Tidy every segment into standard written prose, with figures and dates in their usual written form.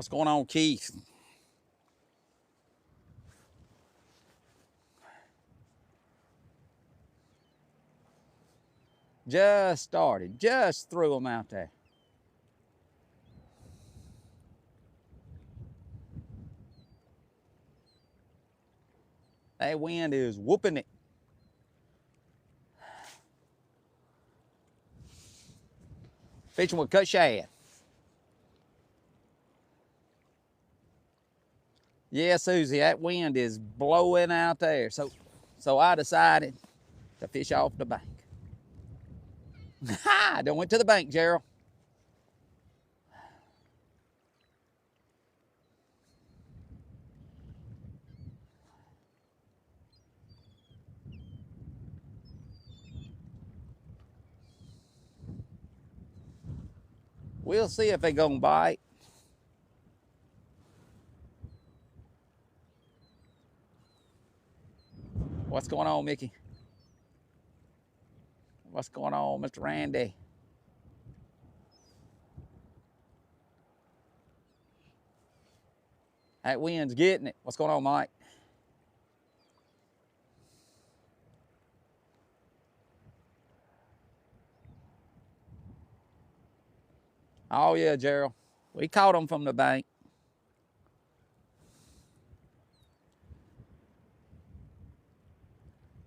What's going on, Keith? Just started. Just threw them out there. That wind is whooping it. Fishing with cut shad. Yeah, Susie, that wind is blowing out there. So I decided to fish off the bank. Ha! Done went to the bank, Gerald. We'll see if they gonna bite. What's going on, Mickey? What's going on, Mr. Randy? That wind's getting it. What's going on, Mike? Oh, yeah, Gerald. We caught them from the bank.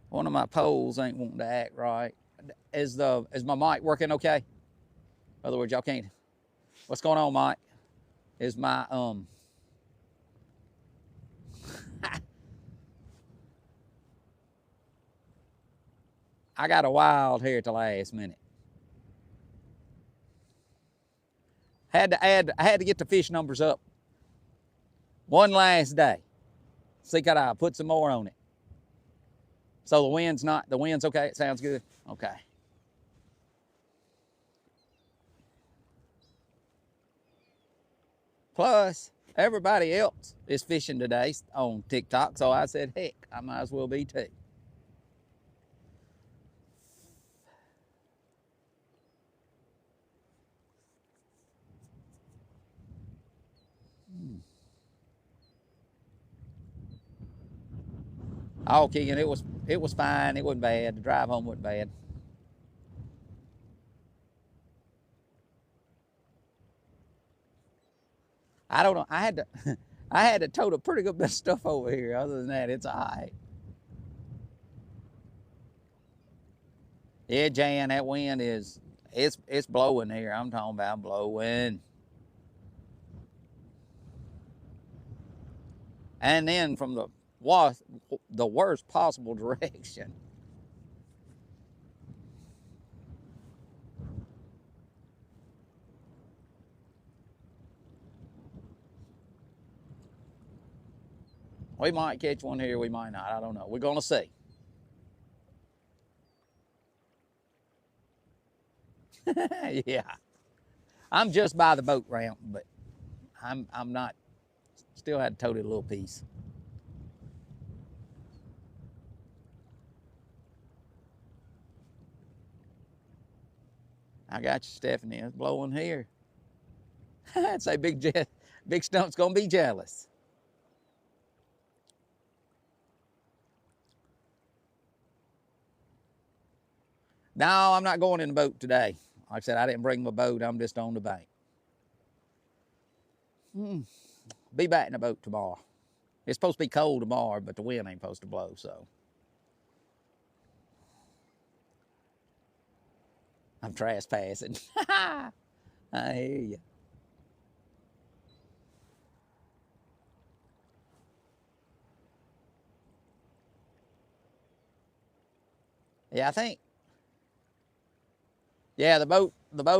One of my poles ain't wanting to act right. Is my mic working okay? In other words, y'all can't. What's going on, Mike? Is my I got a wild here at the last minute. I had to get the fish numbers up one last day. See, could I put some more on it? So the wind's okay? It sounds good? Okay. Plus, everybody else is fishing today on TikTok, so I said, heck, I might as well be too. Oh, Keegan, it was fine. It wasn't bad. The drive home wasn't bad. I don't know. I had to tote a pretty good bit of stuff over here. Other than that, it's all right. Yeah, Jan, that wind it's blowing here. I'm talking about blowing. And then from the worst possible direction. We might catch one here, we might not. I don't know. We're going to see. Yeah. I'm just by the boat ramp, but I'm not. Still had to tote it a little piece. I got you, Stephanie. It's blowing here. I'd say Big Stump's gonna be jealous. No, I'm not going in the boat today. Like I said, I didn't bring my boat. I'm just on the bank. Be back in the boat tomorrow. It's supposed to be cold tomorrow, but the wind ain't supposed to blow, so. I'm trespassing. I hear you. Yeah, I think. Yeah, the boat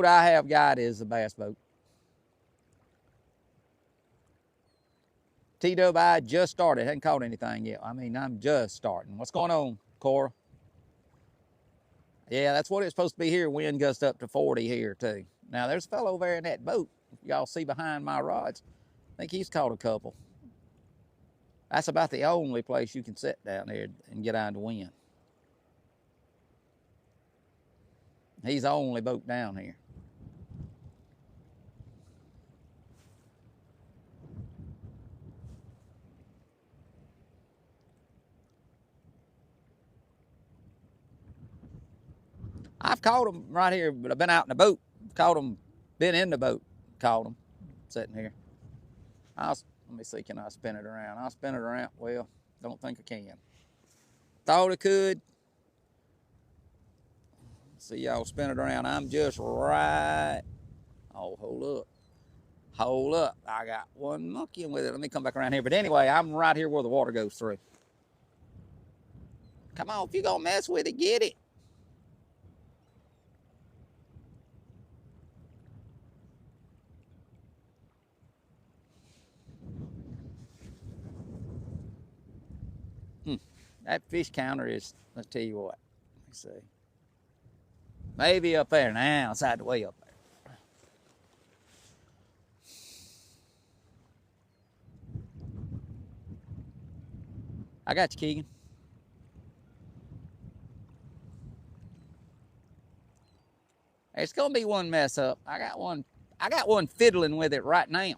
I have got is a bass boat. TWI just started. Hadn't caught anything yet. I mean, I'm just starting. What's going on, Cora? Yeah, that's what it's supposed to be here. Wind gust up to 40 here, too. Now, there's a fellow over there in that boat. Y'all see behind my rods. I think he's caught a couple. That's about the only place you can sit down there and get out of the wind. He's the only boat down here. I've caught them right here, but I've been out in the boat. Caught them, been in the boat, caught them, sitting here. Let me see, can I spin it around? I'll spin it around. Well, don't think I can. Thought I could. See y'all spin it around. I'm just right. Oh, hold up. Hold up. I got one monkey with it. Let me come back around here. But anyway, I'm right here where the water goes through. Come on, if you're going to mess with it, get it. That fish counter is, let's tell you what. Let's see. Maybe up there now. It's out the way up there. I got you, Keegan. It's gonna be one mess up. I got one fiddling with it right now.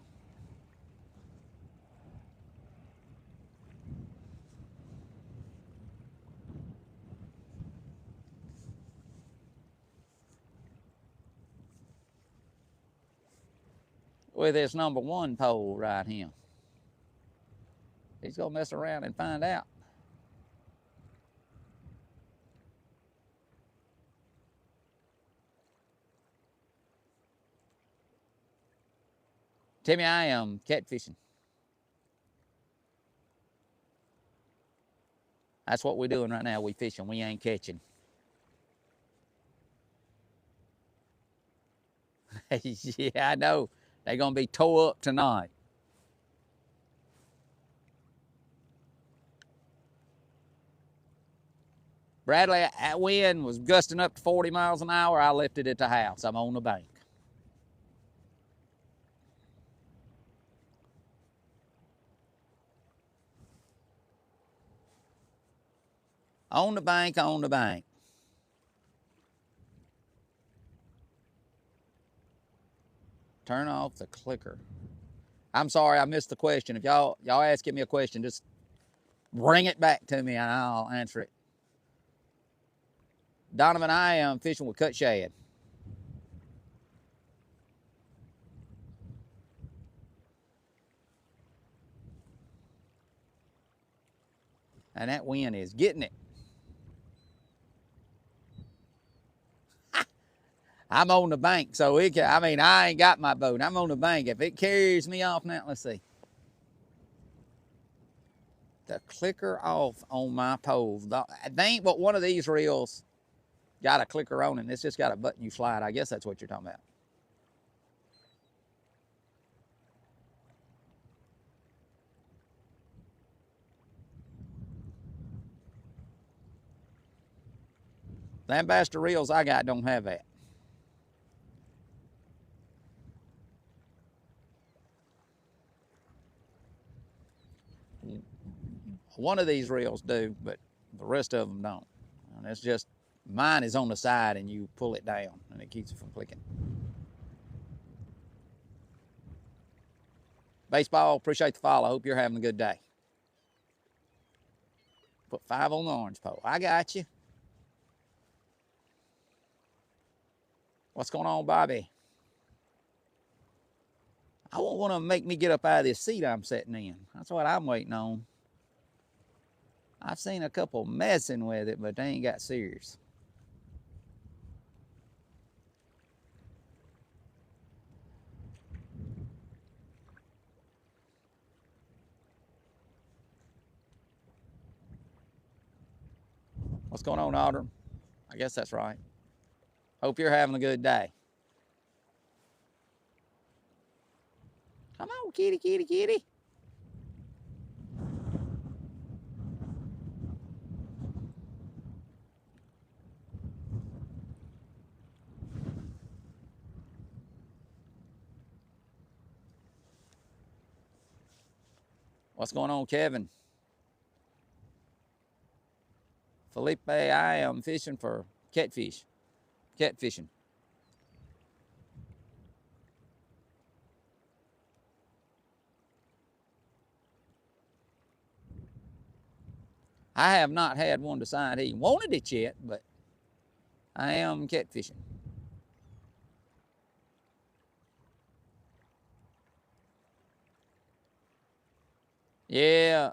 With this number 1 pole right here. He's gonna mess around and find out. Timmy, I am catfishing. That's what we're doing right now. We fishing. We ain't catching. Yeah, I know. They're going to be tore up tonight. Bradley, that wind was gusting up to 40 miles an hour. I left it at the house. I'm on the bank. On the bank, on the bank. Turn off the clicker. I'm sorry, I missed the question. If y'all asking me a question, just bring it back to me and I'll answer it. Donovan, I am fishing with cut shad. And that wind is getting it. I'm on the bank, so it can, I mean, I ain't got my boat. I'm on the bank. If it carries me off now, let's see. The clicker off on my pole. They ain't but one of these reels got a clicker on it. It's just got a button you slide. I guess that's what you're talking about. The Ambassador reels I got don't have that. One of these reels do, but the rest of them don't. And it's just, mine is on the side and you pull it down and it keeps it from clicking. Baseball, appreciate the follow. Hope you're having a good day. Put 5 on the orange pole. I got you. What's going on, Bobby? I won't want to make me get up out of this seat I'm sitting in. That's what I'm waiting on. I've seen a couple messing with it, but they ain't got serious. What's going on, Alder? I guess that's right. Hope you're having a good day. Come on, kitty, kitty, kitty. What's going on, Kevin? Felipe, I am fishing for catfish. Catfishing. I have not had one decide he wanted it yet, but I am catfishing. Yeah,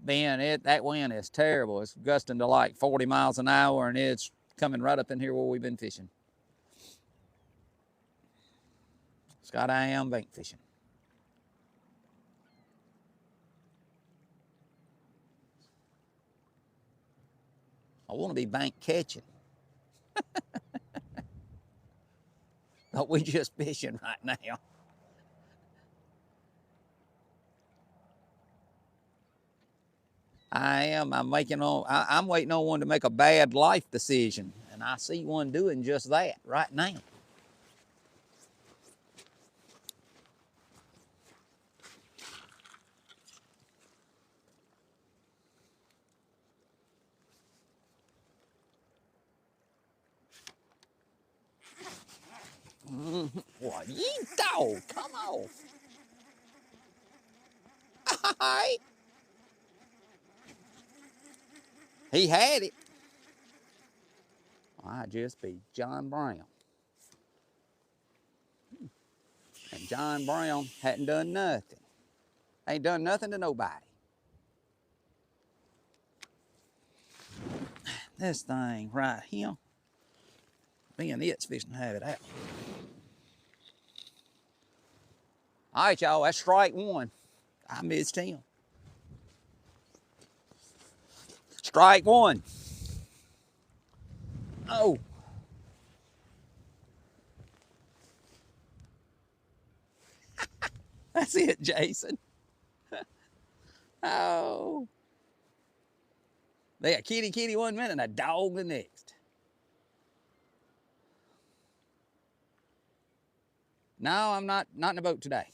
Ben, that wind is terrible. It's gusting to like 40 miles an hour, and it's coming right up in here where we've been fishing. Scott, I am bank fishing. I want to be bank catching. But we just fishing right now. I am. I'm waiting on one to make a bad life decision, and I see one doing just that right now. What? You dog, come on. He had it. I just be John Brown. And John Brown hadn't done nothing. Ain't done nothing to nobody. This thing right here, being it's fixing to have it out. All right, y'all, that's strike one. I missed him. Strike one. Oh. That's it, Jason. Oh. They got kitty 1 minute and a dog the next. No, I'm not in the boat today.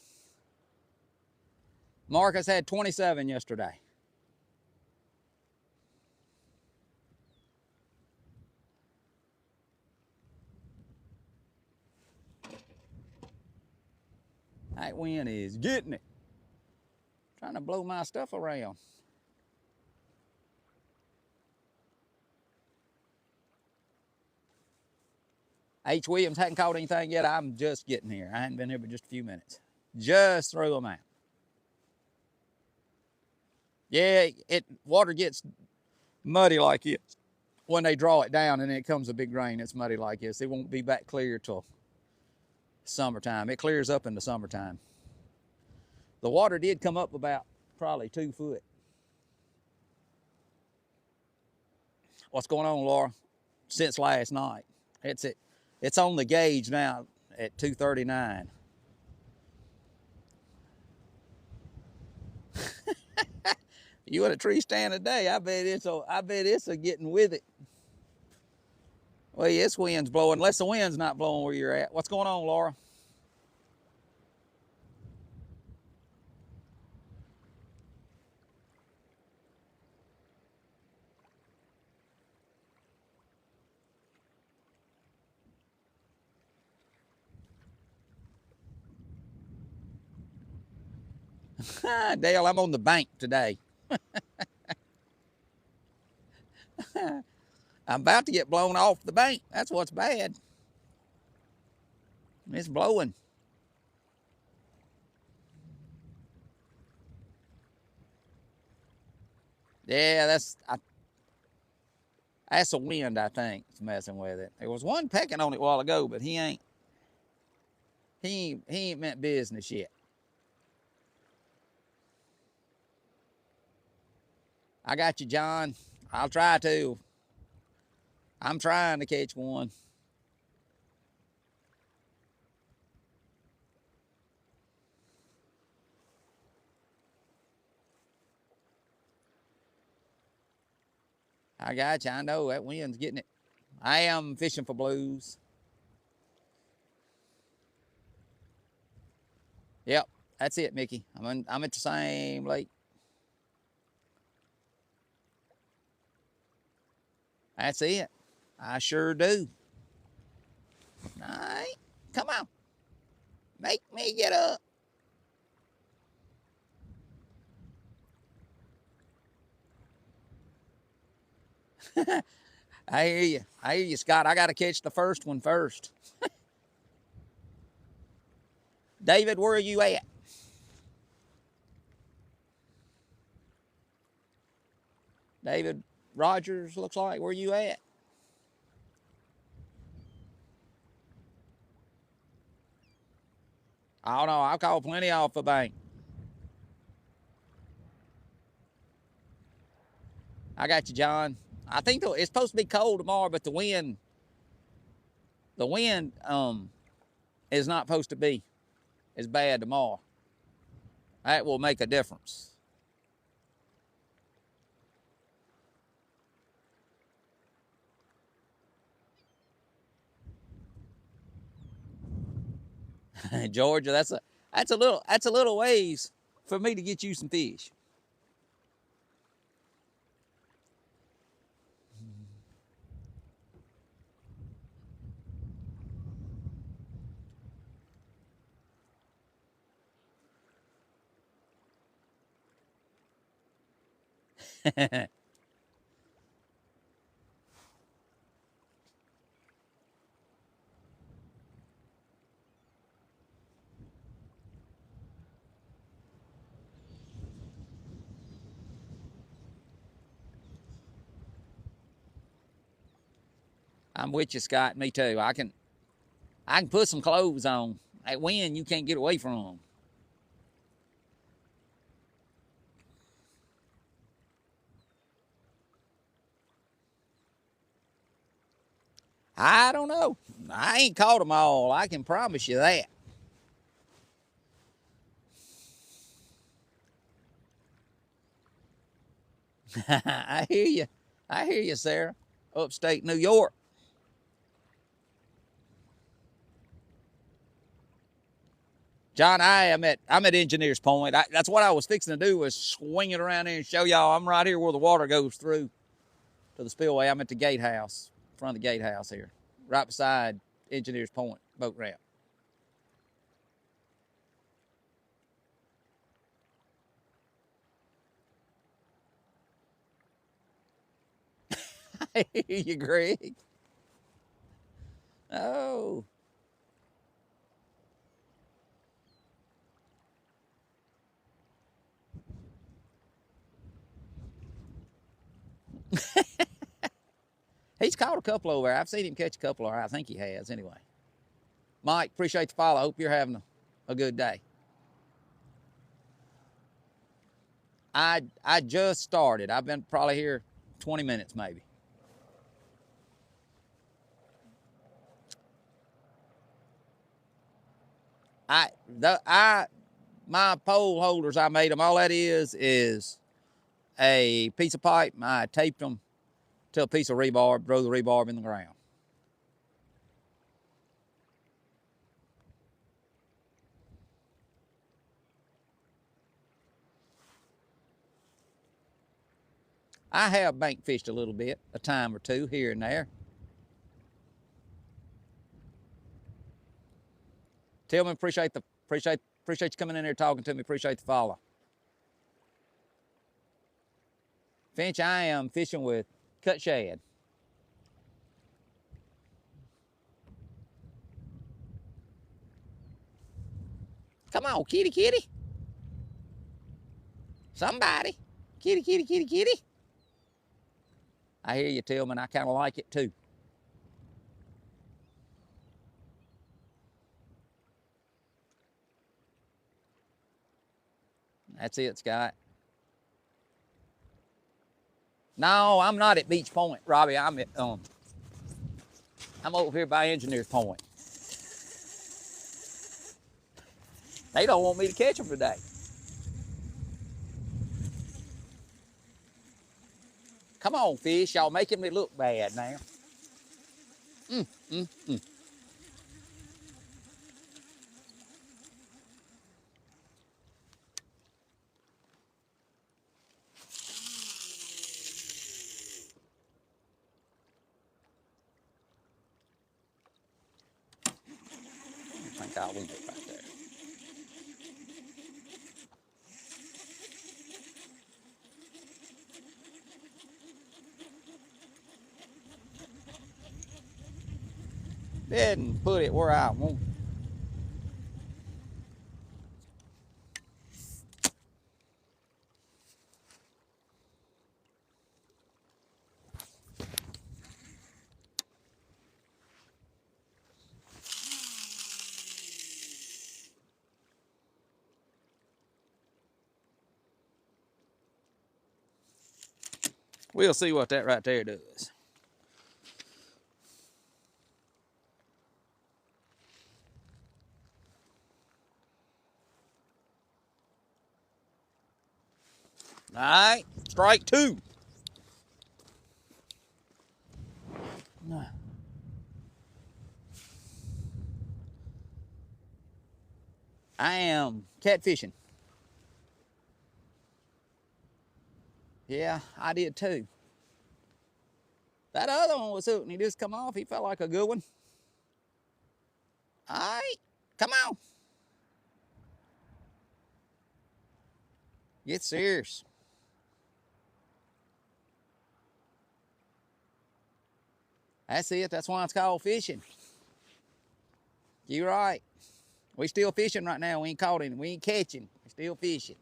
Marcus had 27 yesterday. That wind is getting it. Trying to blow my stuff around. H. Williams hadn't caught anything yet. I'm just getting here. I hadn't been here but just a few minutes. Just throw them out. Yeah, water gets muddy like this when they draw it down and then it comes a big rain. It's muddy like this. It won't be back clear till summertime. It clears up in the summertime. The water did come up about probably 2 foot. What's going on, Laura? Since last night. It's on the gauge now at 239. You at a tree stand today, I bet it's a getting with it. Well, yeah, this wind's blowing, unless the wind's not blowing where you're at. What's going on, Laura? Dale, I'm on the bank today. I'm about to get blown off the bank. That's what's bad. It's blowing. Yeah, that's a wind, I think, it's messing with it. There was one pecking on it a while ago, but he ain't meant business yet. I got you, John. I'll try to. I'm trying to catch one. I got you. I know that wind's getting it. I am fishing for blues. Yep, that's it, Mickey. I'm at the same lake. That's it. I sure do. All right, come on. Make me get up. I hear you. I hear you, Scott. I got to catch the first one first. David, where are you at? David Rogers, looks like. Where you at? I don't know. I've caught plenty off the bank. I got you, John. I think it's supposed to be cold tomorrow, but the wind is not supposed to be as bad tomorrow. That will make a difference. Georgia, that's a little ways for me to get you some fish. I'm with you, Scott. Me too. I can put some clothes on. That wind, you can't get away from. I don't know. I ain't caught them all. I can promise you that. I hear you. I hear you, Sarah. Upstate New York. John, I'm at Engineers Point. That's what I was fixing to do, was swing it around there and show y'all I'm right here where the water goes through to the spillway. I'm at the gatehouse, front of the gatehouse here, right beside Engineers Point boat ramp. I hear you, Greg. Oh. He's caught a couple over there. I've seen him catch a couple over there. I think he has anyway. Mike, appreciate the follow. Hope you're having a good day. I just started. I've been probably here 20 minutes maybe. I my pole holders, I made them. All that is a piece of pipe. I taped them to a piece of rebarb, throw the rebarb in the ground. I have bank fished a little bit, a time or two here and there. Tillman, appreciate you coming in here talking to me. Appreciate the follow. Finch, I am fishing with cut shad. Come on, kitty, kitty. Somebody. Kitty, kitty, kitty, kitty. I hear you, Tillman. I kind of like it too. That's it, Scott. No, I'm not at Beach Point, Robbie. I'm over here by Engineers Point. They don't want me to catch them today. Come on, fish. Y'all making me look bad now. Mm, mm, mm. I think I'll leave it right there. Didn't put it where I want. We'll see what that right there does. All right, strike two. I am catfishing. Yeah, I did too. That other one was hooking. He just come off. He felt like a good one. All right, come on. Get serious. That's it. That's why it's called fishing. You're right. We still fishing right now. We ain't caught any. We ain't catching. We're still fishing.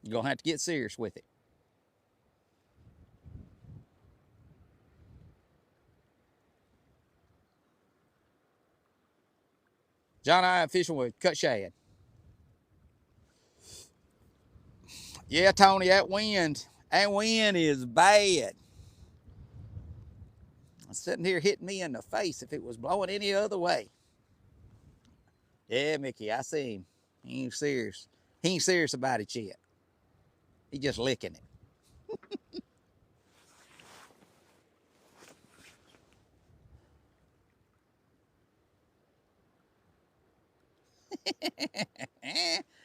You're going to have to get serious with it. John and I are fishing with cut shad. Yeah, Tony, that wind is bad. I'm sitting here hitting me in the face if it was blowing any other way. Yeah, Mickey, I see him. He ain't serious. He ain't serious about it yet. He just licking it.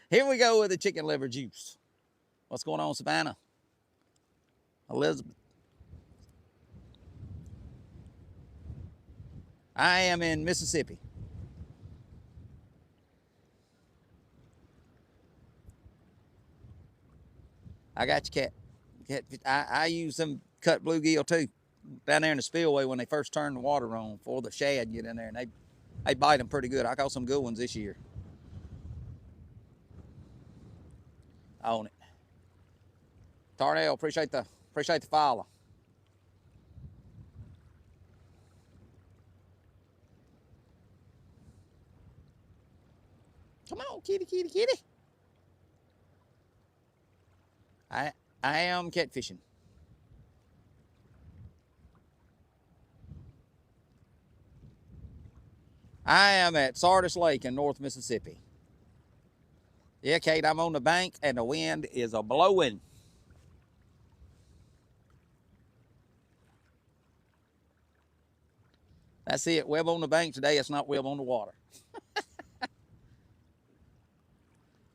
Here we go with the chicken liver juice. What's going on, Savannah? Elizabeth. I am in Mississippi. I got your cat. I use them cut bluegill too, down there in the spillway when they first turn the water on before the shad get in there, and they bite them pretty good. I caught some good ones this year. On it. Tarnell, appreciate the follow. Come on, kitty, kitty, kitty. I am catfishing. I am at Sardis Lake in North Mississippi. Yeah, Kate, I'm on the bank and the wind is a blowing. That's it. Web on the bank today. It's not web on the water.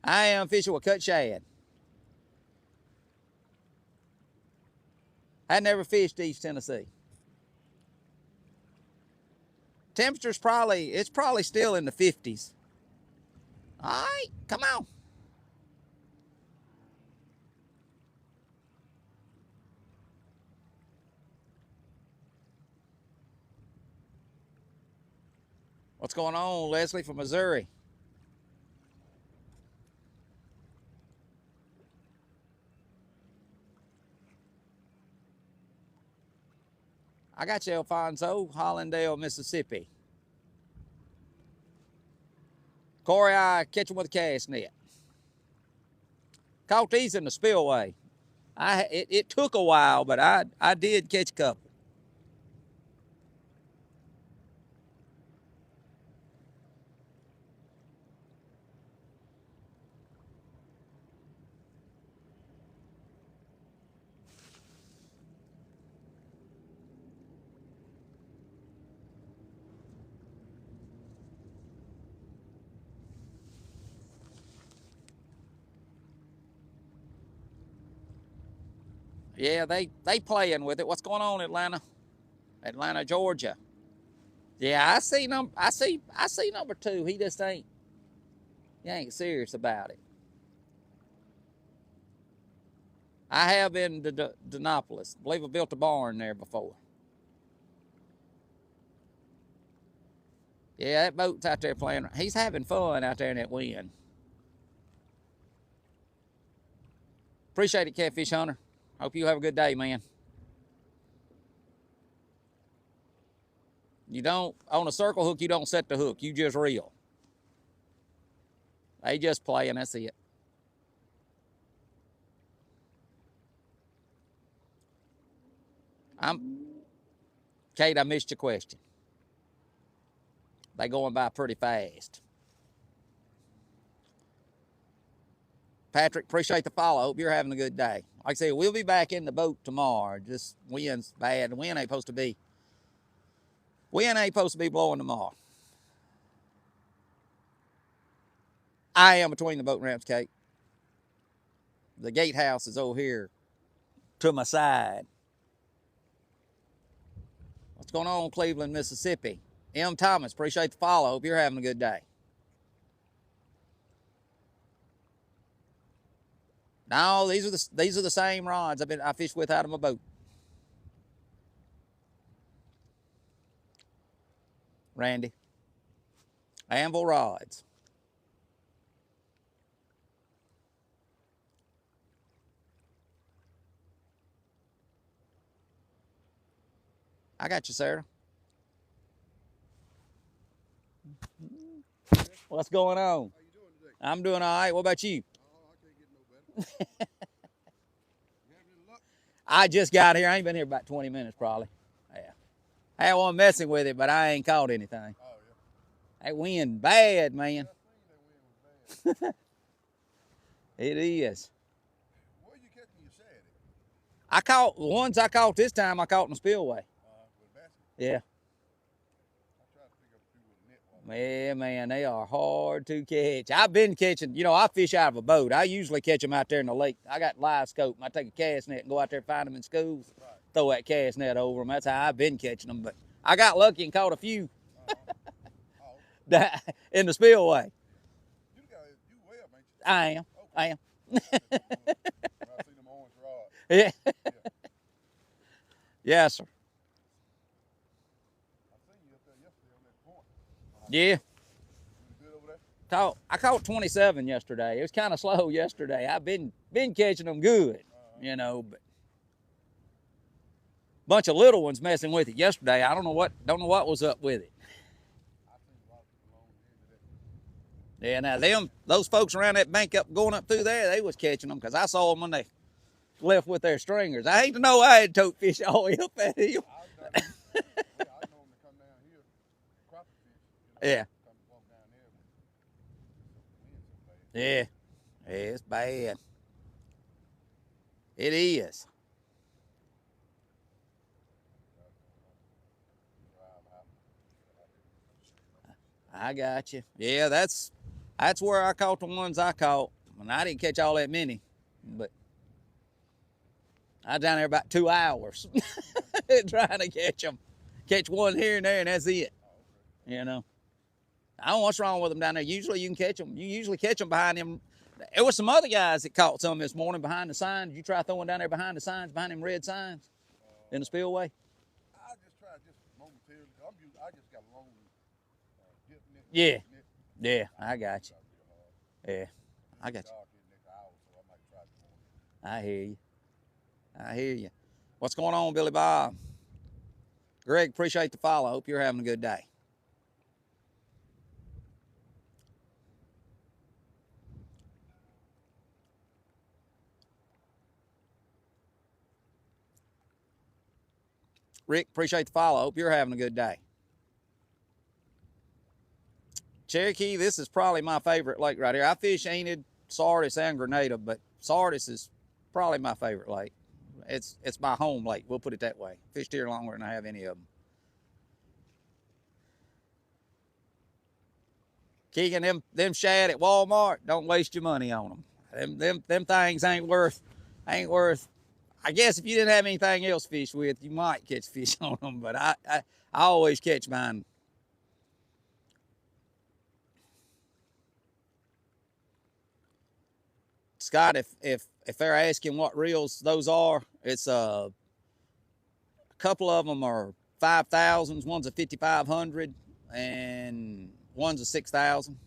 I am fishing with cut shad. I never fished East Tennessee. Temperature's it's probably still in the 50s. All right, come on. What's going on, Leslie from Missouri? I got you, Alfonso, Hollandale, Mississippi. Corey, I catch them with a cast net. Caught these in the spillway. It took a while, but I did catch a couple. Yeah, they playing with it. What's going on, Atlanta? Atlanta, Georgia. Yeah, I see number two. He ain't serious about it. I have been to Denopolis. I believe I built a barn there before. Yeah, that boat's out there playing. He's having fun out there in that wind. Appreciate it, Catfish Hunter. Hope you have a good day, man. You don't, on a circle hook, you don't set the hook. You just reel. They just play, and that's it. Kate, I missed your question. They going by pretty fast. Patrick, appreciate the follow. Hope you're having a good day. Like I said, we'll be back in the boat tomorrow. Just wind's bad. The wind ain't supposed to be. Wind ain't supposed to be blowing tomorrow. I am between the boat ramps, Kate. The gatehouse is over here to my side. What's going on, Cleveland, Mississippi? M. Thomas, appreciate the follow. Hope you're having a good day. No, these are the same rods I fished with out of my boat. Randy. Anvil rods. I got you, Sarah. What's going on? How you doing today? I'm doing all right. What about you? Oh, I can't get no better. You having any luck? I just got here. I ain't been here about 20 minutes probably. Yeah. I had one messing with it, but I ain't caught anything. Oh, yeah. That wind bad, man. I seen that wind was bad. It is. Where you catching your shad at? I caught, the ones I caught this time, I caught in the spillway. With basket? Yeah. I tried to pick up a few with a net one. Yeah, man, they are hard to catch. I've been catching, you know, I fish out of a boat. I usually catch them out there in the lake. I got live scope. I take a cast net and go out there and find them in schools. Right. Throw that cast net over them. That's how I've been catching them. But I got lucky and caught a few Oh, okay. in the spillway. You web, ain't you? I am. Okay. I am. I seen them orange rods. Yeah. Yeah. Yes, sir. I seen you up there yesterday on that point. Yeah. You good over there? I caught 27 yesterday. It was kind of slow yesterday. I've been catching them good, you know, but bunch of little ones messing with it yesterday. I don't know what was up with it. I seen a lot of people on the end of that. Yeah, now those folks around that bank going up through there, they was catching them because I saw them when they left with their stringers. I hate to know I had tote fish all the way up that hill. I know them to come down here, crappie fish. You know, Yeah. come walk down there when the wind's so bad. Yeah, it's bad. It is. I got you. Yeah, that's where I caught the ones I caught. And I didn't catch all that many, but I was down there about 2 hours trying to catch them. Catch one here and there, and that's it. You know, I don't know what's wrong with them down there. Usually you can catch them. You usually catch them behind them. There was some other guys that caught some this morning behind the sign. Did you try throwing down there behind the signs, behind them red signs in the spillway? I just tried just momentarily. I just got a long dip net. Yeah. Net. Yeah, I got you. Yeah, I got you. Dark in the next hour, so I might try it more. I hear you. I hear you. What's going on, Billy Bob? Greg, appreciate the follow. Hope you're having a good day. Rick, appreciate the follow. Hope you're having a good day. Cherokee, this is probably my favorite lake right here. I fish Enid, Sardis, and Grenada, but Sardis is probably my favorite lake. It's my home lake, we'll put it that way. Fished here longer than I have any of them. Keegan, them shad at Walmart, don't waste your money on them. Them things ain't worth. I guess if you didn't have anything else to fish with, you might catch fish on them, but I always catch mine. Scott, if they're asking what reels those are, it's a couple of them are 5,000s, one's a 5,500, and one's a 6,000.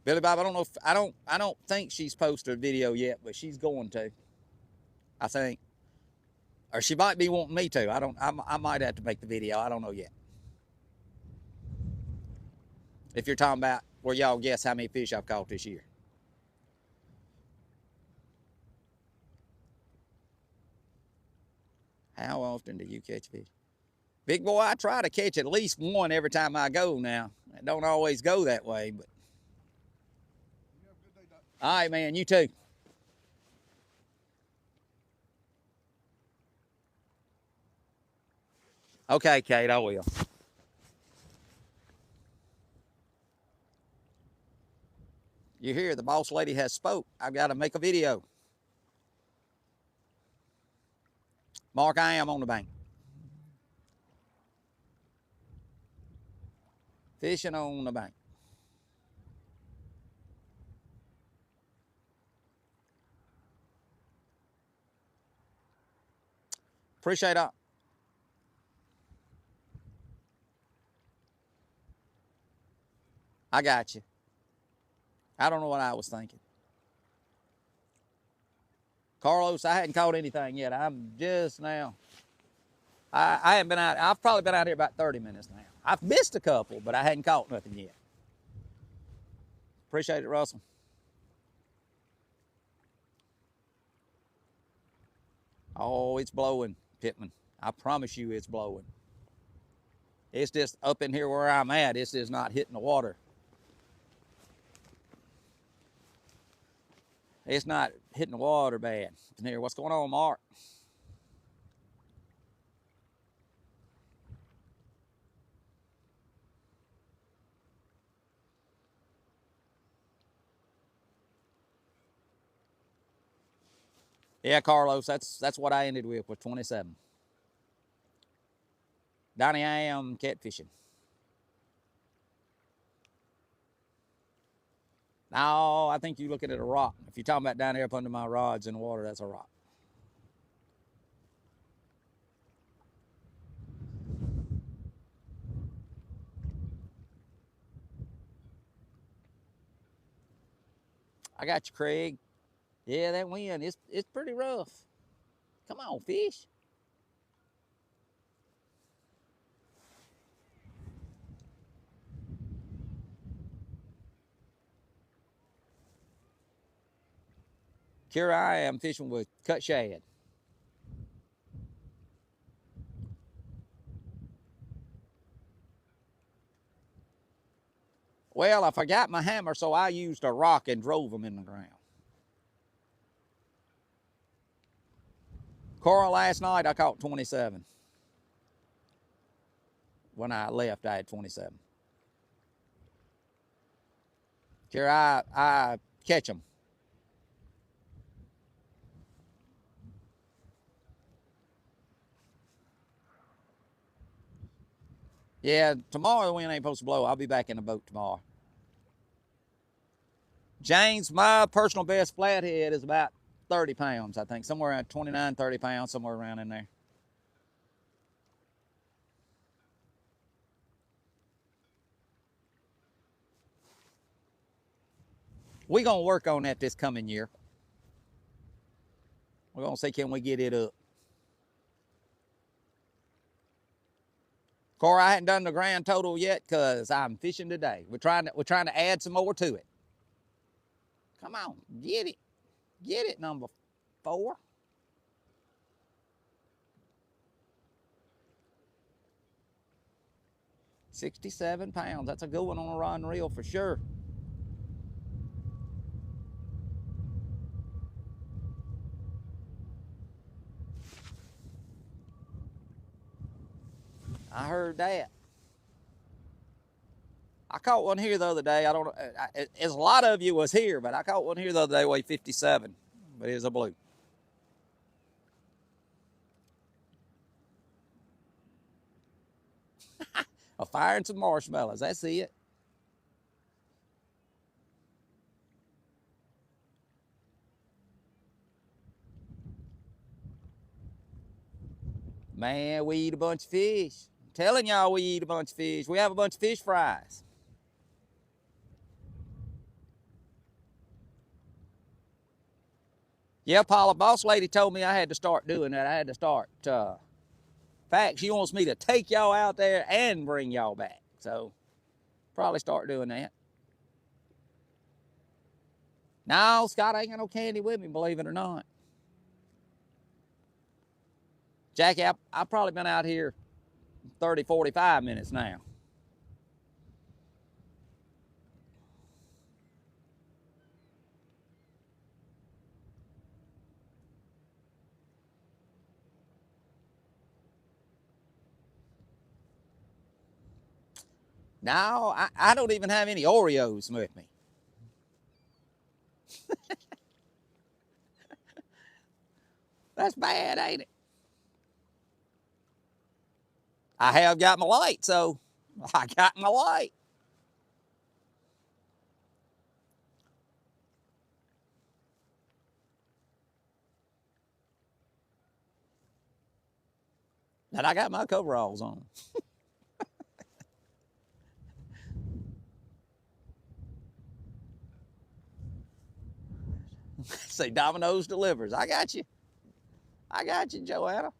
Billy Bob, I don't know if I don't think she's posted a video yet, but she's going to. I think, or she might be wanting me to. I might have to make the video. I don't know yet. If you're talking about where y'all guess how many fish I've caught this year. How often do you catch fish? Big boy, I try to catch at least one every time I go now. It don't always go that way, but. All right, man, you too. Okay, Kate, I will. You hear the boss lady has spoke. I've got to make a video. Mark, I am on the bank. Fishing on the bank. Appreciate it. I got you. I don't know what I was thinking. Carlos, I hadn't caught anything yet. I'm just now. I haven't been out. I've probably been out here about 30 minutes now. I've missed a couple, but I hadn't caught nothing yet. Appreciate it, Russell. Oh, it's blowing, Pittman. I promise you it's blowing. It's just up in here where I'm at. It's just not hitting the water. It's not hitting the water bad. In here, what's going on, Mark? Yeah, Carlos, that's what I ended with 27. Donnie, I am catfishing. No, I think you're looking at a rock. If you're talking about down here up under my rods in the water, that's a rock. I got you, Craig. Yeah, that wind, it's pretty rough. Come on, fish. Here I am fishing with cut shad. Well, I forgot my hammer, so I used a rock and drove them in the ground. Cora, last night I caught 27. When I left, I had 27. Here I catch them. Yeah, tomorrow the wind ain't supposed to blow. I'll be back in the boat tomorrow. James, my personal best flathead is about 30 pounds, I think. Somewhere around 29, 30 pounds, somewhere around in there. We're going to work on that this coming year. We're going to see, can we get it up? Cora, I hadn't done the grand total yet because I'm fishing today. We're trying to add some more to it. Come on, get it. Get it, number 4. £67. That's a good one on a rod and reel for sure. I heard that. I caught one here the other day. I don't know. As a lot of you was here, but I caught one here the other day weighed 57. But it was a blue. A fire and some marshmallows. That's it. Man, we eat a bunch of fish. I'm telling y'all we eat a bunch of fish. We have a bunch of fish fries. Yeah, Paula, boss lady told me I had to start doing that. I had to start. In fact, she wants me to take y'all out there and bring y'all back. So, probably start doing that. No, Scott ain't got no candy with me, believe it or not. Jackie, I've probably been out here 30, 45 minutes now. No, I don't even have any Oreos with me. That's bad, ain't it? I have got my light, so I got my light. And I got my coveralls on. Say Domino's delivers. I got you. I got you, Joanna.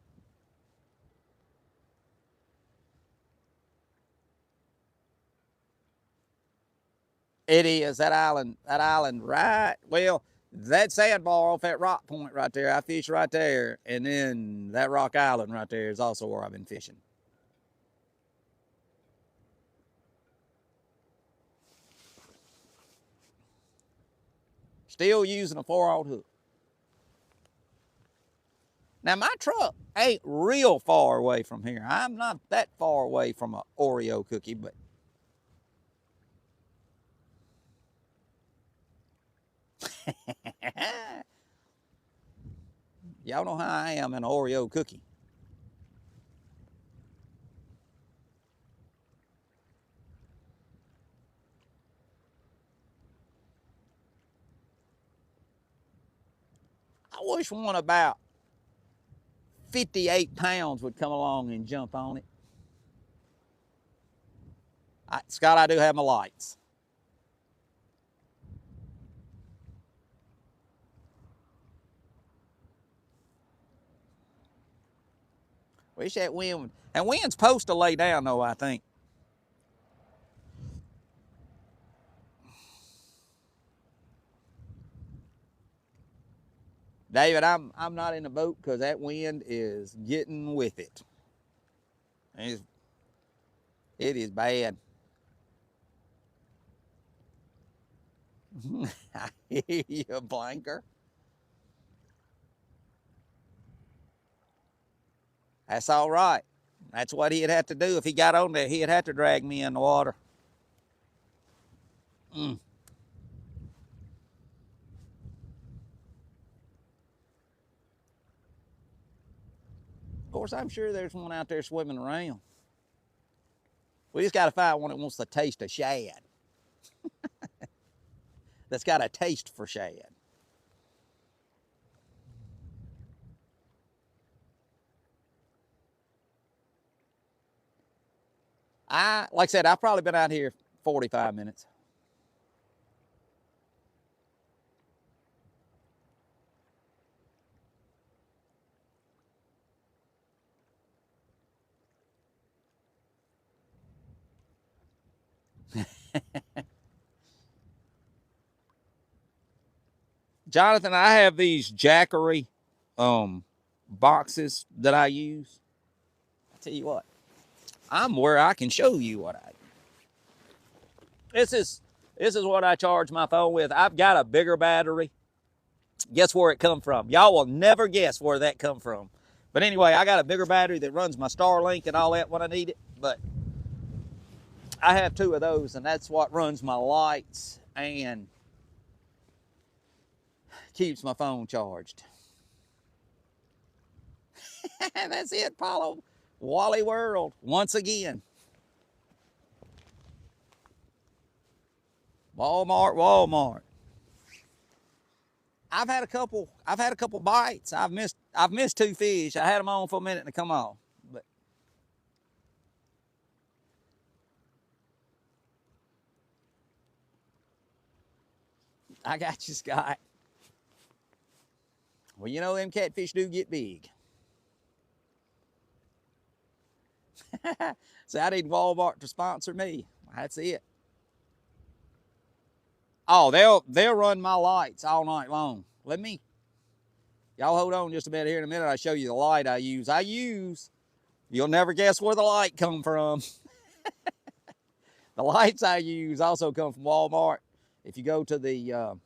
It is that island. That island, right? Well, that sandbar off that rock point right there. I fish right there, and then that rock island right there is also where I've been fishing. Still using a 4/0 hook. Now my truck ain't real far away from here. I'm not that far away from an Oreo cookie, but y'all know how I am in an Oreo cookie. I wish one about 58 pounds would come along and jump on it. Scott, I do have my lights. Wish that wind, and wind's supposed to lay down though, I think. David, I'm not in the boat because that wind is getting with it. It is bad. I hear you, blanker. That's all right. That's what he'd have to do if he got on there. He'd have to drag me in the water. Mm. Of course, I'm sure there's one out there swimming around. We just got to find one that wants to taste a shad. That's got a taste for shad. Like I said, I've probably been out here 45 minutes. Jonathan, I have these Jackery boxes that I use. I tell you what, I'm where I can show you what I do. This is what I charge my phone with. I've got a bigger battery. Guess where it come from? Y'all will never guess where that come from. But anyway, I got a bigger battery that runs my Starlink and all that when I need it. But I have two of those, and that's what runs my lights and keeps my phone charged. That's it, Paulo. Wally World, once again. Walmart, Walmart. I've had a couple bites. I've missed two fish. I had them on for a minute and they come off. I got you, Scott. Well, you know them catfish do get big. So I need Walmart to sponsor me. That's it. Oh, they'll run my lights all night long. Y'all hold on just a minute. Here in a minute, I'll show you the light I use. You'll never guess where the light come from. The lights I use also come from Walmart. If you go to the,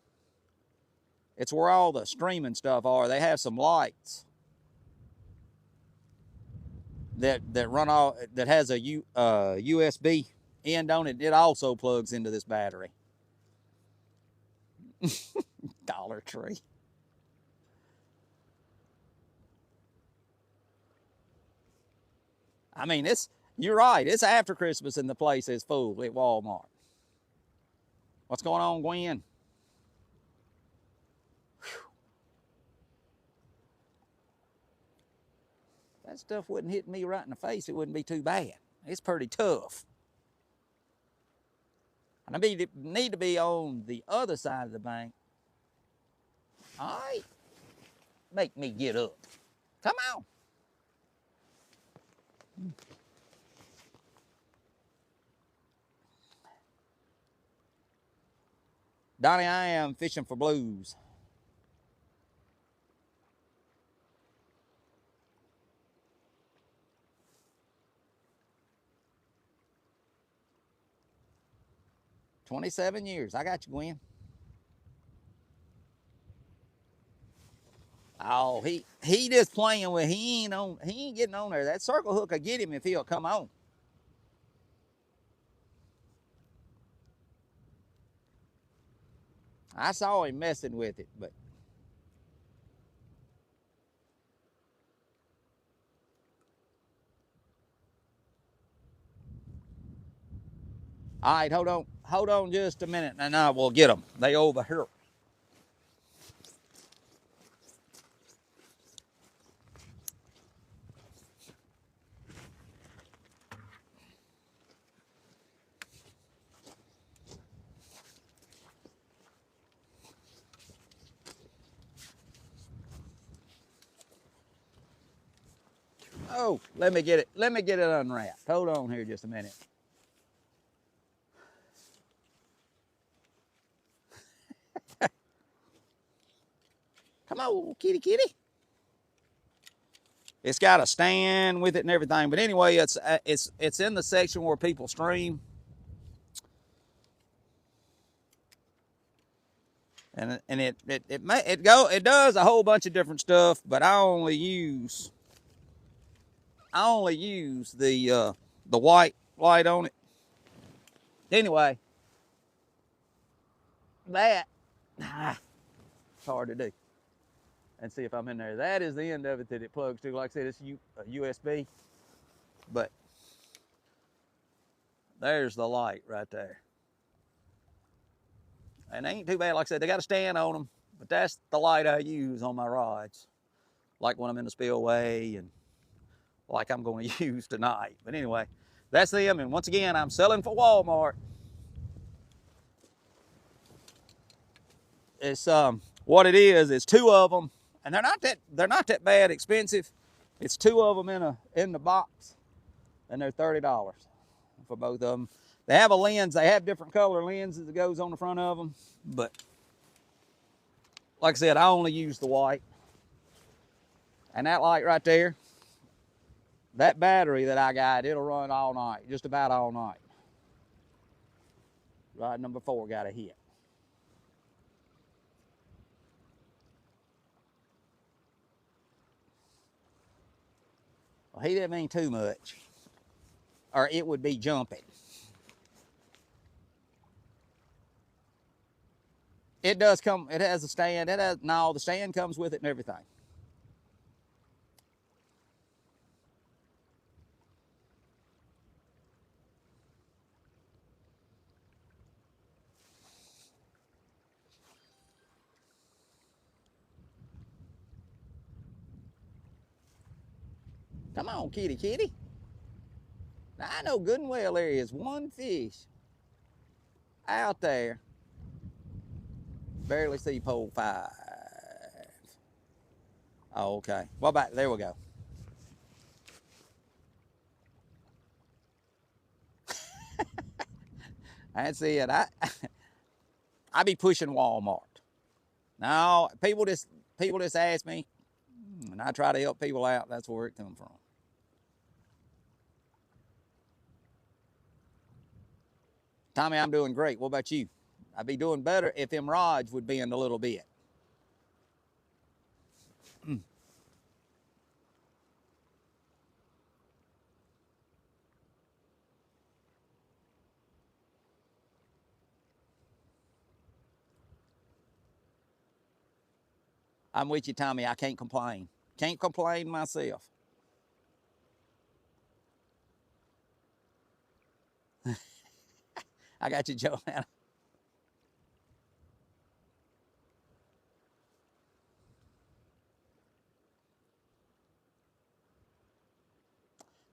it's where all the streaming stuff are. They have some lights that run all that has a USB end on it. It also plugs into this battery. Dollar Tree. I mean, you're right. It's after Christmas and the place is full at Walmart. What's going on, Gwen? Whew. That stuff wouldn't hit me right in the face. It wouldn't be too bad. It's pretty tough. And I need to be on the other side of the bank. All right. Make me get up. Come on. Donnie, I am fishing for blues. "27 years. I got you, Gwen." Oh, he just playing with. He ain't getting on there. That circle hook will get him if he'll come on. I saw him messing with it, but all right, hold on just a minute, and I will get them. They over here. Oh, let me get it. Let me get it unwrapped. Hold on here just a minute. Come on, kitty, kitty. It's got a stand with it and everything. But anyway, it's in the section where people stream. And it does a whole bunch of different stuff, but I only use the white light on it. Anyway, that it's hard to do. And see if I'm in there. That is the end of it that it plugs to. Like I said, it's a USB, but there's the light right there. And they ain't too bad. Like I said, they got a stand on them, but that's the light I use on my rods, like when I'm in the spillway and like I'm going to use tonight. But anyway, that's them. And once again, I'm selling for Walmart. It's what it is. It's two of them, and they're not that bad expensive. It's two of them in the box, and they're $30 for both of them. They have a lens. They have different color lenses that goes on the front of them, but like I said, I only use the white. And that light right there, that battery that I got, it'll run all night, just about all night. Rod number 4 got a hit. Well, he didn't mean too much, or it would be jumping. It does come, it has a stand. The stand comes with it and everything. Come on, kitty, kitty. Now, I know good and well there is one fish out there barely see pole 5. Oh, okay. What about, there we go. That's it. I be pushing Walmart. Now, people just ask me, and I try to help people out. That's where it comes from. Tommy, I'm doing great. What about you? I'd be doing better if them rods would bend a little bit. I'm with you, Tommy. I can't complain. Can't complain myself. I got you, Joanna.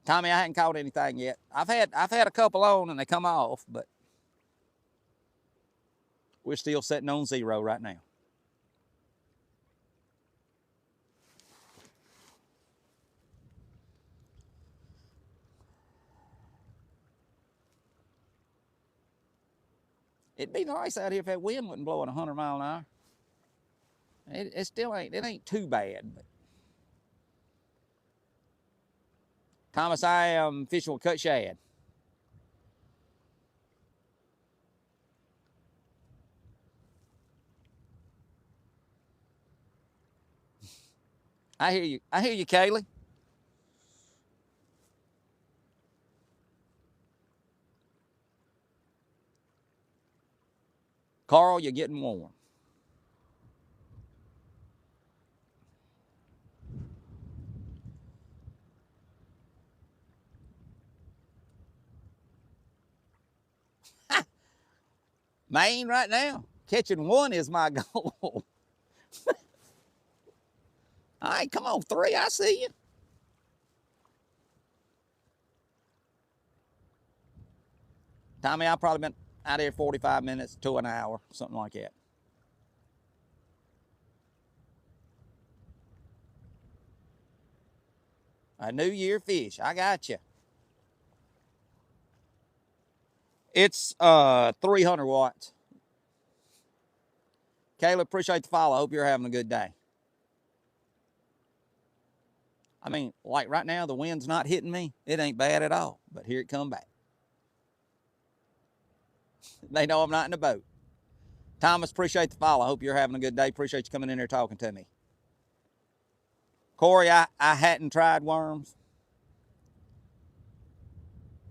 Tommy, I hadn't caught anything yet. I've had a couple on and they come off, but we're still sitting on 0 right now. It'd be nice out here if that wind wasn't blowing 100 miles an hour. It still ain't. It ain't too bad. But Thomas, I am fishing with cut shad. I hear you. I hear you, Kaylee. Carl, you're getting warm. Maine right now. Catching 1 is my goal. All right, come on, 3. I see you. Tommy, I've probably been out here 45 minutes to an hour, something like that. A New Year fish. I got you. It's 300 watts. Caleb, appreciate the follow. Hope you're having a good day. I mean, like right now, the wind's not hitting me. It ain't bad at all. But here it come back. They know I'm not in the boat. Thomas, appreciate the follow. Hope you're having a good day. Appreciate you coming in here talking to me. Corey, I hadn't tried worms.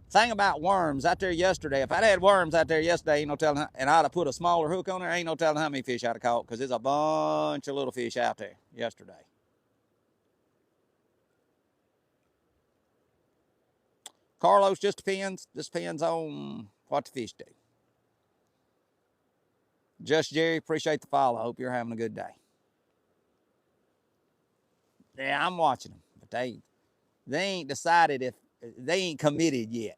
Thing about worms out there yesterday, if I'd had worms out there yesterday, ain't no telling, and I'd have put a smaller hook on there, ain't no telling how many fish I'd have caught, because there's a bunch of little fish out there yesterday. Carlos, just depends on what the fish do. Just Jerry, appreciate the follow. Hope you're having a good day. Yeah, I'm watching them, but they ain't decided if they ain't committed yet.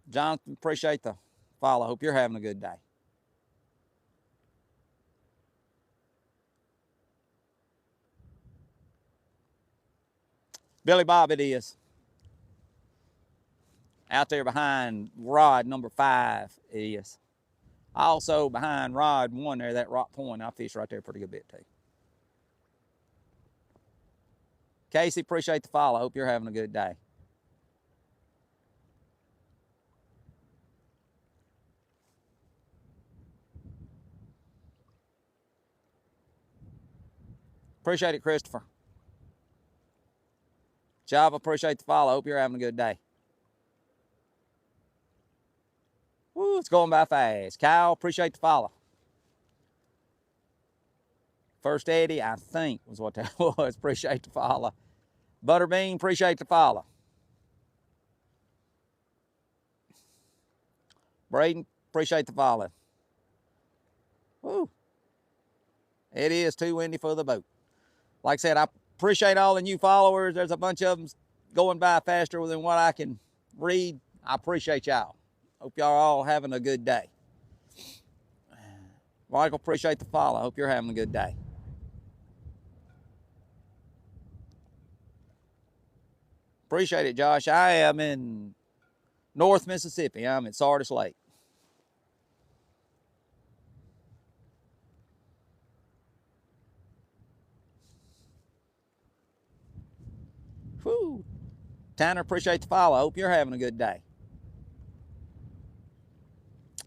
Jonathan, appreciate the follow. Hope you're having a good day. Billy Bob, it is. Out there behind rod number 5 is. Also behind rod 1 there, that rock point, I fish right there pretty good bit too. Casey, appreciate the follow. Hope you're having a good day. Appreciate it, Christopher. Java, appreciate the follow. Hope you're having a good day. Woo, it's going by fast. Kyle, appreciate the follow. First Eddie, I think, was what that was. Appreciate the follow. Butterbean, appreciate the follow. Braden, appreciate the follow. Woo. It is too windy for the boat. Like I said, Appreciate all the new followers. There's a bunch of them going by faster than what I can read. I appreciate y'all. Hope y'all all having a good day. Michael, appreciate the follow. Hope you're having a good day. Appreciate it, Josh. I am in North Mississippi. I'm at Sardis Lake. Whew. Tanner, appreciate the follow. Hope you're having a good day.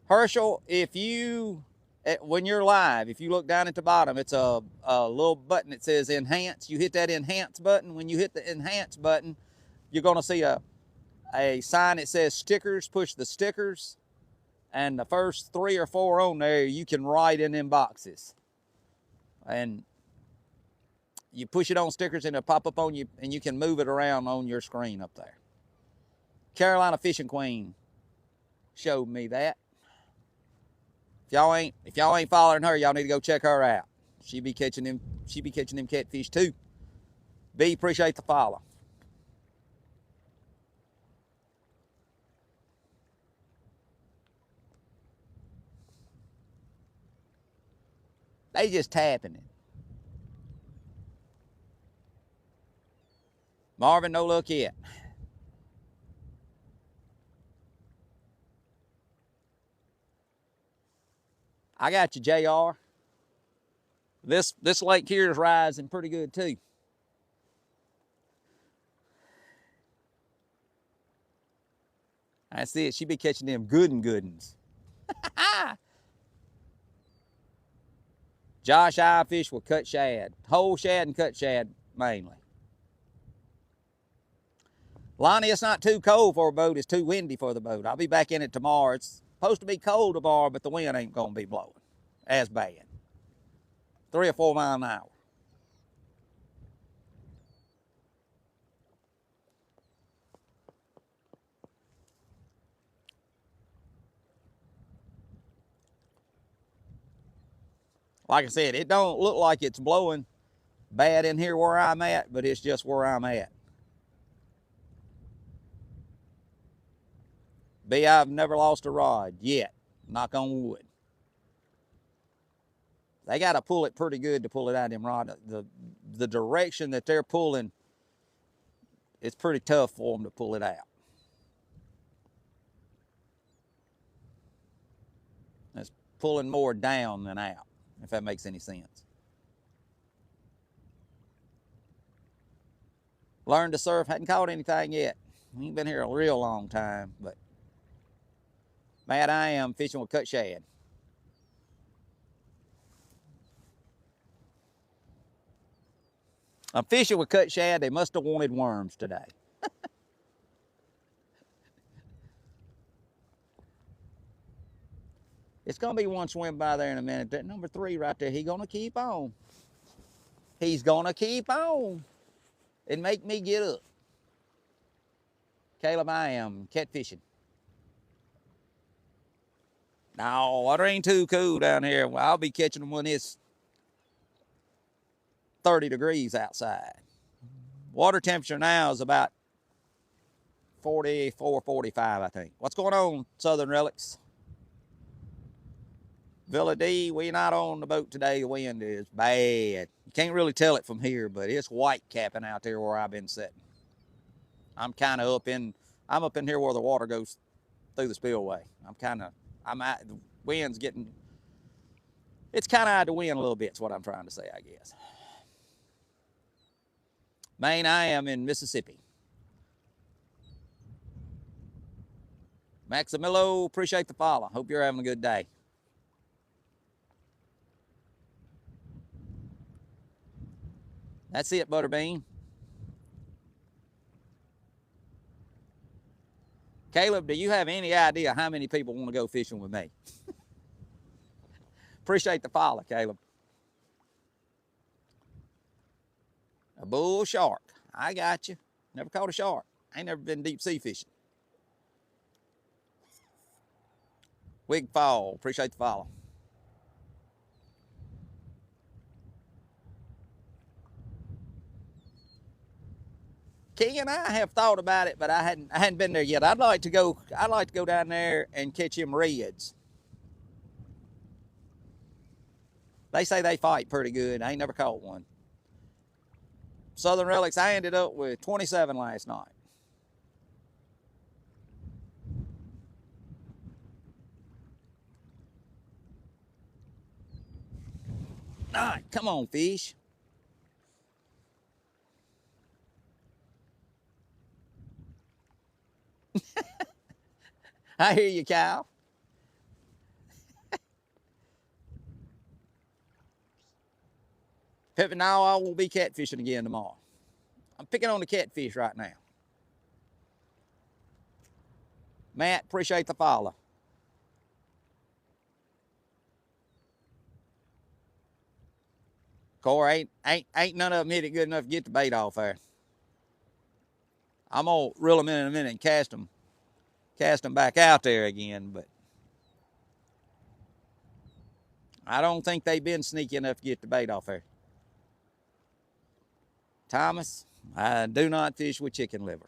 Herschel, if you, when you're live, if you look down at the bottom, it's a little button that says enhance. You hit that enhance button. When you hit the enhance button, you're going to see a sign that says stickers. Push the stickers, and the first 3 or 4 on there, you can write in them boxes. And you push it on stickers and it'll pop up on you, and you can move it around on your screen up there. Carolina Fishing Queen showed me that. If y'all ain't following her, y'all need to go check her out. She be catching them catfish too. B, appreciate the follow. They just tapping it. Marvin, no look yet. I got you, JR. This lake here is rising pretty good too. That's it. She be catching them good and goodens. Josh, I fish with cut shad. Whole shad and cut shad mainly. Lonnie, it's not too cold for a boat. It's too windy for the boat. I'll be back in it tomorrow. It's supposed to be cold tomorrow, but the wind ain't going to be blowing as bad. 3 or 4 miles an hour. Like I said, it don't look like it's blowing bad in here where I'm at, but it's just where I'm at. B, I've never lost a rod yet. Knock on wood. They got to pull it pretty good to pull it out of them rod. The direction that they're pulling, it's pretty tough for them to pull it out. It's pulling more down than out, if that makes any sense. Learned to surf. Hadn't caught anything yet. We ain't been here a real long time, but Matt, I am fishing with cut shad. I'm fishing with cut shad. They must have wanted worms today. It's going to be one swim by there in a minute. That number 3 right there, he's going to keep on. He's going to keep on and make me get up. Caleb, I am catfishing. No, water ain't too cool down here. Well, I'll be catching them when it's 30 degrees outside. Water temperature now is about 44, 45, I think. What's going on, Southern Relics? Villa D, we not on the boat today. The wind is bad. You can't really tell it from here, but it's white capping out there where I've been sitting. I'm kind of up in here where the water goes through the spillway. I'm out, the wind's getting, it's kind of out of the wind a little bit is what I'm trying to say, I guess. Maine, I am in Mississippi. Maximillo, appreciate the follow. Hope you're having a good day. That's it, Butterbean. Caleb, do you have any idea how many people want to go fishing with me? Appreciate the follow, Caleb. A bull shark. I got you. Never caught a shark. I ain't never been deep sea fishing. Wig Fall. Appreciate the follow. Key and I have thought about it, but I hadn't been there yet. I'd like to go down there and catch him reds. They say they fight pretty good. I ain't never caught one. Southern Relics, I ended up with 27 last night. All right, come on, fish. I hear you, Kyle. Pepper, now I will be catfishing again tomorrow. I'm picking on the catfish right now. Matt, appreciate the follow. Corey, ain't none of them hit it good enough to get the bait off there. I'm gonna reel them in a minute and cast them back out there again, but I don't think they've been sneaky enough to get the bait off there. Thomas, I do not fish with chicken liver.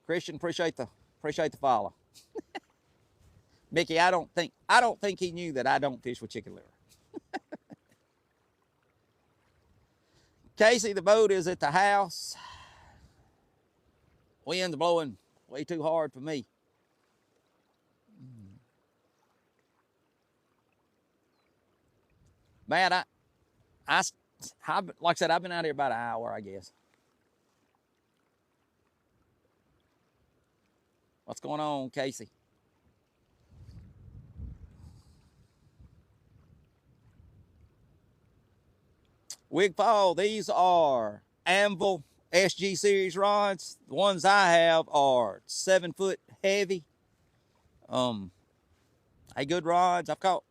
Christian, appreciate the follow. Mickey, I don't think he knew that I don't fish with chicken liver. Casey, the boat is at the house. Wind's blowing way too hard for me. Matt, I like I said, I've been out here about an hour, I guess. What's going on, Casey? Wigfall, these are Anvil SG series rods. The ones I have are 7 foot heavy. They good rods. I've caught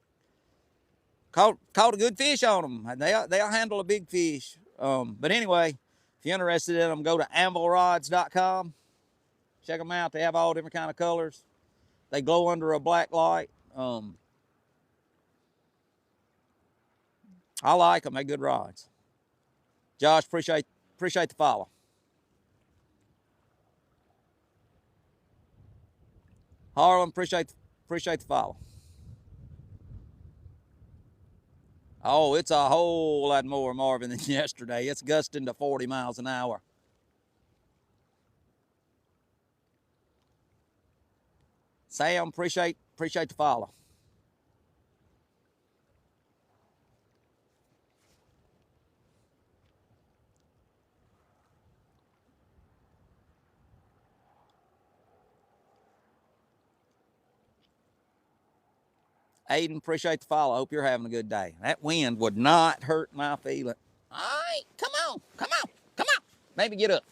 a good fish on them. They'll handle a big fish. But anyway, if you're interested in them, go to anvilrods.com. Check them out. They have all different kind of colors. They glow under a black light. I like them. They're good rods. Josh, appreciate the follow. Harlan, appreciate the follow. Oh, it's a whole lot more, Marvin, than yesterday. It's gusting to 40 miles an hour. Sam, appreciate the follow. Aiden, appreciate the follow. Hope you're having a good day. That wind would not hurt my feeling. All right, come on. Maybe get up.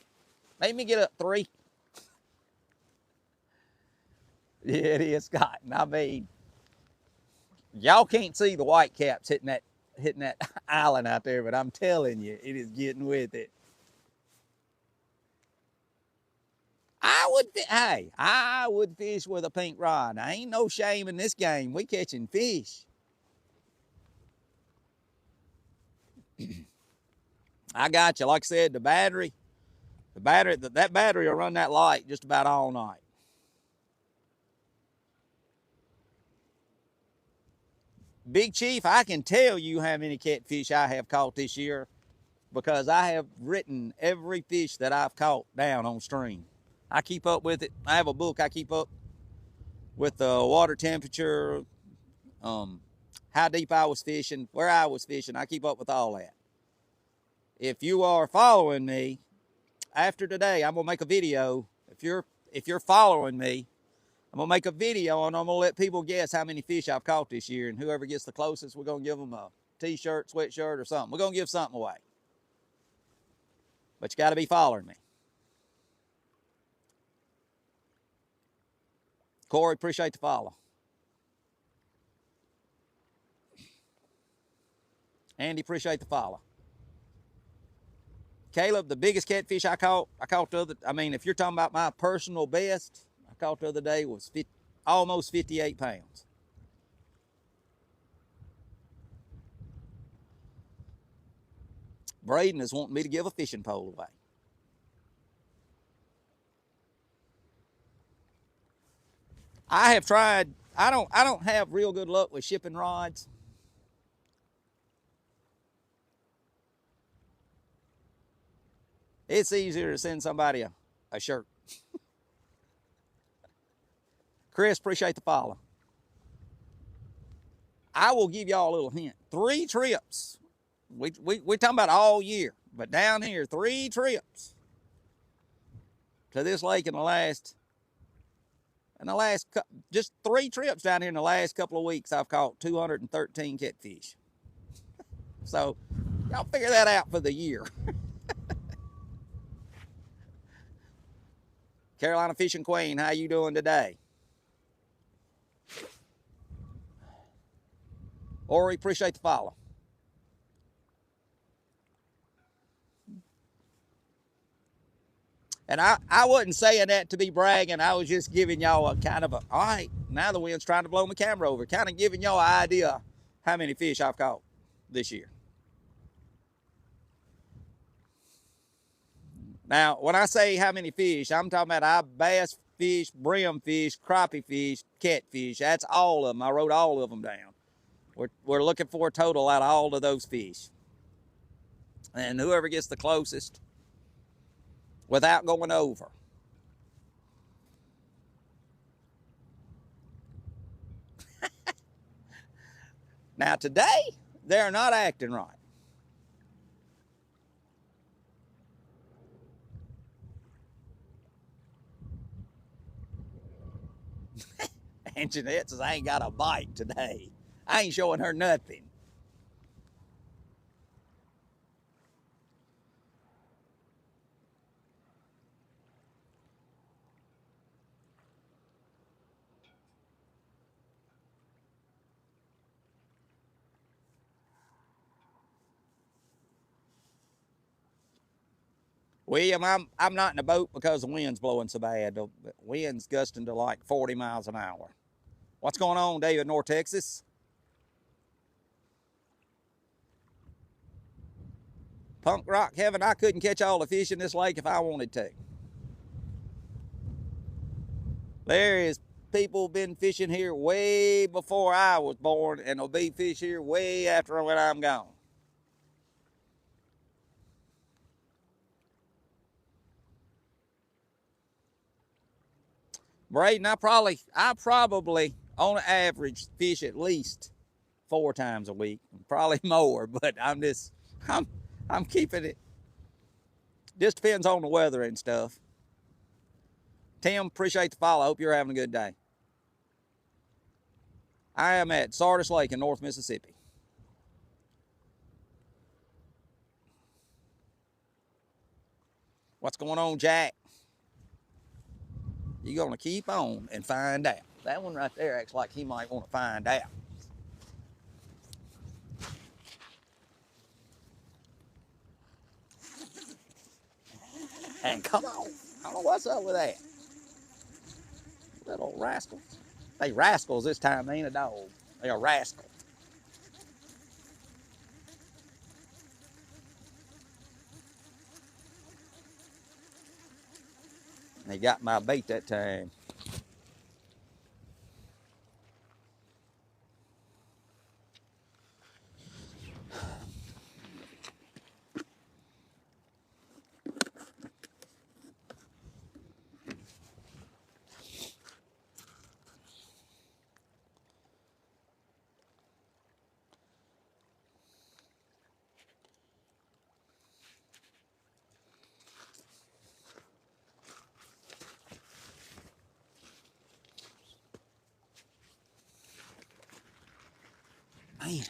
Make me get up 3. Yeah, it is, Scott. I mean, y'all can't see the white caps hitting that island out there, but I'm telling you, it is getting with it. I would fish with a pink rod. I ain't no shame in this game. We catching fish. I got you. Like I said, that battery will run that light just about all night. Big Chief, I can tell you how many catfish I have caught this year because I have written every fish that I've caught down on stream. I keep up with it. I have a book I keep up with the water temperature, how deep I was fishing, where I was fishing. I keep up with all that. If you are following me, after today, I'm gonna make a video. If you're following me, I'm gonna make a video and I'm gonna let people guess how many fish I've caught this year, and whoever gets the closest, we're gonna give them a t-shirt, sweatshirt, or something. We're gonna give something away. But you gotta be following me. Corey, appreciate the follow. Andy, appreciate the follow. Caleb, the biggest catfish I caught if you're talking about my personal best, I caught the other day was almost 58 pounds. Braden is wanting me to give a fishing pole away. I have tried. I don't have real good luck with shipping rods. It's easier to send somebody a shirt. Chris, appreciate the follow. I will give y'all a little hint. 3 trips. We're talking about all year, but down here, 3 trips to this lake in the last, just 3 trips down here in the last couple of weeks. I've caught 213 catfish. So y'all figure that out for the year. Carolina Fishing Queen, how you doing today? Ori, appreciate the follow. And I wasn't saying that to be bragging. I was just giving y'all a kind of a, all right, now the wind's trying to blow my camera over. Kind of giving y'all an idea how many fish I've caught this year. Now, when I say how many fish, I'm talking about bass fish, brim fish, crappie fish, catfish. That's all of them. I wrote all of them down. We're looking for a total out of all of those fish. And whoever gets the closest without going over. Now, today, they're not acting right. And Jeanette says, I ain't got a bite today. I ain't showing her nothing. William, I'm not in the boat because the wind's blowing so bad. The wind's gusting to like 40 miles an hour. What's going on, David, North Texas? Punk Rock Heaven, I couldn't catch all the fish in this lake if I wanted to. There is people been fishing here way before I was born, and there'll be fish here way after when I'm gone. Braden, I probably on average fish at least 4 times a week, probably more, but I'm keeping it. Just depends on the weather and stuff. Tim, appreciate the follow. I hope you're having a good day. I am at Sardis Lake in North Mississippi. What's going on, Jack? You're going to keep on and find out. That one right there acts like he might want to find out. And come on. I don't know what's up with that. Little rascals. They rascals this time. They ain't a dog. They are rascals. They got my bait that time. Man.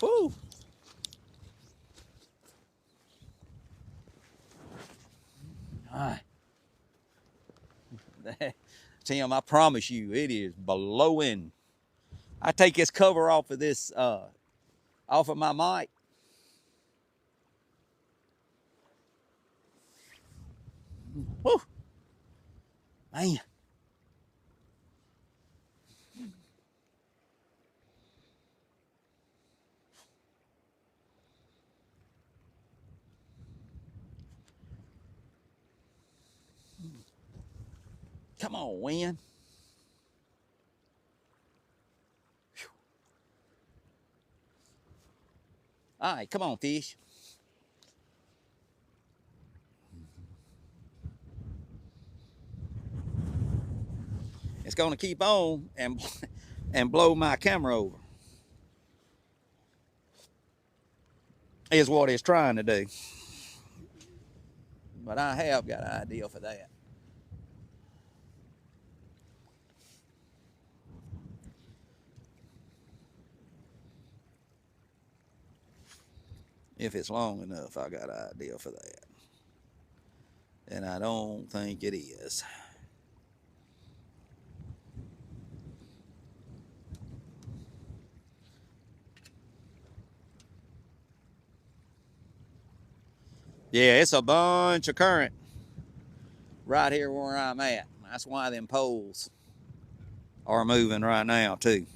Woo! All right. Tim, I promise you, it is blowing. I take this cover off of this, off of my mic. Woo! Man. Come on, wind. All right, come on, fish. It's going to keep on and blow my camera over. Is what it's trying to do. But I have got an idea for that. If it's long enough, I got an idea for that. And I don't think it is. Yeah, it's a bunch of current right here where I'm at. That's why them poles are moving right now too.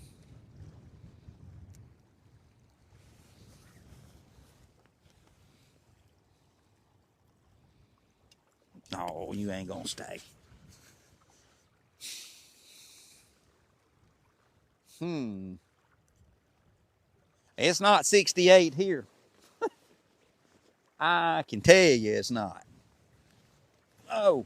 Oh, you ain't gonna stay. It's not 68 here. I can tell you it's not. Oh.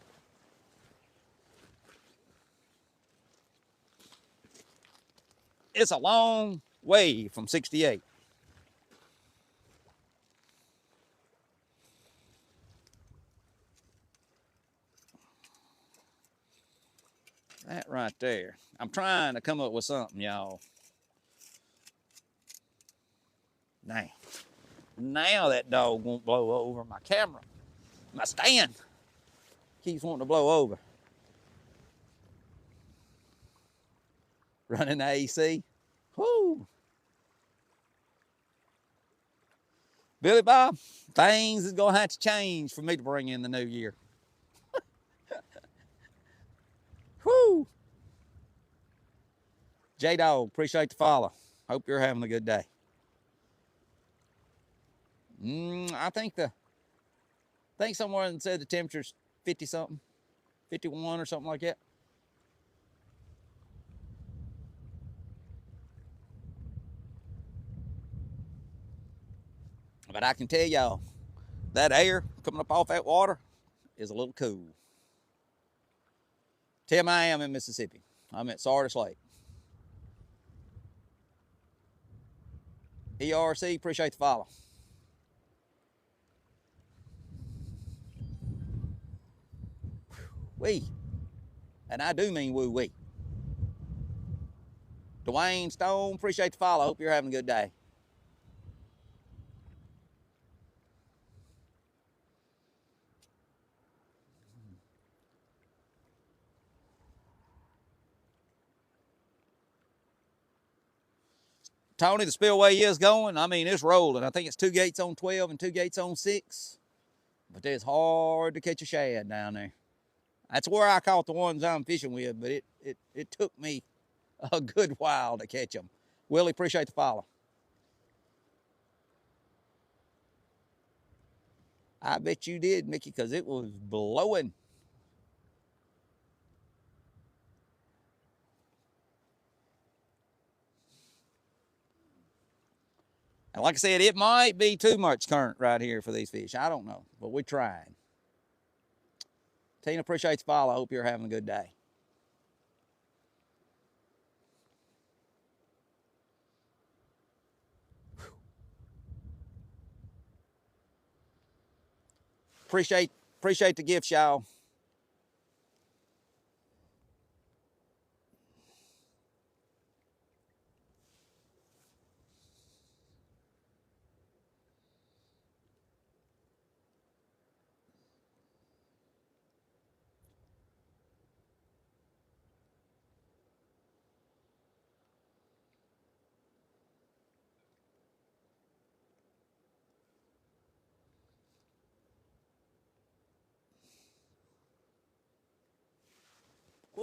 It's a long way from 68. That right there. I'm trying to come up with something, y'all. Now that dog won't blow over my camera. My stand keeps wanting to blow over. Running the AC. Whoo. Billy Bob, things is gonna have to change for me to bring in the new year. Whoo. J-Dog, appreciate the follow. Hope you're having a good day. I think someone said the temperature's 50 something, 51 or something like that. But I can tell y'all, that air coming up off that water is a little cool. Tim, I am in Mississippi. I'm at Sardis Lake. ERC, appreciate the follow. Wee. And I do mean woo wee. Dwayne Stone, appreciate the follow. Hope you're having a good day. Tony, the spillway is going. I mean, it's rolling. I think it's 2 gates on 12 and 2 gates on 6. But it's hard to catch a shad down there. That's where I caught the ones I'm fishing with, but it took me a good while to catch them. Willie, appreciate the follow. I bet you did, Mickey, because it was blowing. And like I said, it might be too much current right here for these fish. I don't know, but we're trying. Tina, appreciate the follow. I hope you're having a good day. Appreciate the gifts, y'all.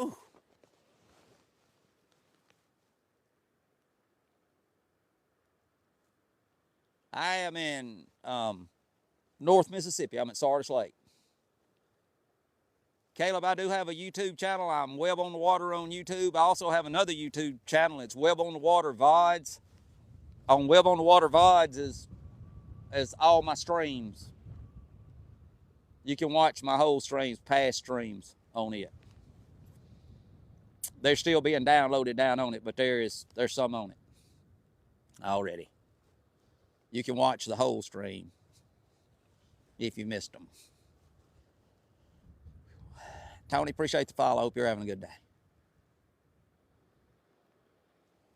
Woo. I am in North Mississippi. I'm at Sardis Lake. Caleb, I do have a YouTube channel. I'm Web on the Water on YouTube. I also have another YouTube channel. It's Web on the Water VODs. On Web on the Water VODs is all my streams. You can watch my whole streams, past streams on it. They're still being downloaded down on it, but there's some on it already. You can watch the whole stream if you missed them. Tony, appreciate the follow. Hope you're having a good day.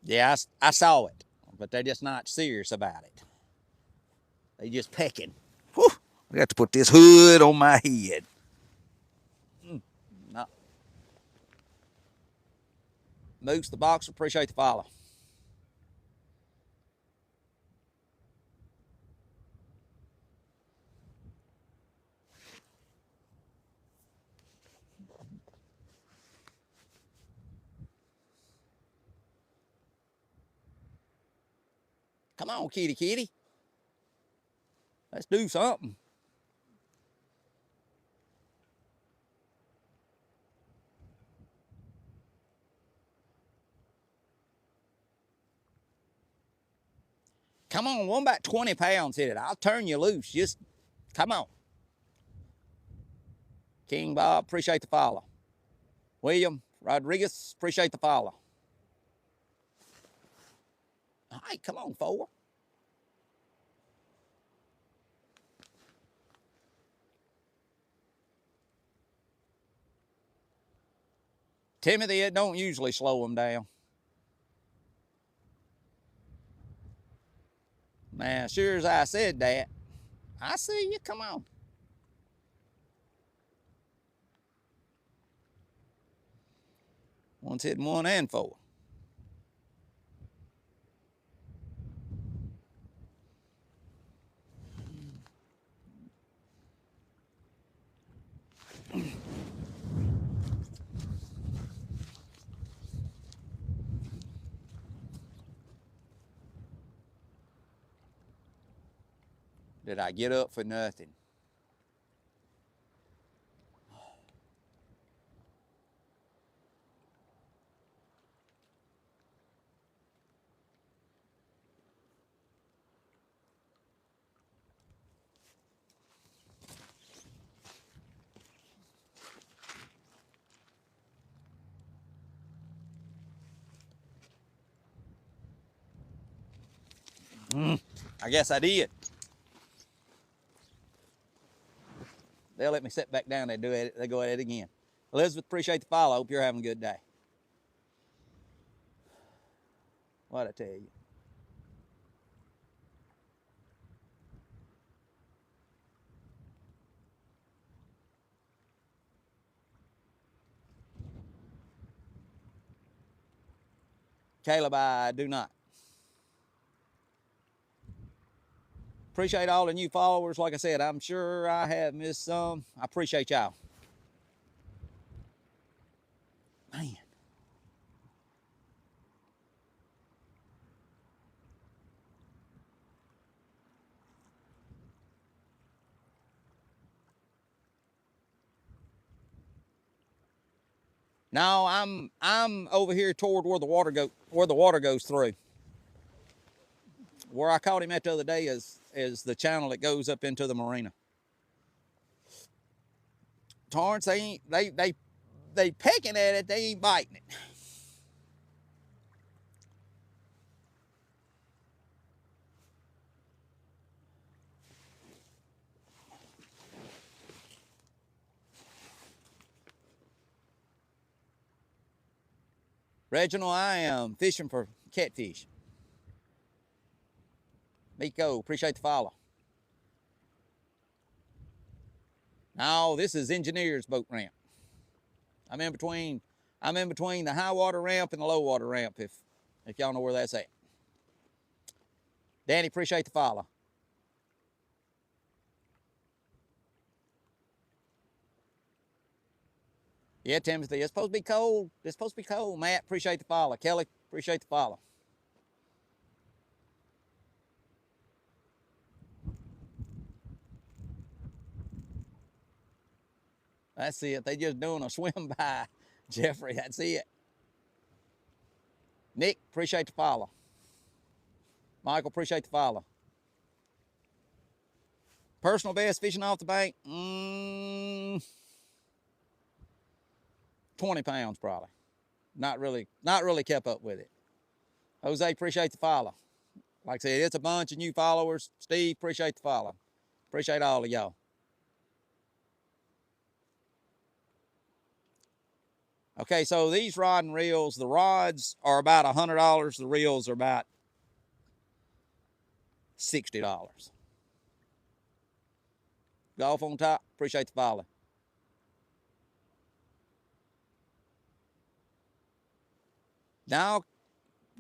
Yeah, I saw it, but they're just not serious about it. They just pecking. Whew, I got to put this hood on my head. No. Moose the Boxer, appreciate the follow. Come on, kitty kitty. Let's do something. Come on, one about 20 pounds hit it. I'll turn you loose. Just come on. King Bob, appreciate the follow. William Rodriguez, appreciate the follow. All right, come on, four. Timothy, it don't usually slow them down. Man, sure as I said that, I see you. Come on. One's hitting 1 and 4. Did I get up for nothing? I guess I did. They'll let me sit back down. They do it. They go at it again. Elizabeth, appreciate the follow. Hope you're having a good day. What'd I tell you? Caleb, I do not. Appreciate all the new followers. Like I said, I'm sure I have missed some. I appreciate y'all. Man. No, I'm over here toward where the water goes through. Where I caught him at the other day is the channel that goes up into the marina. Torrance, they pecking at it, they ain't biting it. Reginald, I am fishing for catfish. Miko, appreciate the follow. No, this is Engineer's boat ramp. I'm in between the high water ramp and the low water ramp, if y'all know where that's at. Danny, appreciate the follow. Yeah, Timothy, it's supposed to be cold. It's supposed to be cold. Matt, appreciate the follow. Kelly, appreciate the follow. That's it. They just doing a swim by, Jeffrey. That's it. Nick, appreciate the follow. Michael, appreciate the follow. Personal best fishing off the bank, 20 pounds probably. Not really kept up with it. Jose, appreciate the follow. Like I said, it's a bunch of new followers. Steve, appreciate the follow. Appreciate all of y'all. Okay, so these rod and reels, the rods are about $100. The reels are about $60. Golf on top, appreciate the follow. Now,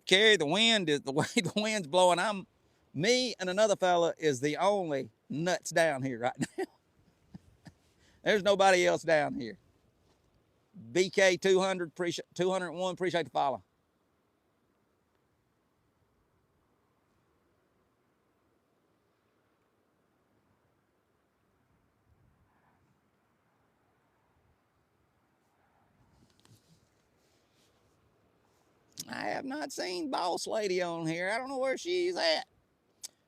Carrie, the wind is the way the wind's blowing. Me and another fella is the only nuts down here right now. There's nobody else down here. BK 200, 201, appreciate the follow. I have not seen Boss Lady on here. I don't know where she's at.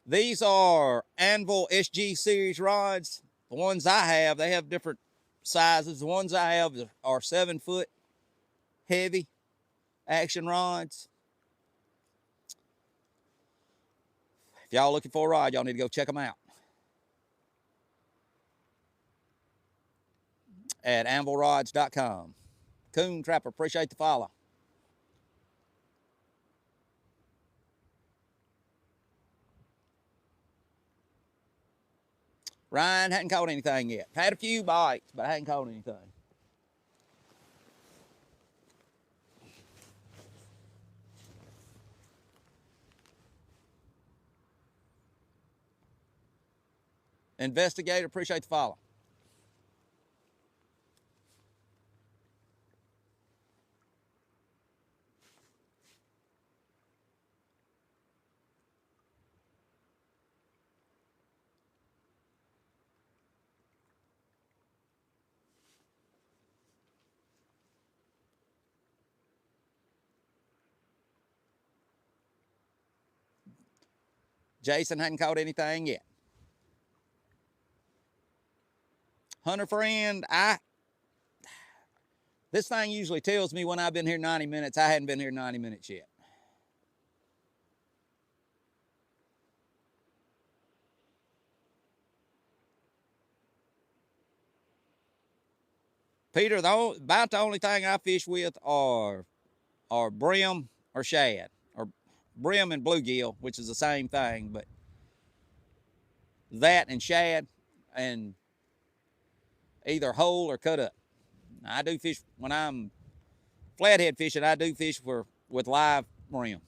These are Anvil SG series rods. The ones I have, they have different sizes. The ones I have are 7-foot heavy action rods. If y'all looking for a rod, y'all need to go check them out at anvilrods.com. Coon Trapper, appreciate the follow. Ryan hadn't caught anything yet. Had a few bites, but I hadn't caught anything. Investigator, appreciate the follow. Jason hadn't caught anything yet. Hunter friend, this thing usually tells me when I've been here 90 minutes. I hadn't been here 90 minutes yet. Peter, about the only thing I fish with are brim or shad, or brim and bluegill, which is the same thing, but that and shad, and either whole or cut up. I do fish when I'm flathead fishing. I do fish with live brim.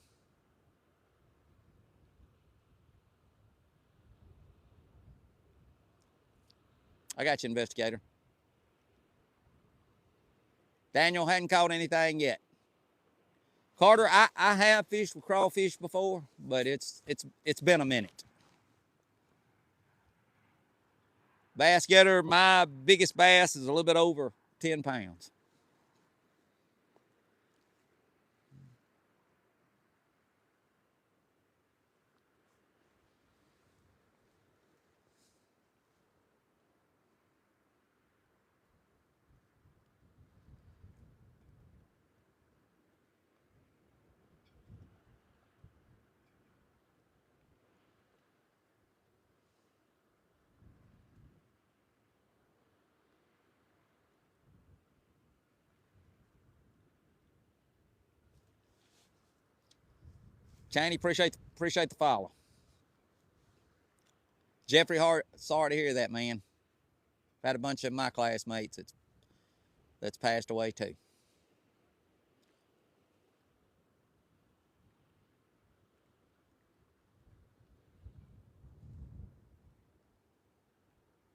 I got you, investigator. Daniel hadn't caught anything yet. Carter, I have fished with crawfish before, but it's been a minute. Bass getter, my biggest bass is a little bit over 10 pounds. Cheney, appreciate the follow. Jeffrey Hart, sorry to hear that, man. I've had a bunch of my classmates that's passed away too.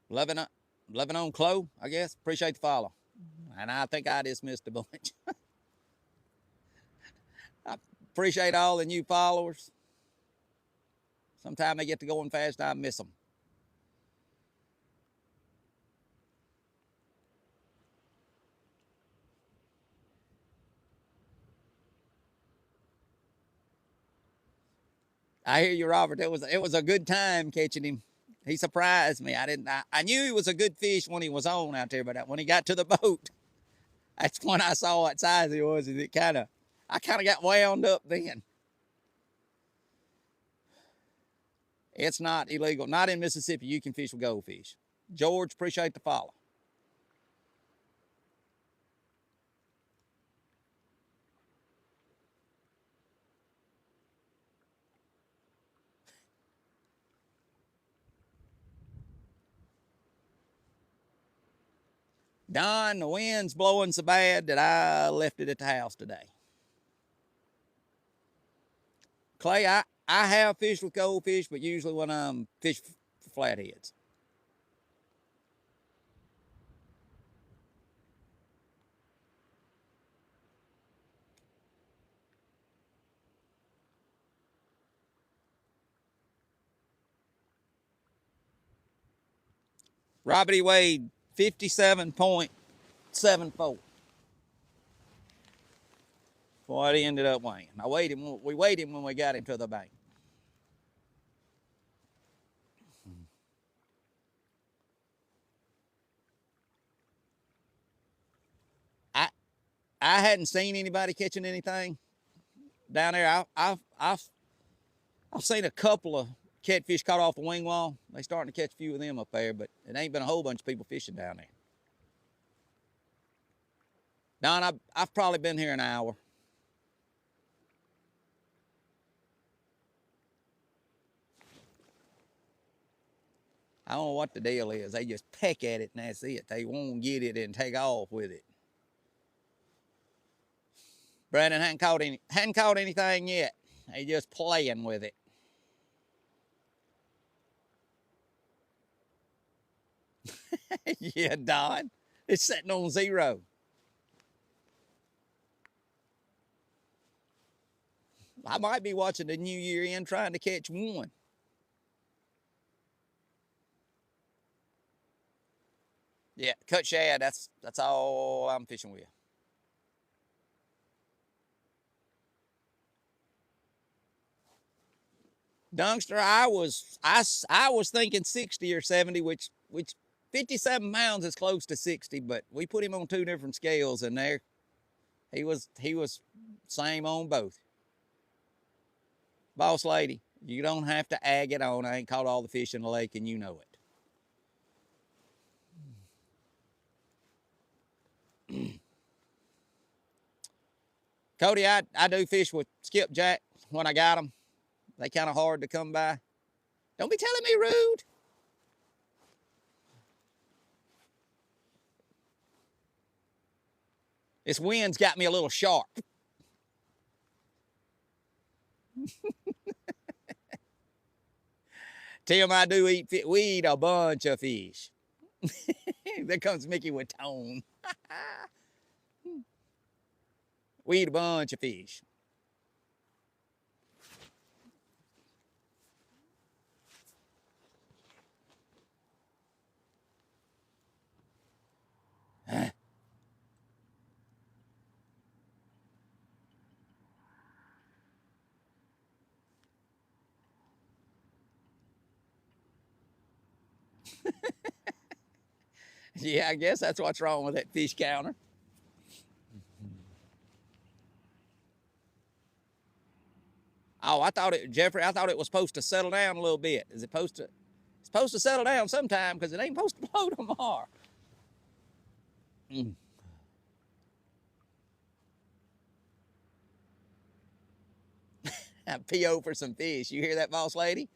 Loving on Chloe, I guess. Appreciate the follow. And I think I dismissed a bunch. I appreciate all the new followers. Sometimes they get to going fast and I miss them. I hear you, Robert. It was a good time catching him. He surprised me. I knew he was a good fish when he was on out there, but when he got to the boat, that's when I saw what size he was. And I kind of got wound up then. It's not illegal. Not in Mississippi. You can fish with goldfish. George, appreciate the follow. Don, the wind's blowing so bad that I left it at the house today. Clay, I have fished with goldfish, but usually when I'm fishing for flatheads. Robert, he weighed 57.74. What he ended up weighing. We weighed him when we got him to the bank. I I hadn't seen anybody catching anything down there. I've seen a couple of catfish caught off a wing wall. They starting to catch a few of them up there, but it ain't been a whole bunch of people fishing down there. Don, I've probably been here an hour. I don't know what the deal is. They just peck at it and that's it. They won't get it and take off with it. Brandon hadn't caught anything yet. They just playing with it. Yeah, Don. It's sitting on 0. I might be watching the New Year end trying to catch one. Yeah, cut shad. That's all I'm fishing with. Dunkster, I was thinking 60 or 70, which 57 pounds is close to 60, but we put him on 2 different scales, and there he was same on both. Boss lady, you don't have to ag it on. I ain't caught all the fish in the lake, and you know it. Cody, I do fish with skipjack when I got them. They kind of hard to come by. Don't be telling me rude. This wind's got me a little sharp. Tim, I do eat fish. We eat a bunch of fish. There comes Mickey with tone. We eat a bunch of fish. Yeah, I guess that's what's wrong with that fish counter. Oh, Jeffrey, I thought it was supposed to settle down a little bit. Is it supposed to? It's supposed to settle down sometime because it ain't supposed to blow tomorrow. P.O. for some fish. You hear that, boss lady?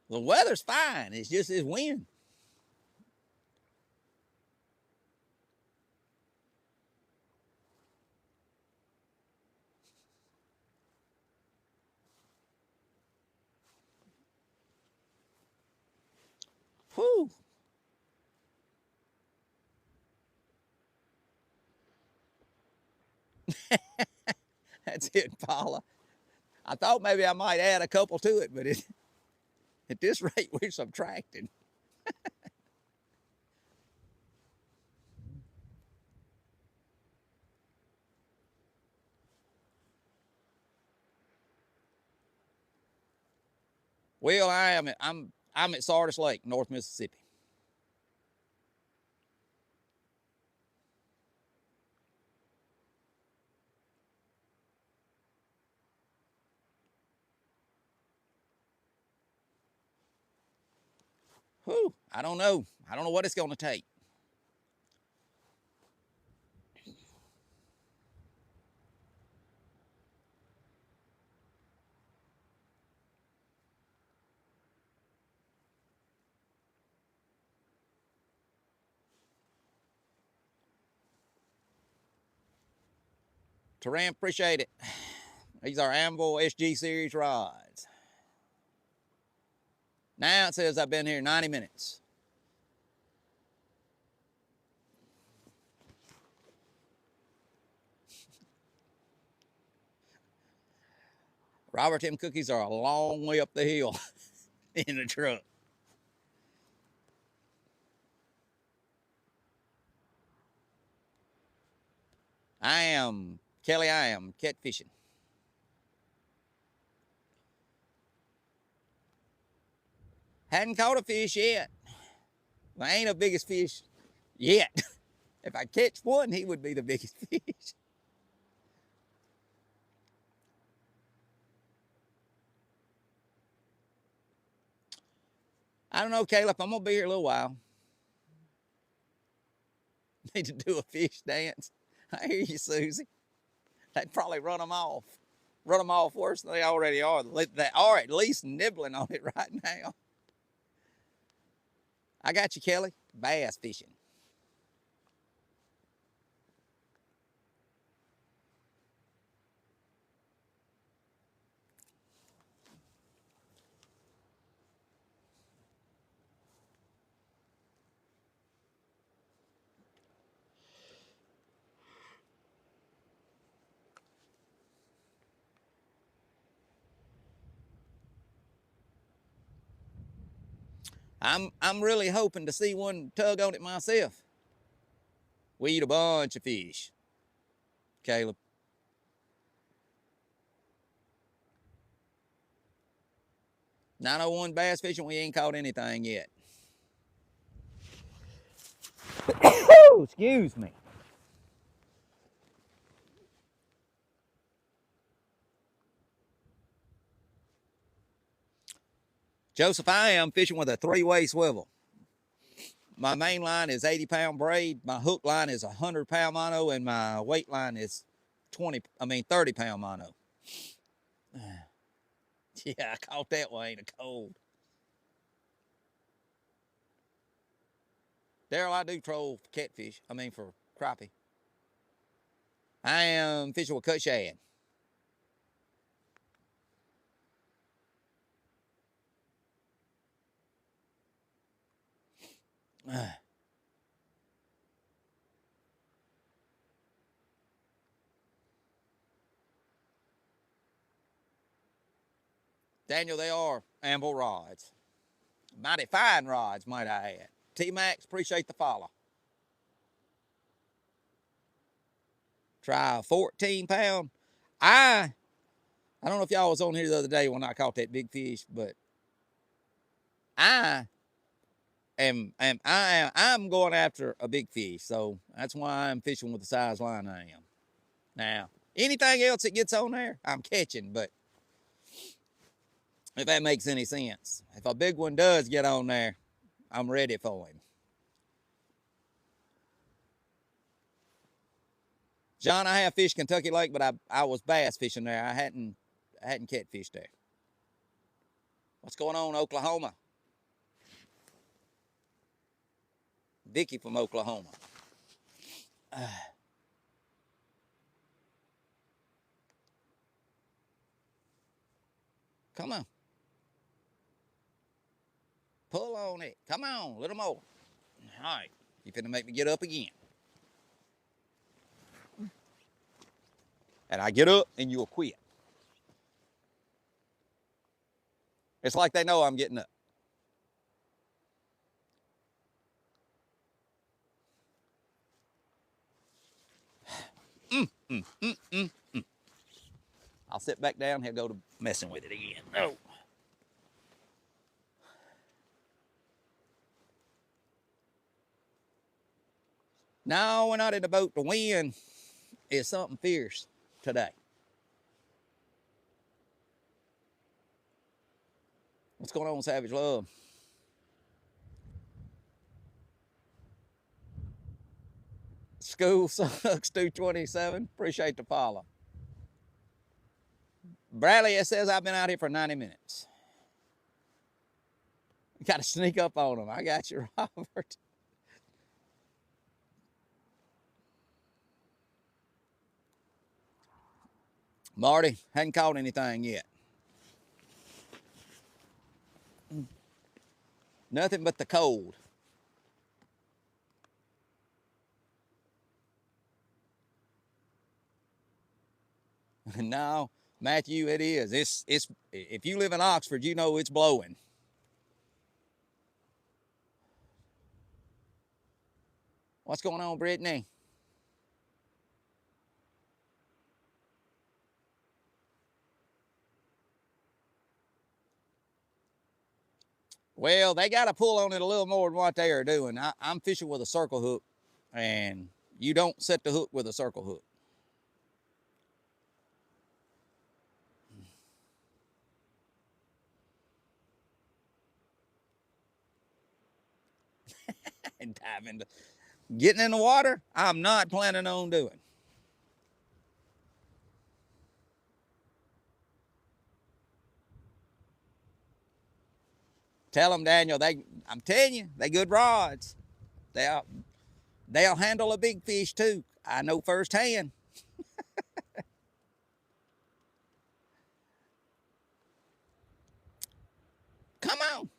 The weather's fine. It's just this wind. Whew. That's it, Paula. I thought maybe I might add a couple to it, but at this rate, we're subtracting. Well, I'm at Sardis Lake, North Mississippi. Whew, I don't know. I don't know what it's going to take. Taram, appreciate it. These are Anvil SG Series rods. Now it says I've been here 90 minutes. Robert, them cookies are a long way up the hill in the truck. Kelly, I am catfishing. Hadn't caught a fish yet. I ain't the biggest fish yet. If I catch one, he would be the biggest fish. I don't know, Caleb. I'm going to be here a little while. Need to do a fish dance. I hear you, Susie. That'd probably run them off. Run them off worse than they already are. They are at least nibbling on it right now. I got you, Kelly. Bass fishing. I'm really hoping to see one tug on it myself. We eat a bunch of fish, Caleb. 901 bass fishing, we ain't caught anything yet. Excuse me. Joseph, I am fishing with a 3-way swivel. My main line is 80-pound braid. My hook line is 100-pound mono, and my weight line is 30-pound mono. Yeah, I caught that one. Ain't a cold. Daryl, I do troll for catfish. For crappie. I am fishing with cut shad. Daniel, they are Anvil rods. Mighty fine rods, might I add. T-Max, appreciate the follow. Try a 14-pound. I don't know if y'all was on here the other day when I caught that big fish, but I'm going after a big fish, so that's why I'm fishing with the size line I am. Now, anything else that gets on there, I'm catching, but if that makes any sense. If a big one does get on there, I'm ready for him. John, I have fished Kentucky Lake, but I was bass fishing there. I hadn't catfished there. What's going on, Oklahoma? Vicky from Oklahoma. Come on. Pull on it. Come on, a little more. All right. You finna make me get up again. And I get up and you'll quit. It's like they know I'm getting up. I'll sit back down. He'll go to messing with it again. No. No, we're not in the boat. The wind is something fierce today. What's going on, Savage Love? School sucks 227. Appreciate the follow. Bradley, it says I've been out here for 90 minutes. You got to sneak up on them. I got you, Robert. Marty, hadn't caught anything yet. Nothing but the cold. No, Matthew, it is. It's if you live in Oxford, you know it's blowing. What's going on, Brittany? Well, they got to pull on it a little more than what they are doing. I'm fishing with a circle hook, and you don't set the hook with a circle hook. And dive into getting in the water, I'm not planning on doing. Tell them, Daniel, I'm telling you, they good rods. They'll handle a big fish too. I know firsthand. Come on.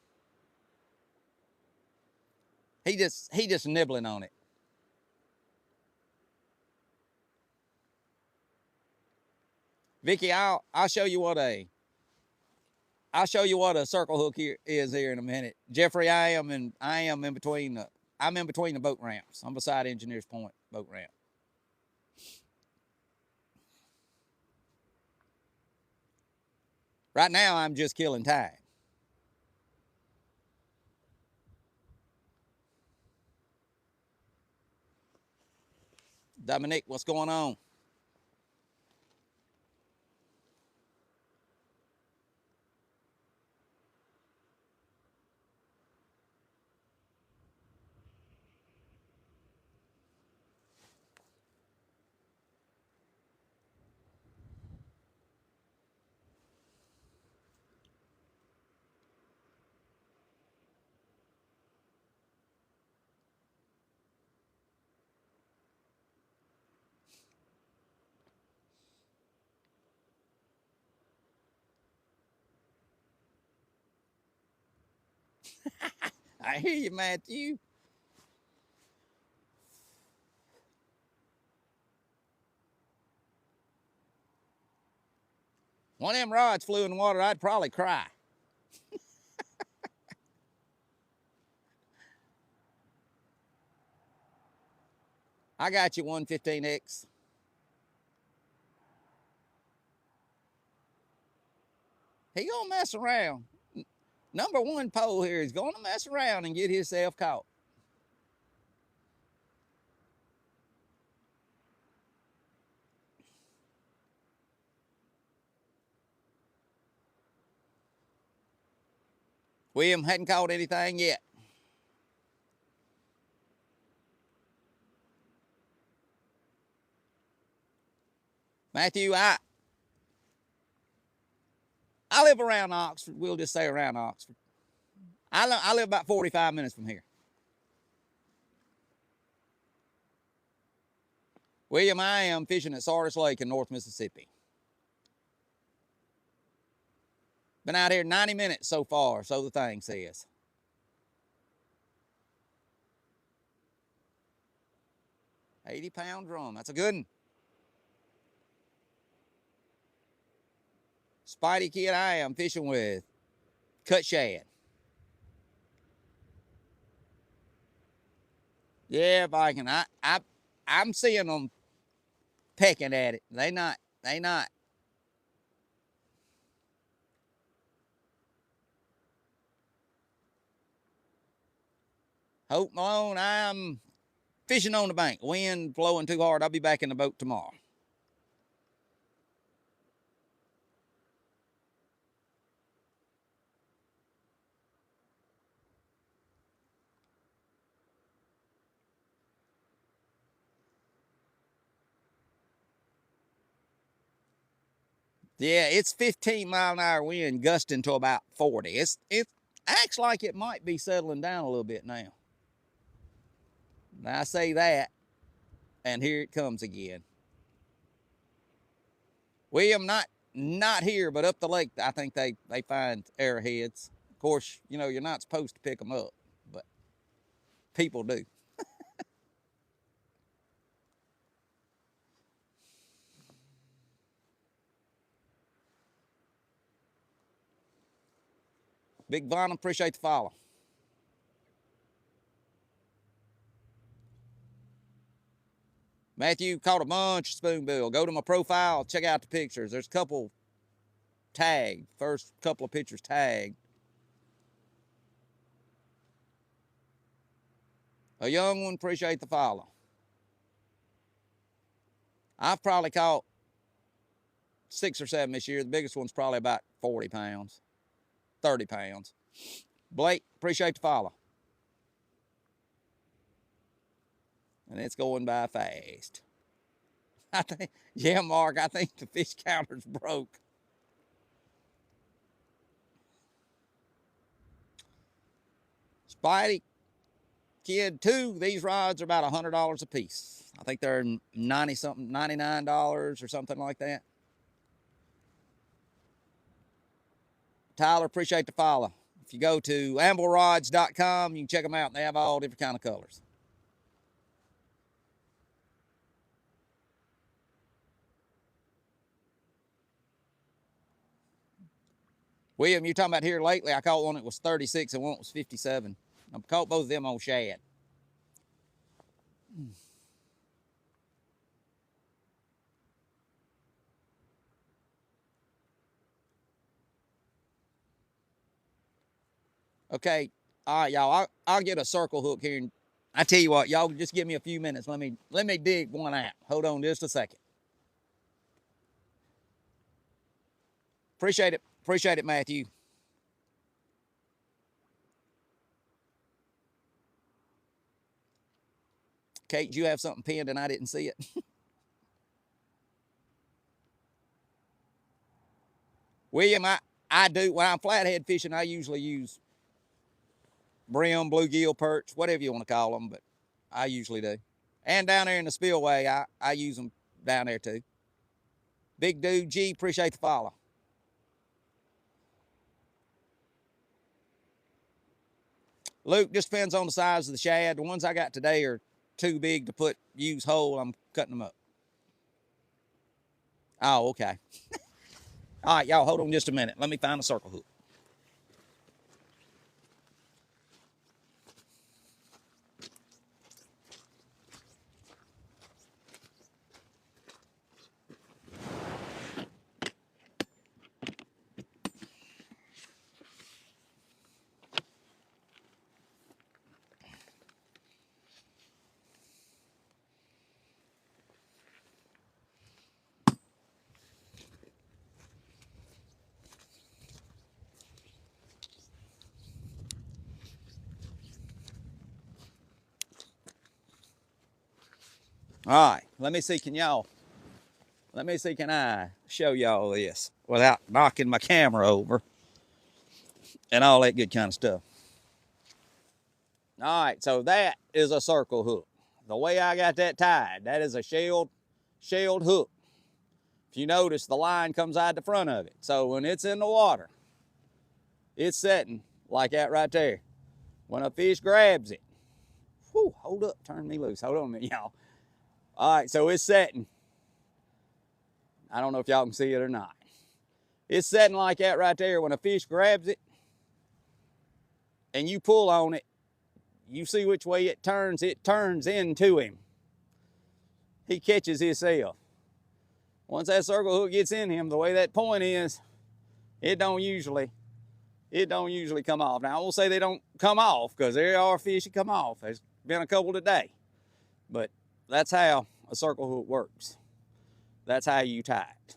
He just nibbling on it. Vicky, I'll show you what a circle hook here is here in a minute. Jeffrey, I am in between the boat ramps. I'm beside Engineers Point boat ramp. Right now I'm just killing time. Dominic, what's going on? I hear you, Matthew. One of them rods flew in the water, I'd probably cry. I got you 115X. He gonna mess around. Number one pole here is gonna mess around and get himself caught. William hadn't caught anything yet. Matthew, I live around Oxford. We'll just say around Oxford. I live about 45 minutes from here. William, I am fishing at Sardis Lake in North Mississippi. Been out here 90 minutes so far, so the thing says. 80-pound drum. That's a good one. Spidey Kid I am fishing with cut shad. Yeah, Viking. I'm seeing them pecking at it. They not. Hope Malone, I'm fishing on the bank. Wind blowing too hard. I'll be back in the boat tomorrow. Yeah, it's 15-mile-an-hour wind gusting to about 40. It acts like it might be settling down a little bit now. Now I say that, and here it comes again. William, not here, but up the lake, I think they find arrowheads. Of course, you know, you're not supposed to pick them up, but people do. Big Von, appreciate the follow. Matthew caught a bunch of spoonbill. Go to my profile, check out the pictures. There's a couple tagged. First couple of pictures tagged. A young one, appreciate the follow. I've probably caught 6 or 7 this year. The biggest one's probably about 40 pounds, 30 pounds. Blake, appreciate the follow. And it's going by fast. I think, yeah, Mark, I think the fish counter's broke. Spidey Kid 2, these rods are about $100 a piece. I think they're 90 something, $99 or something like that. Tyler, appreciate the follow. If you go to amblerods.com, you can check them out, and they have all different kind of colors. William, you talking about here lately? I caught one that was 36 and one that was 57. I caught both of them on shad. Okay, all right, y'all. I'll get a circle hook here, and I tell you what, y'all just give me a few minutes. Let me dig one out. Hold on just a second. Appreciate it, Matthew. Kate, you have something pinned and I didn't see it. William, I do when I'm flathead fishing. I usually use brim, bluegill, perch, whatever you want to call them, but I usually do. And down there in the spillway, I use them down there too. Big dude G, appreciate the follow. Luke, just depends on the size of the shad. The ones I got today are too big to use whole. I'm cutting them up. Oh, okay. All right, y'all, hold on just a minute. Let me find a circle hook. All right, let me see, can I show y'all this without knocking my camera over and all that good kind of stuff. All right, so that is a circle hook. The way I got that tied, that is a shelled hook. If you notice, the line comes out the front of it. So when it's in the water, it's setting like that right there. When a fish grabs it, whew, hold up, turn me loose. Hold on a minute, y'all. All right, so it's setting. I don't know if y'all can see it or not. It's setting like that right there. When a fish grabs it and you pull on it, you see which way it turns into him. He catches himself. Once that circle hook gets in him, the way that point is, it don't usually come off. Now I won't say they don't come off, because there are fish that come off. There's been a couple today. But that's how a circle hook works. That's how you tie it.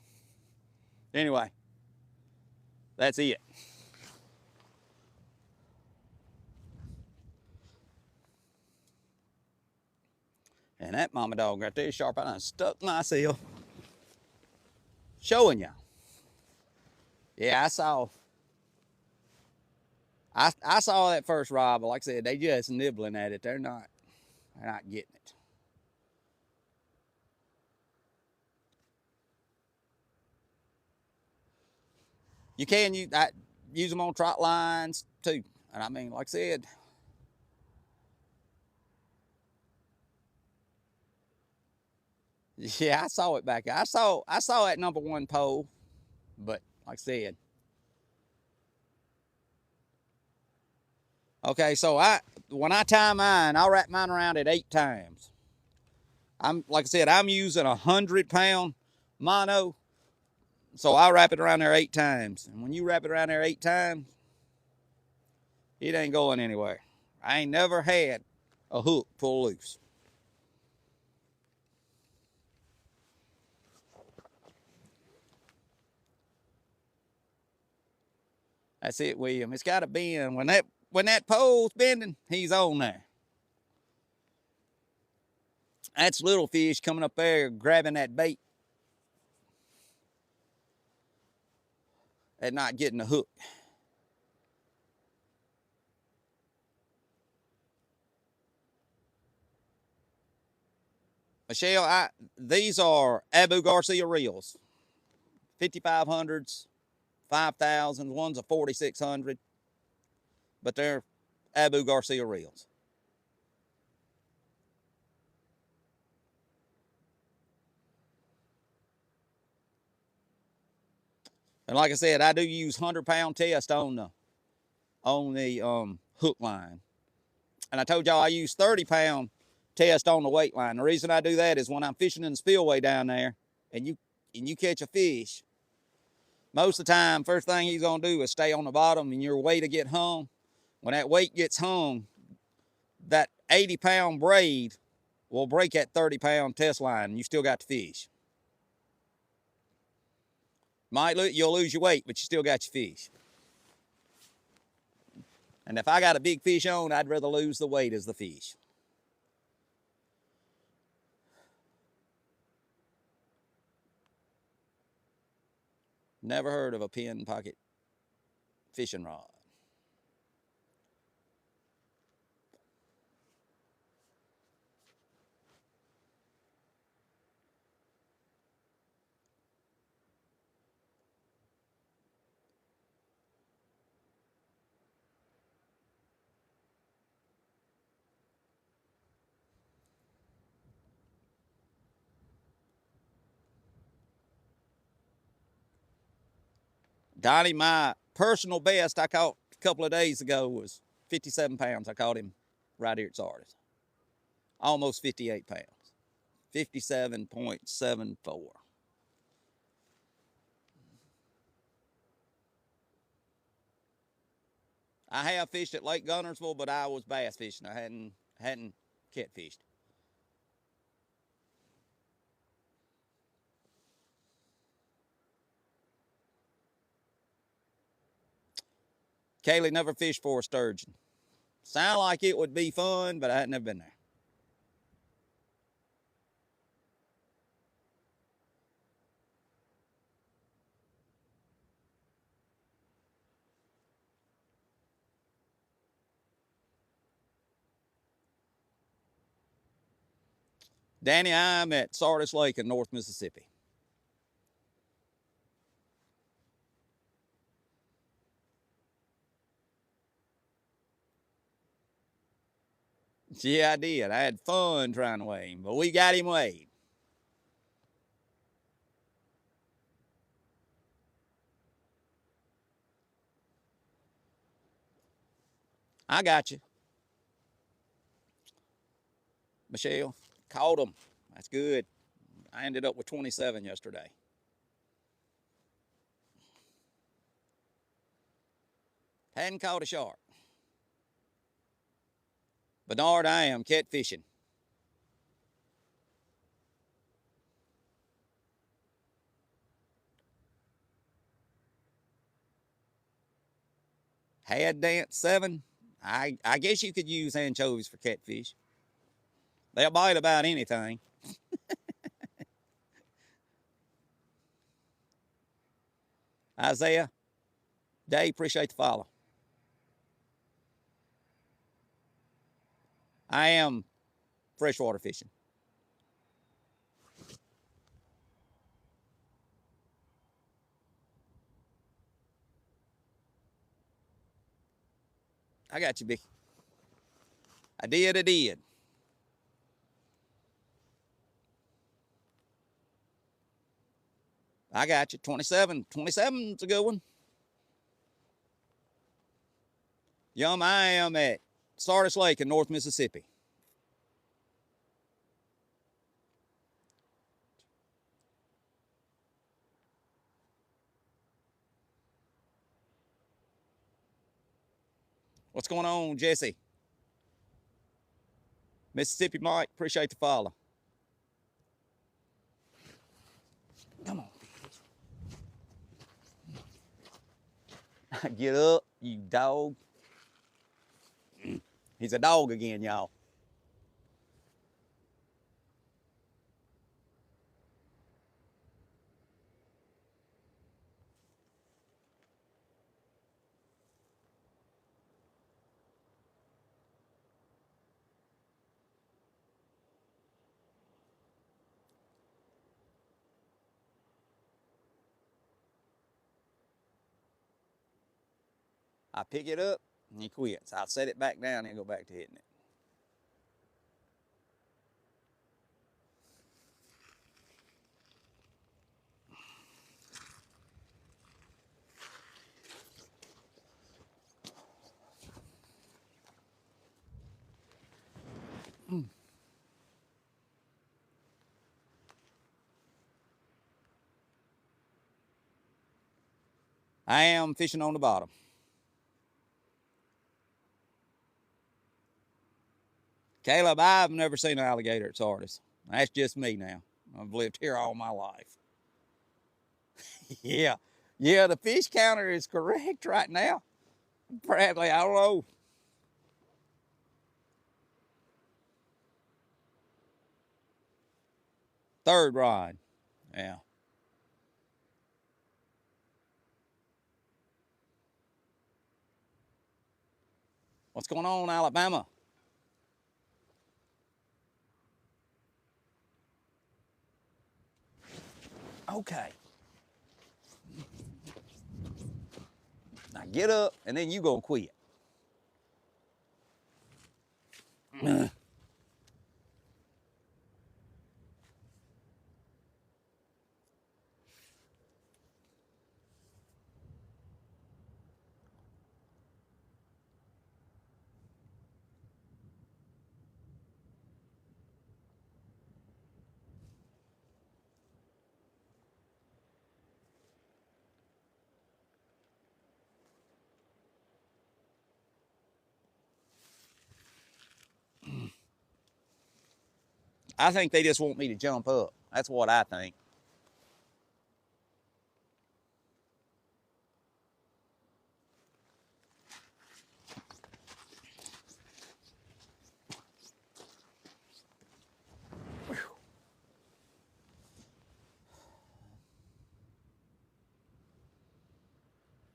Anyway, that's it. And that mama dog right there is sharp. I done stuck myself showing y'all. Yeah, I saw that first rod, but like I said, they just nibbling at it. They're not getting it. You can use them on trot lines too. And I mean, like I said, yeah, I saw it back there. I saw that number one pole, but like I said, okay. So when I tie mine, I'll wrap mine around it 8 times. Like I said, I'm using 100-pound mono, so I'll wrap it around there 8 times. And when you wrap it around there 8 times, it ain't going anywhere. I ain't never had a hook pull loose. That's it, William. It's got to bend. When that pole's bending, he's on there. That's little fish coming up there grabbing that bait and not getting the hook. Michelle, these are Abu Garcia reels, 5500s, 5000s. One's a 4600, but they're Abu Garcia reels. And like I said, I do use 100-pound test on the hook line. And I told y'all I use 30-pound test on the weight line. The reason I do that is when I'm fishing in the spillway down there and you catch a fish, most of the time, first thing he's gonna do is stay on the bottom and your weight to get hung. When that weight gets hung, that 80-pound braid will break that 30-pound test line and you still got the fish. You'll lose your weight, but you still got your fish. And if I got a big fish on, I'd rather lose the weight as the fish. Never heard of a pin pocket fishing rod. Donnie, my personal best I caught a couple of days ago was 57 pounds. I caught him right here at Sardis. Almost 58 pounds. 57.74. I have fished at Lake Gunnersville, but I was bass fishing. I hadn't catfished. Kaylee never fished for a sturgeon. Sound like it would be fun, but I had never been there. Danny, I'm at Sardis Lake in North Mississippi. Yeah, I did. I had fun trying to weigh him, but we got him weighed. I got you. Michelle, caught him. That's good. I ended up with 27 yesterday. Hadn't caught a shark. Bernard, I am catfishing. Had dance 7. I guess you could use anchovies for catfish. They'll bite about anything. Isaiah, Dave, appreciate the follow. I am freshwater fishing. I got you, Vicky. I did. I got you. 27. 27's a good one. Yum, I am at Sardis Lake in North Mississippi. What's going on, Jesse? Mississippi Mike, appreciate the follow. Come on. Get up, you dog. He's a dog again, y'all. I pick it up and he quits. I'll set it back down and go back to hitting it. I am fishing on the bottom. Caleb, I've never seen an alligator at Sardis. That's just me now. I've lived here all my life. Yeah. Yeah, the fish counter is correct right now. Bradley, I don't know. Third rod. Yeah. What's going on, Alabama? Okay. Now get up and then you gonna quit. I think they just want me to jump up. That's what I think.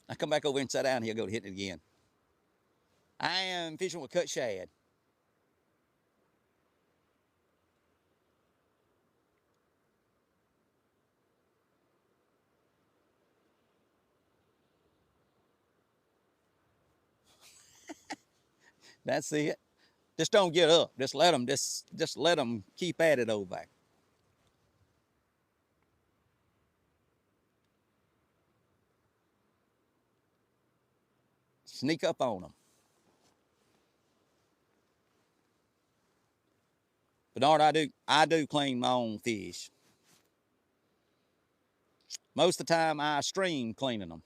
I come back over and sit down, he'll go to hitting it again. I am fishing with cut shad. That's it. Just don't get up. Just let them keep at it over there. Sneak up on them. Bernard, I do clean my own fish. Most of the time I stream cleaning them.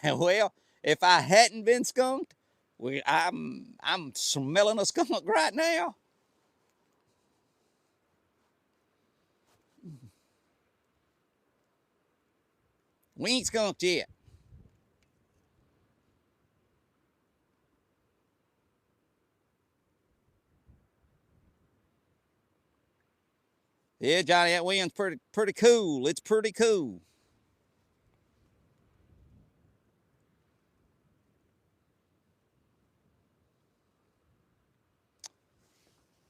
Well, if I hadn't been skunked, I'm smelling a skunk right now. We ain't skunked yet. Yeah, Johnny, that wind's pretty cool. It's pretty cool.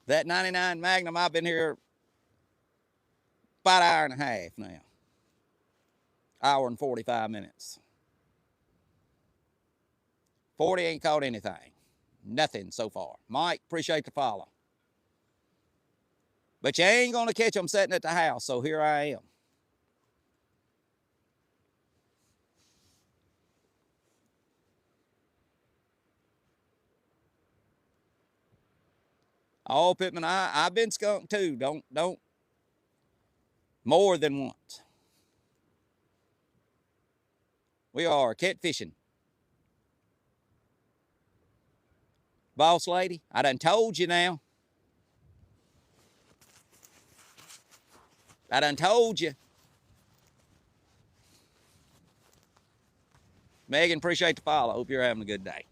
That 99 Magnum, I've been here about an hour and a half now. Hour and 45 minutes. 40 ain't caught anything. Nothing so far. Mike, appreciate the follow. But you ain't going to catch them sitting at the house, so here I am. Oh, Pittman, I've been skunked too. Don't. More than once. We are catfishing. Boss lady, I done told you now. I done told you. Megan, appreciate the follow. Hope you're having a good day.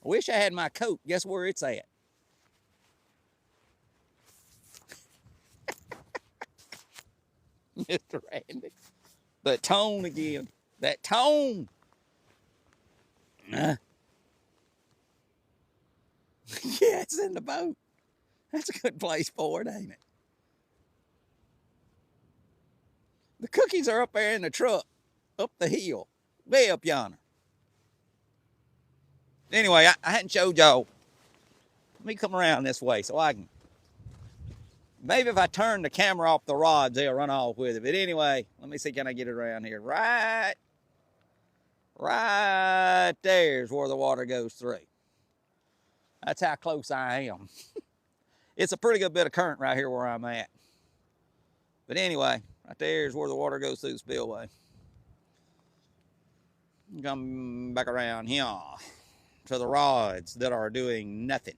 I wish I had my coat. Guess where it's at? Mr. Randy. That tone again. That tone. Yeah, it's in the boat. That's a good place for it, ain't it? The cookies are up there in the truck, up the hill, way up yonder. Anyway, I hadn't showed y'all. Let me come around this way so I can. Maybe if I turn the camera off the rods, they'll run off with it. But anyway, let me see, can I get it around here? Right there's where the water goes through. That's how close I am. It's a pretty good bit of current right here where I'm at. But anyway, right there's where the water goes through the spillway. Come back around here to the rods that are doing nothing.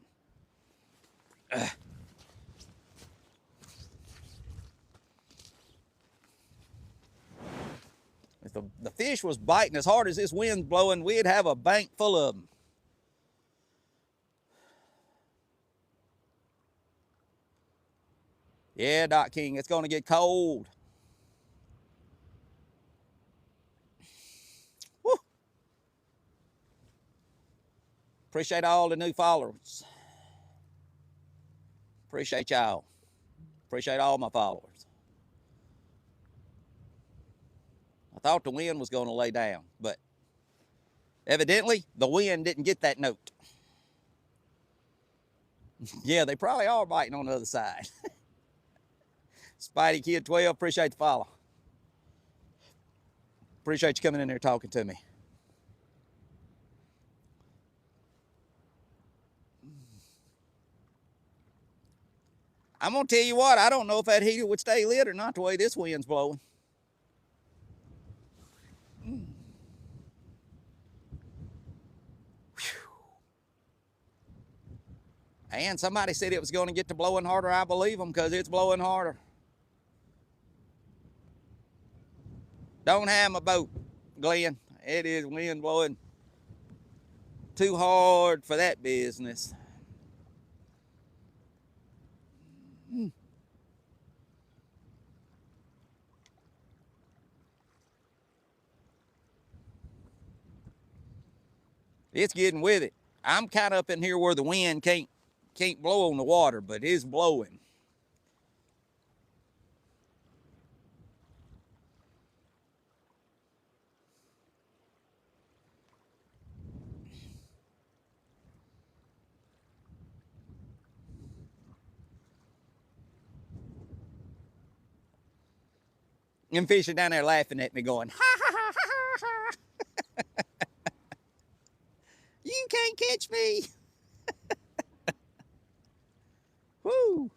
If the fish was biting as hard as this wind's blowing, we'd have a bank full of them. Yeah, Doc King, it's going to get cold. Woo. Appreciate all the new followers. Appreciate y'all. Appreciate all my followers. I thought the wind was going to lay down, but evidently the wind didn't get that note. Yeah, they probably are biting on the other side. Spidey Kid 12, appreciate the follow. Appreciate you coming in there talking to me. I'm going to tell you what, I don't know if that heater would stay lit or not the way this wind's blowing. And somebody said it was going to get to blowing harder. I believe them because it's blowing harder. Don't have my boat, Glenn. It is wind blowing too hard for that business. It's getting with it. I'm kind of up in here where the wind can't blow on the water, but it's blowing. Them fish are down there laughing at me going, ha ha ha ha ha ha. You can't catch me. Woo.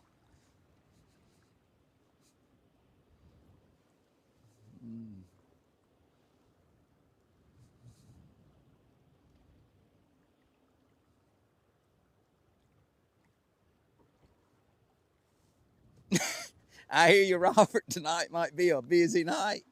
I hear you, Robert. Tonight might be a busy night.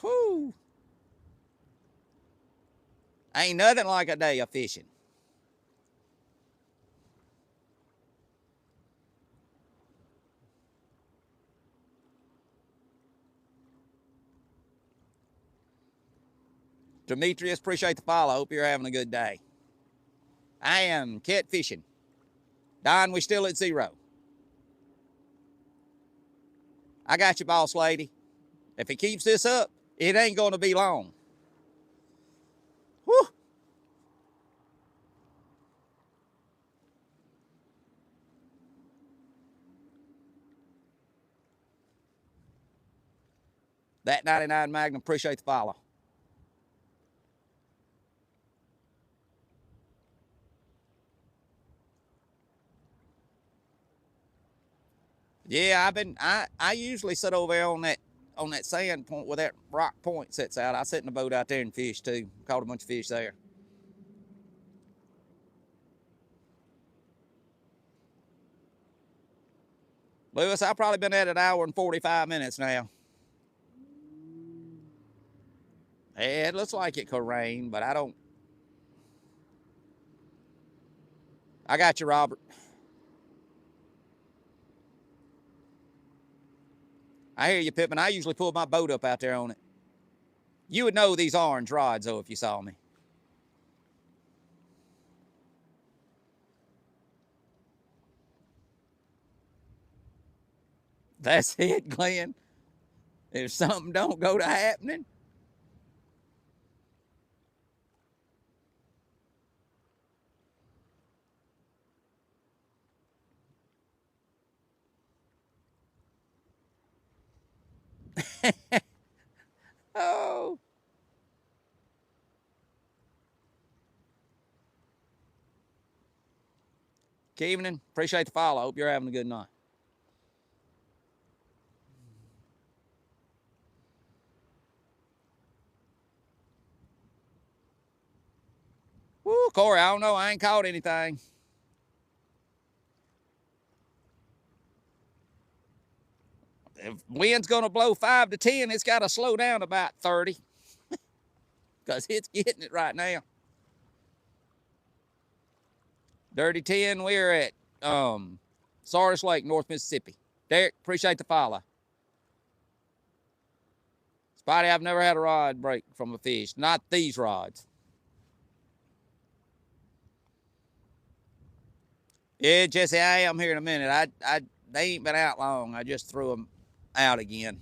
Whoo. Ain't nothing like a day of fishing. Demetrius, appreciate the follow. Hope you're having a good day. I am catfishing. Don, we're still at 0. I got you, boss lady. If he keeps this up, it ain't going to be long. Whew. That 99 Magnum, appreciate the follow. Yeah, I usually sit over there on that sand point where that rock point sits out. I sit in the boat out there and fish too. Caught a bunch of fish there. Lewis, I've probably been at it 1 hour and 45 minutes now. Yeah, it looks like it could rain, but I don't. I got you, Robert. I hear you, Pippin. I usually pull my boat up out there on it. You would know these orange rods, though, if you saw me. That's it, Glenn. If something don't go to happening. Oh. Good evening. Appreciate the follow. Hope you're having a good night. Woo, Corey, I don't know. I ain't caught anything. If wind's going to blow 5 to 10, it's got to slow down about 30 because it's getting it right now. Dirty 10, we're at Sardis Lake, North Mississippi. Derek, appreciate the follow. Spotty, I've never had a rod break from a fish. Not these rods. Yeah, Jesse, I am here in a minute. They ain't been out long. I just threw them out again.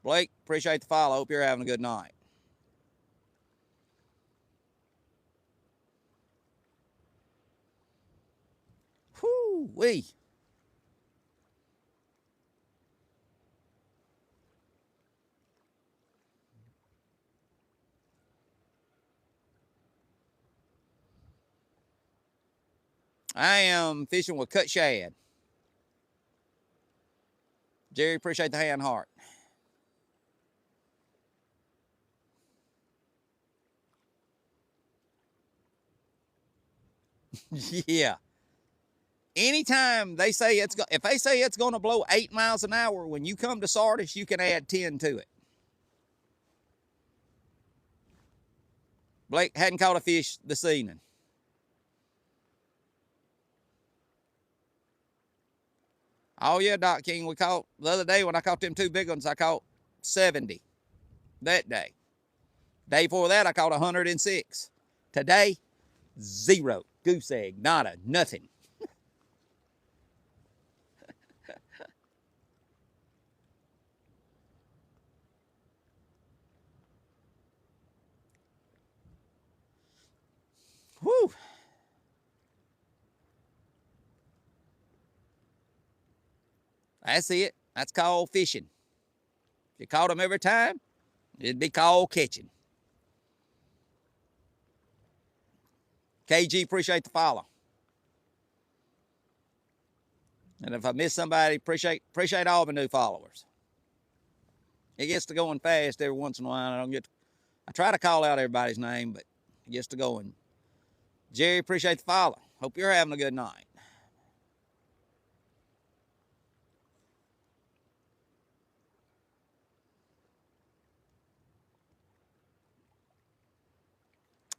Blake, appreciate the follow. Hope you're having a good night. Whoo-wee. I am fishing with cut shad. Jerry, appreciate the hand heart. Yeah. Anytime they say if they say it's going to blow 8 miles an hour, when you come to Sardis, you can add 10 to it. Blake hadn't caught a fish this evening. Oh yeah, Doc King, we caught the other day when I caught them 2 big ones. I caught 70 that day. Day before that, I caught 106. Today, 0. Goose egg, nada, nothing. Whew. That's it. That's called fishing. If you caught them every time, it'd be called catching. KG, appreciate the follow. And if I miss somebody, appreciate all the new followers. It gets to going fast every once in a while. I try to call out everybody's name, but it gets to going. Jerry, appreciate the follow. Hope you're having a good night.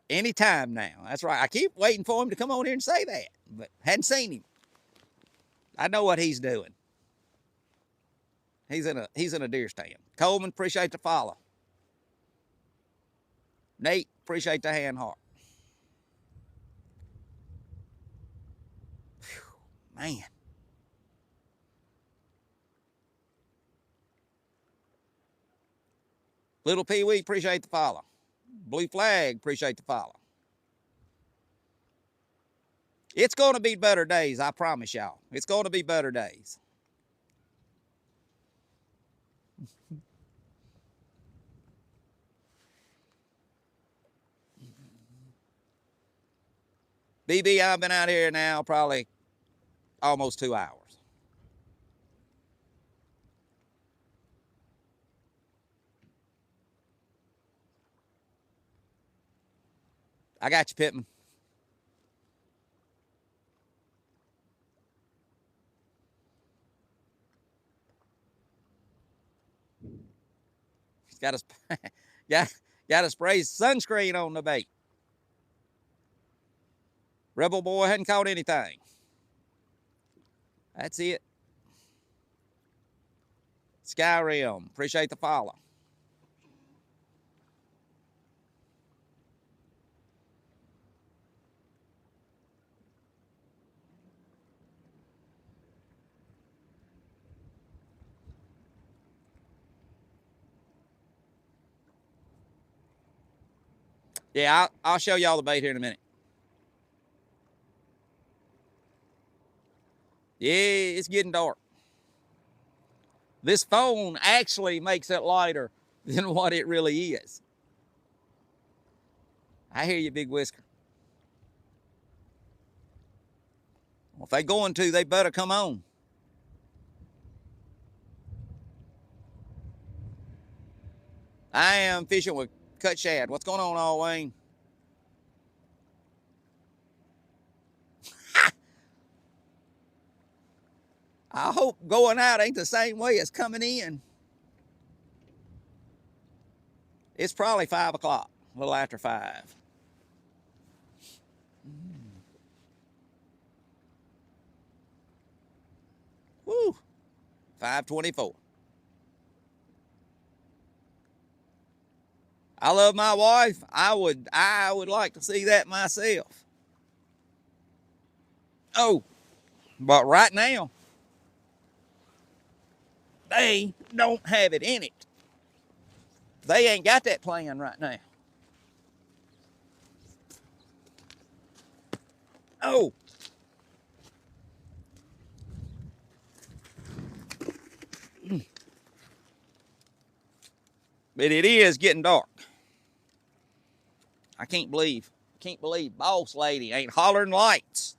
Anytime now. That's right. I keep waiting for him to come on here and say that, but hadn't seen him. I know what he's doing. He's in a deer stand. Coleman, appreciate the follow. Nate, appreciate the hand heart. Whew, man. Little Pee Wee, appreciate the follow. Blue Flag, appreciate the follow. It's going to be better days, I promise y'all. It's going to be better days. BB, I've been out here now probably almost 2 hours. I got you, Pittman. Got to spray sunscreen on the bait. Rebel Boy hadn't caught anything. That's it. Skyrim, appreciate the follow. Yeah, I'll show y'all the bait here in a minute. Yeah, it's getting dark. This phone actually makes it lighter than what it really is. I hear you, Big Whisker. Well, if they're going to, they better come on. I am fishing with cut shad. What's going on, Al Wayne? I hope going out ain't the same way as coming in. It's probably 5 o'clock, a little after 5. Woo, 5:24. I love my wife. I would like to see that myself. Oh, but right now, they don't have it in it. They ain't got that plan right now. Oh. But it is getting dark. I can't believe Boss Lady ain't hollering lights.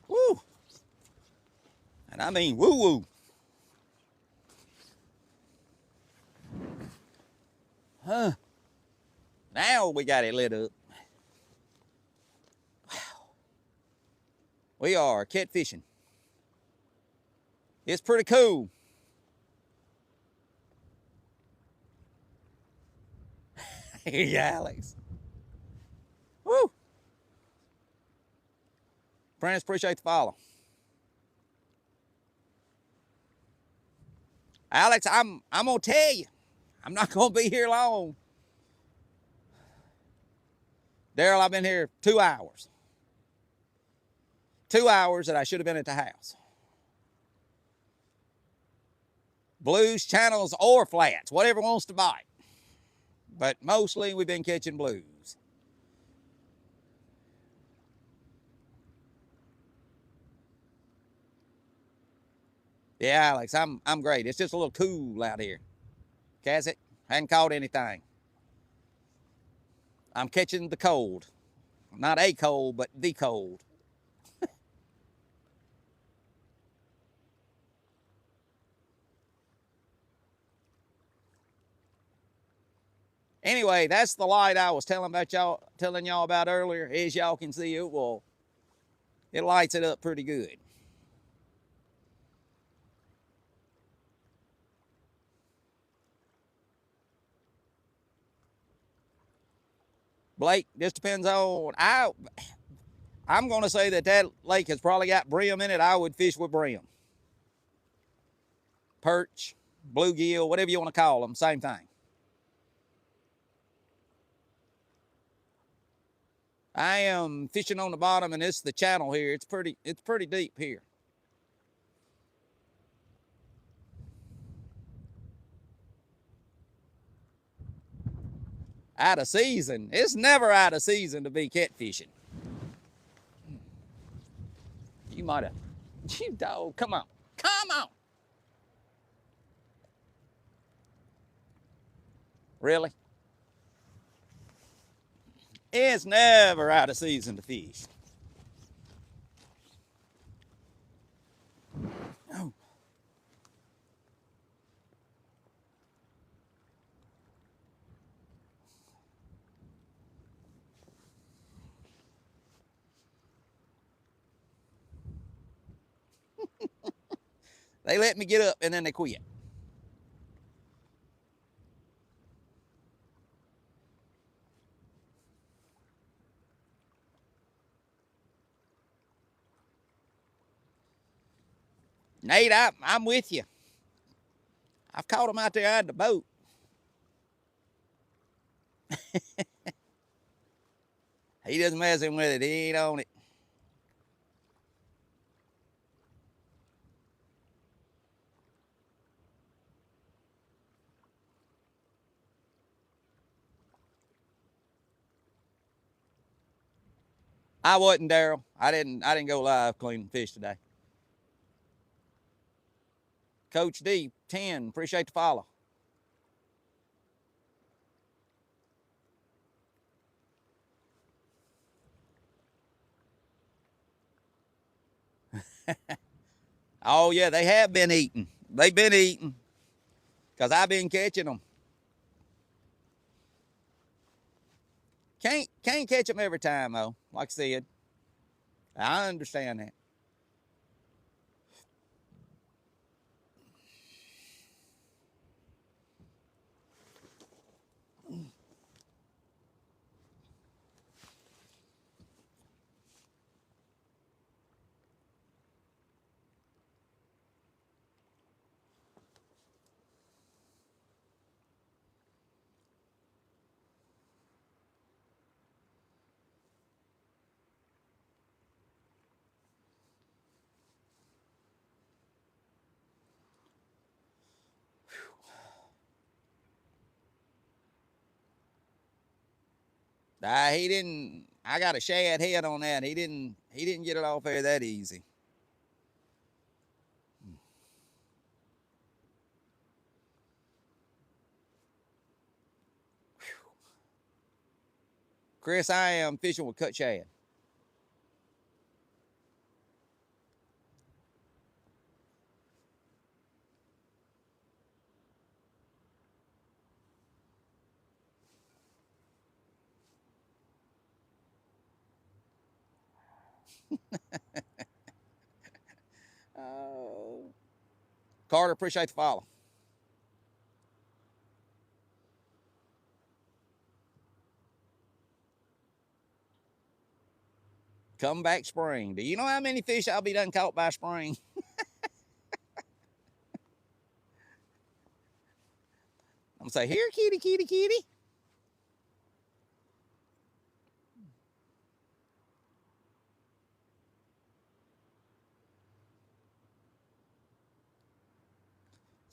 Woo. And I mean woo-woo. Huh. Now we got it lit up. Wow. We are catfishing. It's pretty cool. Yeah, Alex. Woo. Prentice, appreciate the follow. Alex, I'm gonna tell you, I'm not gonna be here long. Daryl, I've been here 2 hours. 2 hours that I should have been at the house. Blues, channels, or flats, whatever wants to bite. But mostly we've been catching blues. Yeah, Alex, I'm great. It's just a little cool out here. Cass it, hadn't caught anything. I'm catching the cold. Not a cold, but the cold. Anyway, that's the light I was telling y'all about earlier. As y'all can see, it lights it up pretty good. Blake, just depends on I'm going to say that lake has probably got brim in it. I would fish with brim. Perch, bluegill, whatever you want to call them, same thing. I am fishing on the bottom, and this is the channel here. It's pretty deep here. Out of season. It's never out of season to be catfishing. You might have. You dog, come on. Come on. Really? It's never out of season to fish. Oh. They let me get up and then they quit. Nate, I'm with you. I've caught them out there out of the boat. He doesn't messing with it. He ain't on it. I wasn't, Daryl. I didn't go live cleaning fish today. Coach D, 10. Appreciate the follow. Oh yeah, they have been eating. They've been eating. Because I've been catching them. Can't catch them every time though, like I said. I understand that. He didn't. I got a shad head on that. He didn't get it off there that easy. Chris, I am fishing with cut shad. Oh. Carter, appreciate the follow. Come back spring. Do you know how many fish I'll be done caught by spring? I'm going to say, here, kitty, kitty, kitty.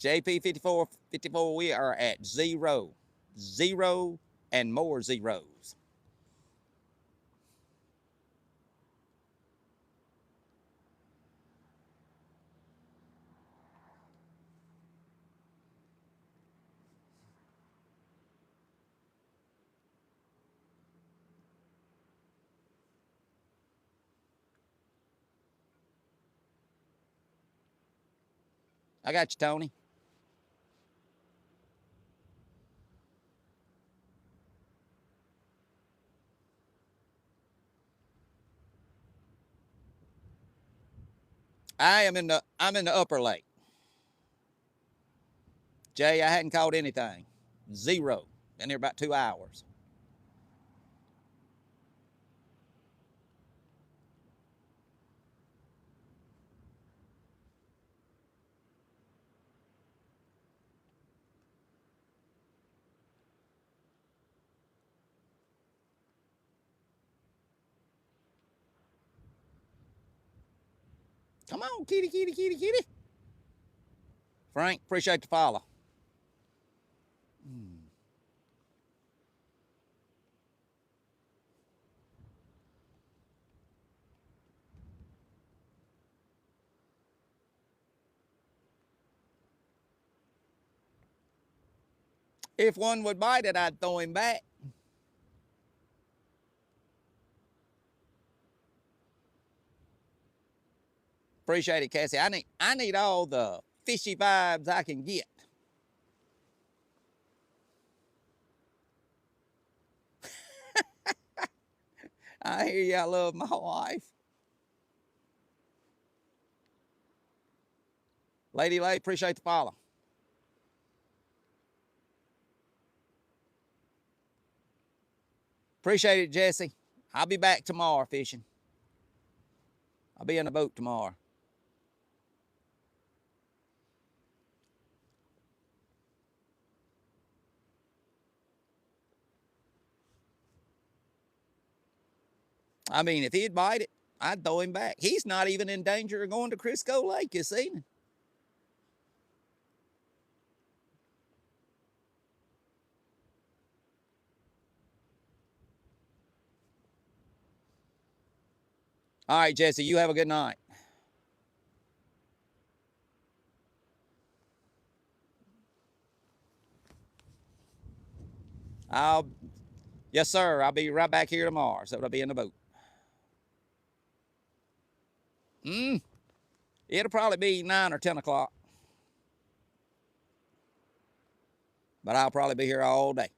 JP 54, we are at 0, 0, and more zeros. I got you, Tony. I'm in the upper lake. Jay, I hadn't caught anything. 0. Been here about 2 hours. Come on, kitty, kitty, kitty, kitty. Frank, appreciate the follow. If one would bite it, I'd throw him back. Appreciate it, Cassie. I need all the fishy vibes I can get. I hear you. I love my wife. Lady Lay, appreciate the follow. Appreciate it, Jesse. I'll be back tomorrow fishing. I'll be in the boat tomorrow. I mean, if he'd bite it, I'd throw him back. He's not even in danger of going to Crisco Lake this evening. All right, Jesse, you have a good night. Yes, sir. I'll be right back here tomorrow, so I'll be in the boat. It'll probably be 9 or 10 o'clock. But I'll probably be here all day.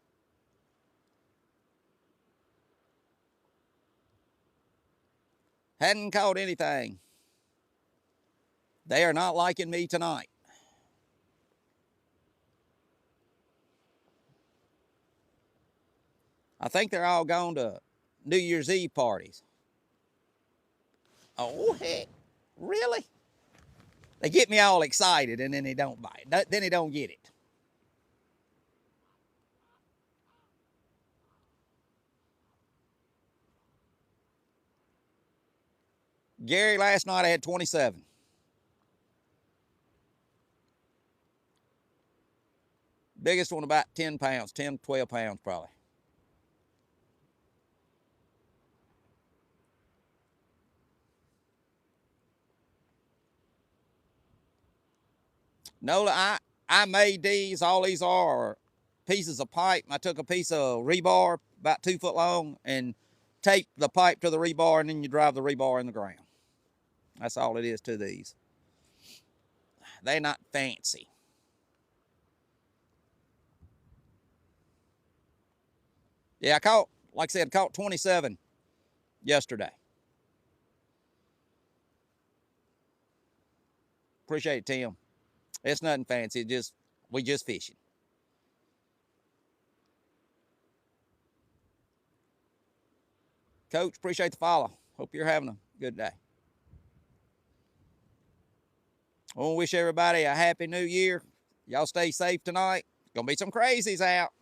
Hadn't caught anything. They are not liking me tonight. I think they're all gone to New Year's Eve parties. Oh, heck. Really? They get me all excited and then they don't bite. Then they don't get it. Gary, last night I had 27. Biggest one about 10 pounds, 10, 12 pounds probably. No, I made these. All these are pieces of pipe. I took a piece of rebar about 2 foot long and taped the pipe to the rebar, and then you drive the rebar in the ground. That's all it is to these. They're not fancy. Yeah, like I said, caught 27 yesterday. Appreciate it, Tim. It's nothing fancy. We just fishing. Coach, appreciate the follow. Hope you're having a good day. I want to wish everybody a happy new year. Y'all stay safe tonight. Gonna be some crazies out.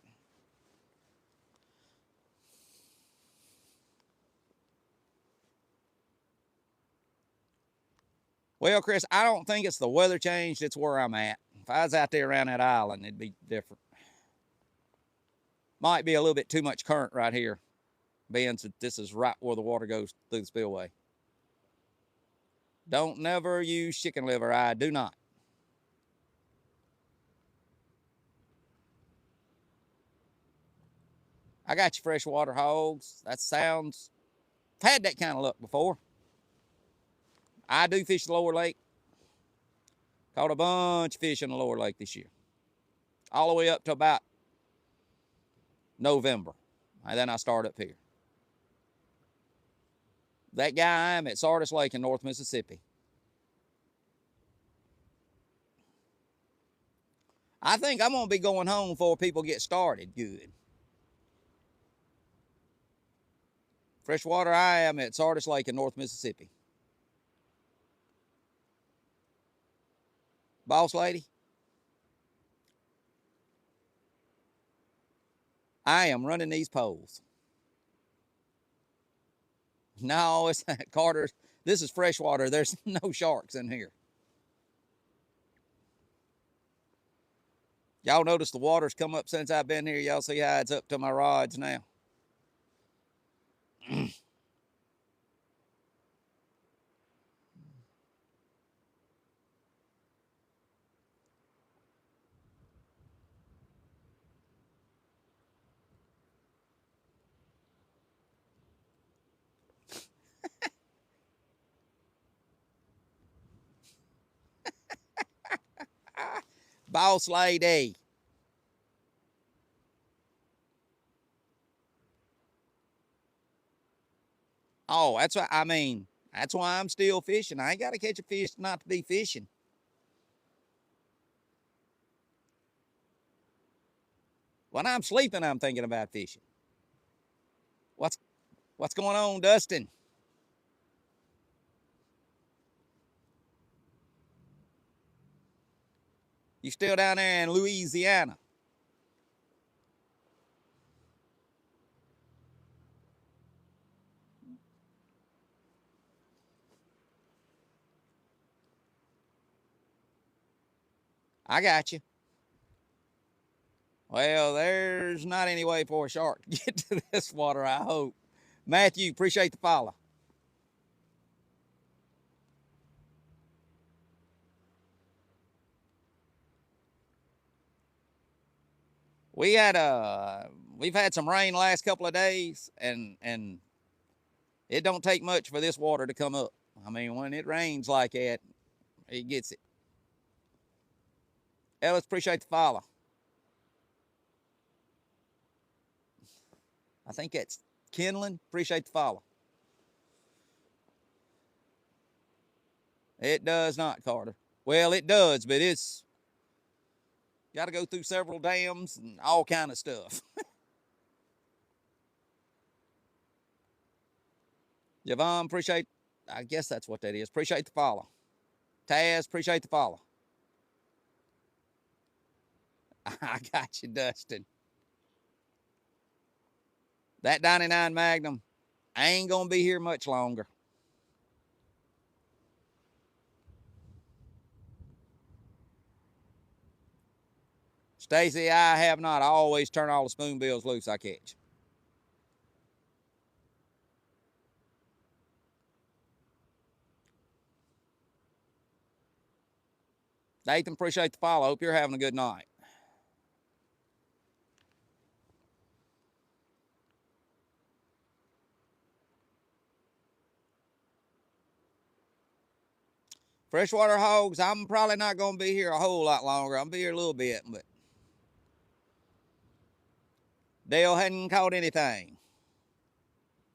Well, Chris, I don't think it's the weather change. It's where I'm at. If I was out there around that island, it'd be different. Might be a little bit too much current right here, being that this is right where the water goes through the spillway. Don't never use chicken liver. I do not. I got you freshwater hogs. That sounds... I've had that kind of luck before. I do fish the lower lake. Caught a bunch of fish in the lower lake this year. All the way up to about November. And then I start up here. That guy, I'm at Sardis Lake in North Mississippi. I think I'm going to be going home before people get started good. Freshwater, I am at Sardis Lake in North Mississippi. Boss lady, I am running these poles. No, it's Carter. This is freshwater. There's no sharks in here. Y'all notice the water's come up since I've been here. Y'all see how it's up to my rods now. Boss lady. Oh, that's what I mean. That's why I'm still fishing. I ain't got to catch a fish not to be fishing. When I'm sleeping, I'm thinking about fishing. What's going on, Dustin? You still down there in Louisiana? I got you. Well, there's not any way for a shark to get to this water, I hope. Matthew, appreciate the follow. We've had some rain the last couple of days, and it don't take much for this water to come up. I mean, when it rains like that, it gets it. Ellis, appreciate the follow. I think that's Kenlin. Appreciate the follow. It does not, Carter. Well, it does, but it's got to go through several dams and all kind of stuff. Javon, appreciate, I guess that's what that is. Appreciate the follow. Taz, appreciate the follow. I got you, Dustin. That 99 Magnum, I ain't going to be here much longer. Stacy, I have not. I always turn all the spoonbills loose I catch. Nathan, appreciate the follow. Hope you're having a good night. Freshwater hogs, I'm probably not going to be here a whole lot longer. I'll be here a little bit, but Dale hadn't caught anything.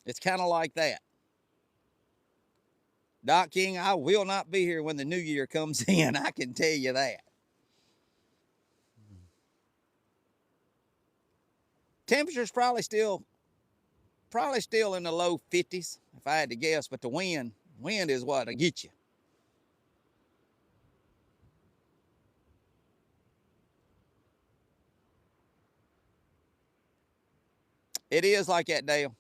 It's kind of like that. Doc King, I will not be here when the new year comes in. I can tell you that. Temperature's probably still in the low 50s, if I had to guess, but the wind is what'll get you. It is like that, Dale.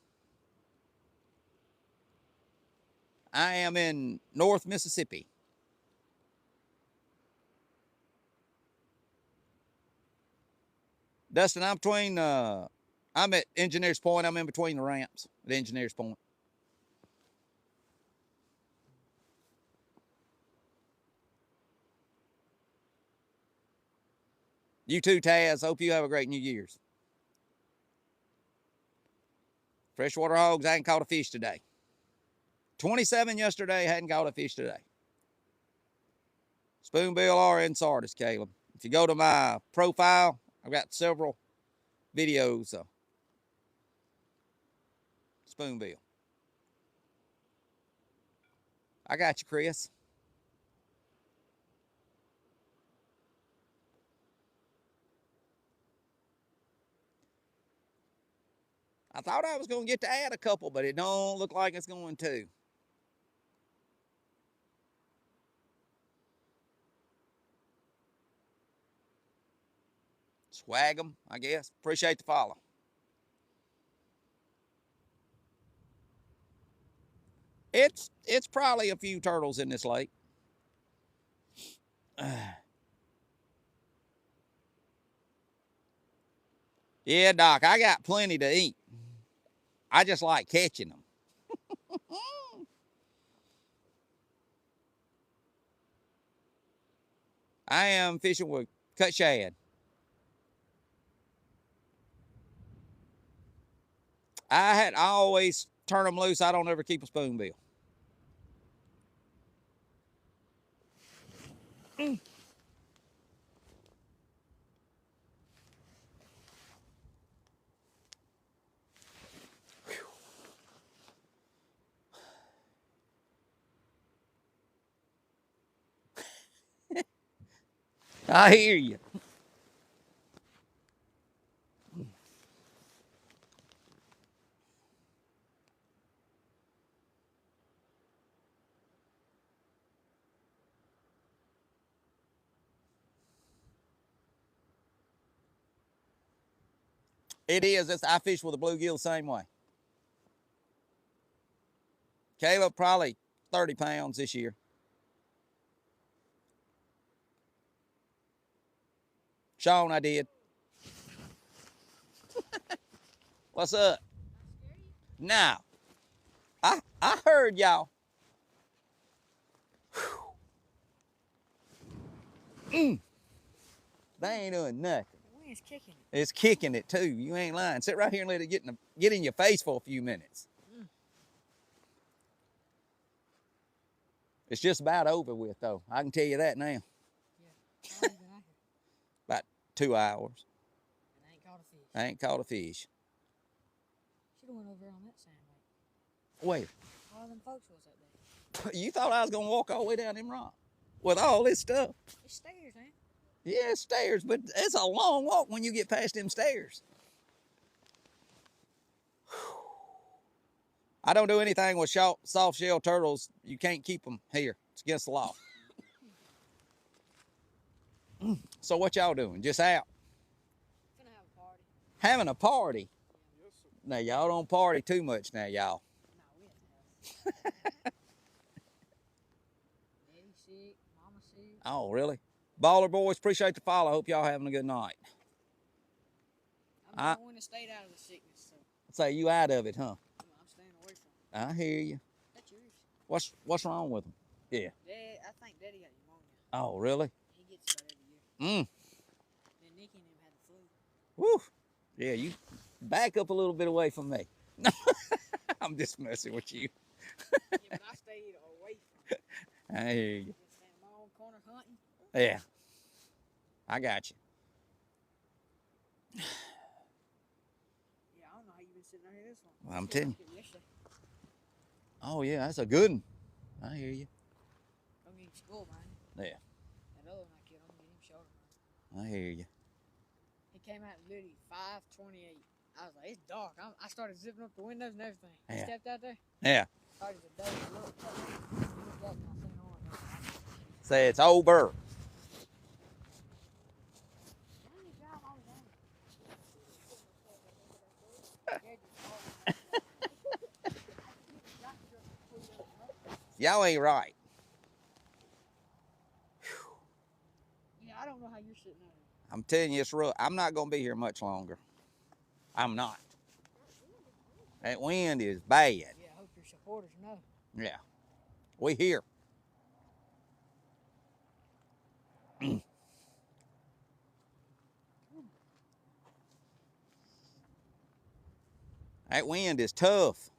I am in North Mississippi. Dustin, I'm between, I'm at Engineers Point. I'm in between the ramps at Engineers Point. You too, Taz. Hope you have a great New Year's. Freshwater hogs, I ain't caught a fish today. 27 yesterday, hadn't caught a fish today. Spoonbill are in Sardis, Caleb. If you go to my profile, I've got several videos of spoonbill. I got you, Chris. I thought I was going to get to add a couple, but it don't look like it's going to. Swag them, I guess. Appreciate the follow. It's probably a few turtles in this lake. Yeah, Doc, I got plenty to eat. I just like catching them. I am fishing with cut shad. I always turn them loose. I don't ever keep a spoonbill. I hear you. It is. I fish with a bluegill the same way. Caleb, probably 30 pounds this year. Sean, I did. What's up? Now, I heard y'all. They ain't doing nothing. It's kicking it. It's kicking it too. You ain't lying. Sit right here and let it get in your face for a few minutes. It's just about over with, though. I can tell you that now. Yeah. About 2 hours. And I ain't caught a fish. I ain't caught a fish. Should have went over on that sand lake. Where? All them folks was up there. You thought I was gonna walk all the way down them rocks with all this stuff? It's stairs, man. Yeah, it's stairs, but it's a long walk when you get past them stairs. I don't do anything with soft shell turtles. You can't keep them here. It's against the law. So what y'all doing? Just out? Gonna have a party. Having a party? Yes, sir. Now, y'all don't party too much now, y'all. No, we have to have. Daddy sick, mama sick. Oh, really? Baller boys, appreciate the follow. Hope y'all having a good night. I'm the one that stayed out of the sickness, so Say you out of it, huh? I'm staying away from it. I hear you. That's yours. What's wrong with them? Yeah. Dad, I think Daddy got pneumonia. Oh, really? He gets it every year. Mm. Then Nikki and him had the flu. Woo. Yeah, you back up a little bit away from me. I'm just messing with you. Yeah, but I stayed away from it. I hear you. Just stand in my own corner hunting. Yeah. I got you. Yeah, I don't know how you been sitting out here this long. Well, I'm telling you. Oh, yeah, that's a good one. I hear you. Don't get him school, man. Yeah. That other one I killed, I'm gonna get him shoulder, man. I hear you. He came out literally 5:28. I was like, it's dark. I started zipping up the windows and everything. He Yeah. stepped out there. Yeah. Started the day. He looked up. He looked up and I seen on. Say it's over. Y'all ain't right. Yeah, I don't know how you're sitting there. I'm telling you, it's real. I'm not going to be here much longer. I'm not. That wind is bad. Yeah, I hope your supporters know. Yeah. We here. That wind is tough.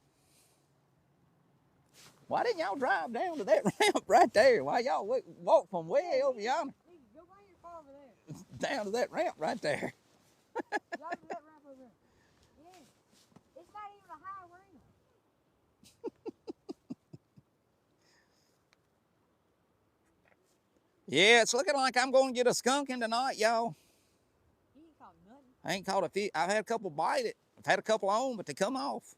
Why didn't y'all drive down to that ramp right there? Why y'all walk from way over yonder Go bring your car over there. down to that ramp right there? Drive to that ramp over there. Yeah. It's not even a high ramp. Yeah, it's looking like I'm going to get a skunking tonight, y'all. He ain't caught nothing. I ain't caught a fish. I've had a couple bite it. I've had a couple on, but they come off.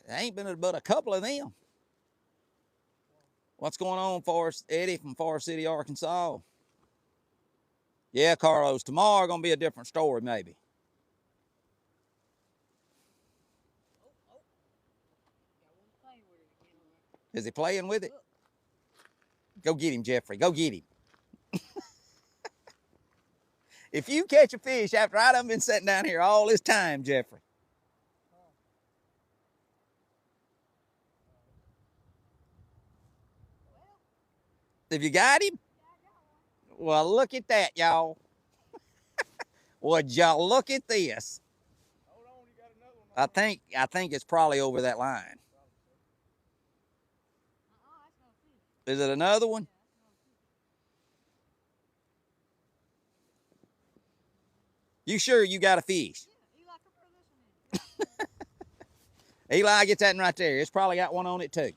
There ain't been but a couple of them. What's going on, Forest Eddie from Forest City, Arkansas? Yeah, Carlos, tomorrow going to be a different story, maybe. Got one playing with it again. Is he playing with it? Go get him, Jeffrey. Go get him. If you catch a fish after I done been sitting down here all this time, Jeffrey. Have you got him? Well, look at that, y'all. Would y'all look at this? Hold on, you got another one. I think it's probably over that line. That's no fish. Is it another one? You sure you got a fish? Yeah, Eli, come throw this one in. Eli, get that one right there. It's probably got one on it too. You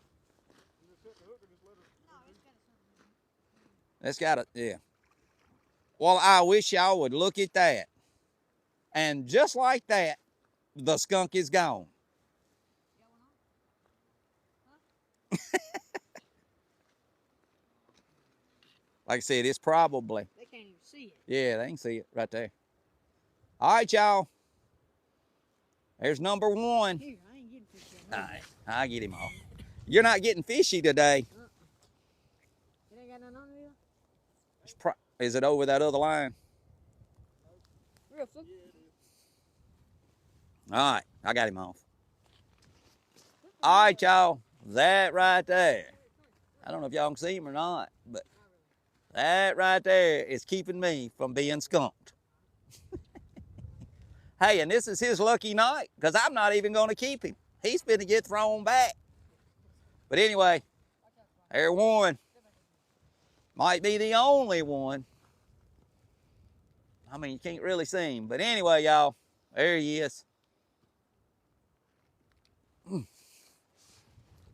just hit the hook and just let it. No, it's got a It's got a, yeah. Well, I wish y'all would look at that. And just like that, the skunk is gone. Got one on? Huh? Like I said, it's probably. They can't even see it. Yeah, they can see it right there. All right, y'all. There's number one. Here, I ain't getting fish yet. All right, I'll get him off. You're not getting fishy today. It ain't got nothing on it, Eli? Is it over that other line? Real flip. All right, I got him off. All right, y'all. That right there. I don't know if y'all can see him or not, but that right there is keeping me from being skunked. Hey, and this is his lucky night because I'm not even going to keep him. He's going to get thrown back. But anyway, there's one. Might be the only one. I mean, you can't really see him. But anyway, y'all, there he is.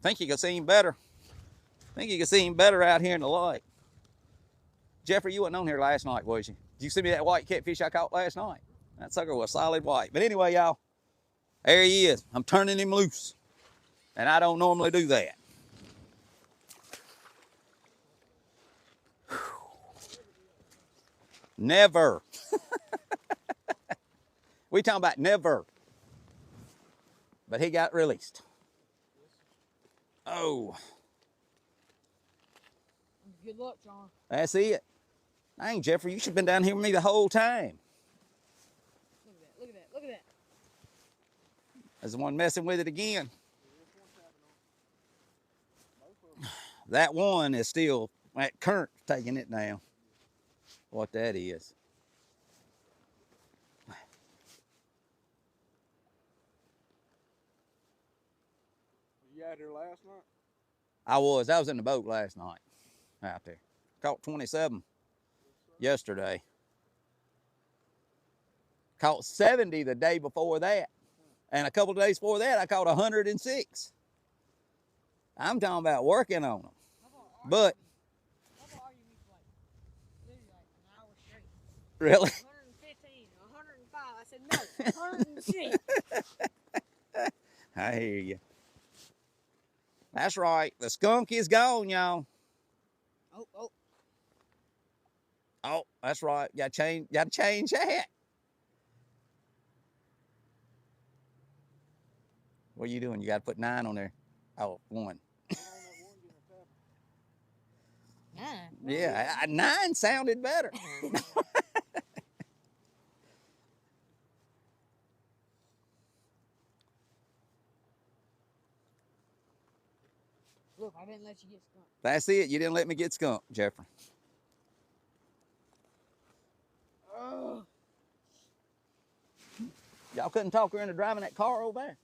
Think you can see him better. Think you can see him better out here in the light. Jeffrey, you wasn't on here last night, was you? Did you see me that white catfish I caught last night? That sucker was solid white. But anyway, y'all, there he is. I'm turning him loose. And I don't normally do that. Never. We talking about never. But he got released. Oh. Good luck, John. That's it. Dang, Jeffrey, you should have been down here with me the whole time. Look at that. Look at that. Look at that. There's the one messing with it again. That one is still, that current taking it down. What that is. You out here last night? I was in the boat last night out there. Caught 27 yesterday. Caught 70 the day before that. And a couple of days before that, I caught 106. I'm talking about working on them. But, How far are you like? Literally like an hour straight. really? 115, 105. I said no, 106. I hear you. That's right. The skunk is gone, y'all. Oh. Oh, that's right. Got to change that. What are you doing? You got to put 9 on there. Oh, one. On that one, get a tap. 9. Yeah, 9 sounded better. Look, I didn't let you get skunked. That's it. You didn't let me get skunked, Jeffrey. Oh. Y'all couldn't talk her into driving that car over there.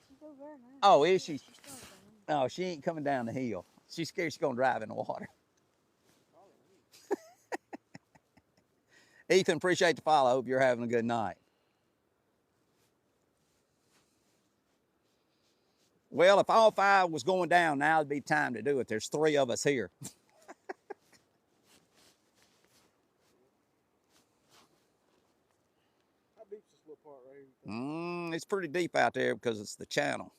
She's over there now. Oh, is she? She's skunked on me. No, she ain't coming down the hill. She's scared she's going to drive in the water. Ethan, appreciate the follow. Hope you're having a good night. Well, if all 5 was going down, now would be time to do it. There's 3 of us here. How deep's this little part right here? It's pretty deep out there because it's the channel.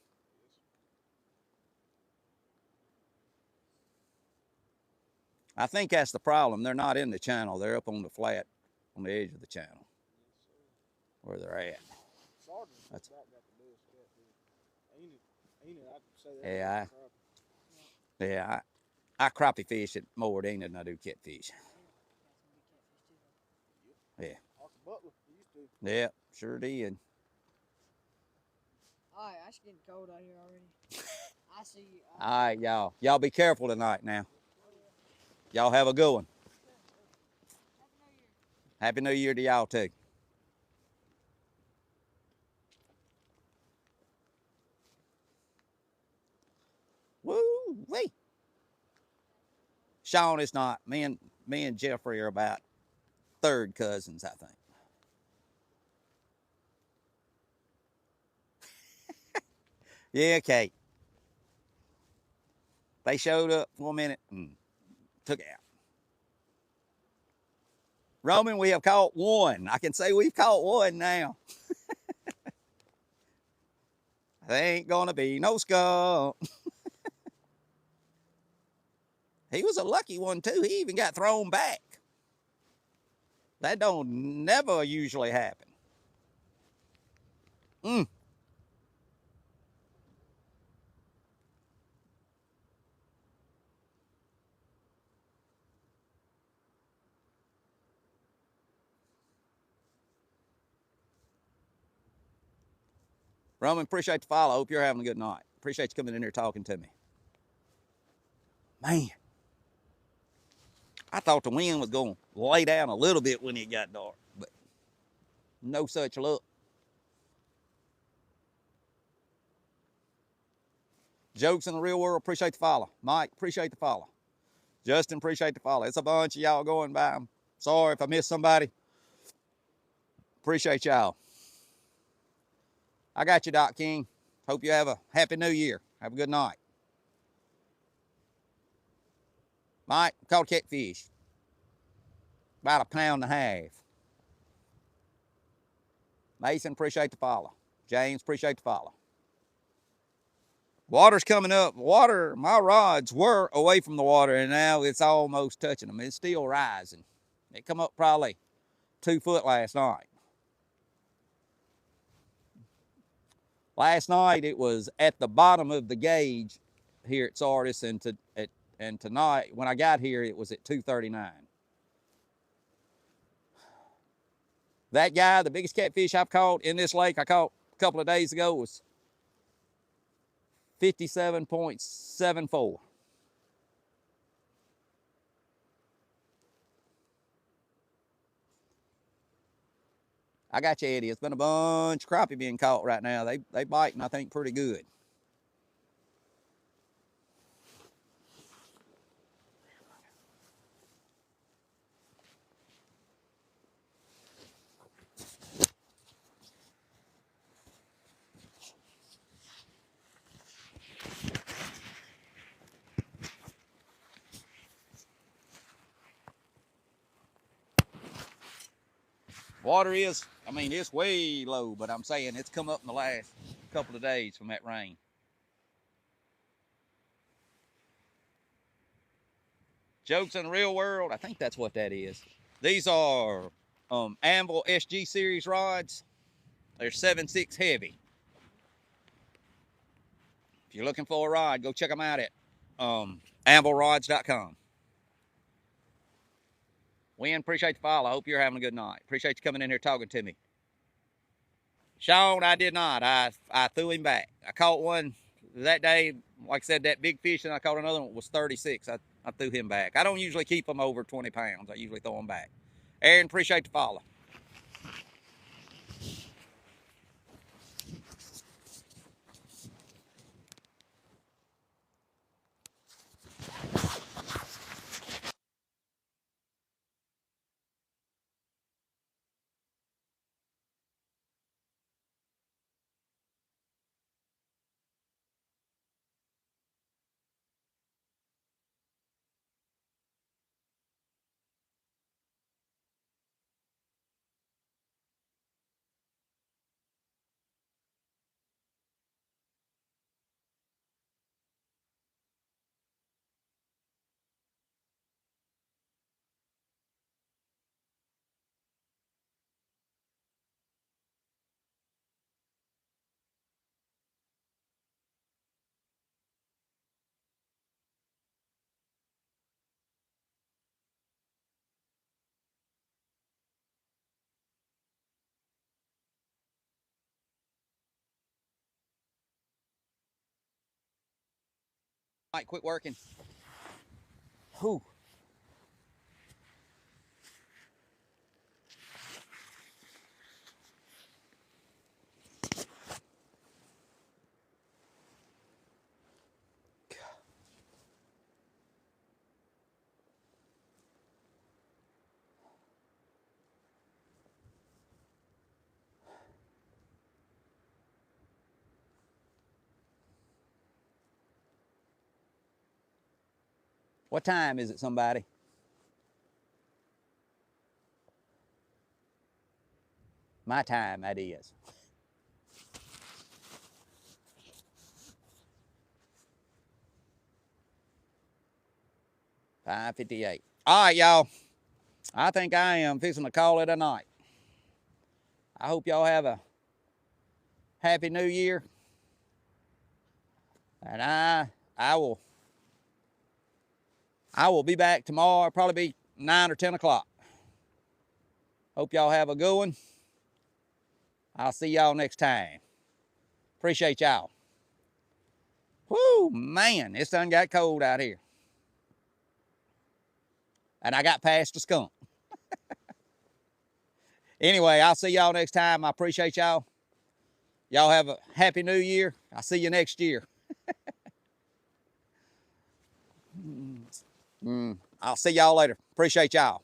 I think that's the problem. They're not in the channel. They're up on the flat, on the edge of the channel, where they're at. Sardis That's- got the best catfish. Ain't it? I'd say that. Yeah, Yeah, I crappie fish it more than I do catfish. Yeah. Arthur Butler used to. Yeah, sure did. Alright, it's getting cold out here already. I see you. All right, y'all. Y'all be careful tonight now. Y'all have a good one. Happy New Year to y'all too. Woo-wee. Sean is not. Me and Jeffrey are about third cousins, I think. Yeah, Kate. They showed up for a minute and took it out. Roman, we have caught 1. I can say we've caught 1 now. There ain't gonna be no skunk. He was a lucky one too. He even got thrown back. That don't never usually happen. Roman, appreciate the follow. Hope you're having a good night. Appreciate you coming in here talking to me. Man, I thought the wind was going to lay down a little bit when it got dark, but no such luck. Jokes in the real world, appreciate the follow. Mike, appreciate the follow. Justin, appreciate the follow. It's a bunch of y'all going by. I'm sorry if I missed somebody. Appreciate y'all. I got you, Doc King. Hope you have a happy new year. Have a good night. Mike, caught catfish. About 1.5 pounds. Mason, appreciate the follow. James, appreciate the follow. Water's coming up. Water, my rods were away from the water, and now it's almost touching them. It's still rising. It come up probably 2 foot last night. Last night it was at the bottom of the gauge here at Sardis, and tonight when I got here it was at 239. That guy, the biggest catfish I've caught in this lake I caught a couple of days ago was 57.74. I got you, Eddie. It's been a bunch of crappie being caught right now. They biting, I think, pretty good. Water is, I mean, it's way low, but I'm saying it's come up in the last couple of days from that rain. Jokes in the real world, I think that's what that is. These are Anvil SG series rods. They're 7.6 heavy. If you're looking for a rod, go check them out at anvilrods.com. Win, appreciate the follow. I hope you're having a good night. Appreciate you coming in here talking to me. Sean, I did not. I threw him back. I caught one that day. Like I said, that big fish, and I caught another one was 36. I threw him back. I don't usually keep them over 20 pounds. I usually throw them back. Aaron, appreciate the follow. Might quit working. Whew. What time is it, somebody? My time, that is. 5:58. All right, y'all. I think I am fixing to call it a night. I hope y'all have a happy new year. And I will be back tomorrow, probably be 9 or 10 o'clock. Hope y'all have a good one. I'll see y'all next time. Appreciate y'all. Whoo, man, it's done got cold out here. And I got past the skunk. Anyway, I'll see y'all next time. I appreciate y'all. Y'all have a happy new year. I'll see you next year. I'll see y'all later. Appreciate y'all.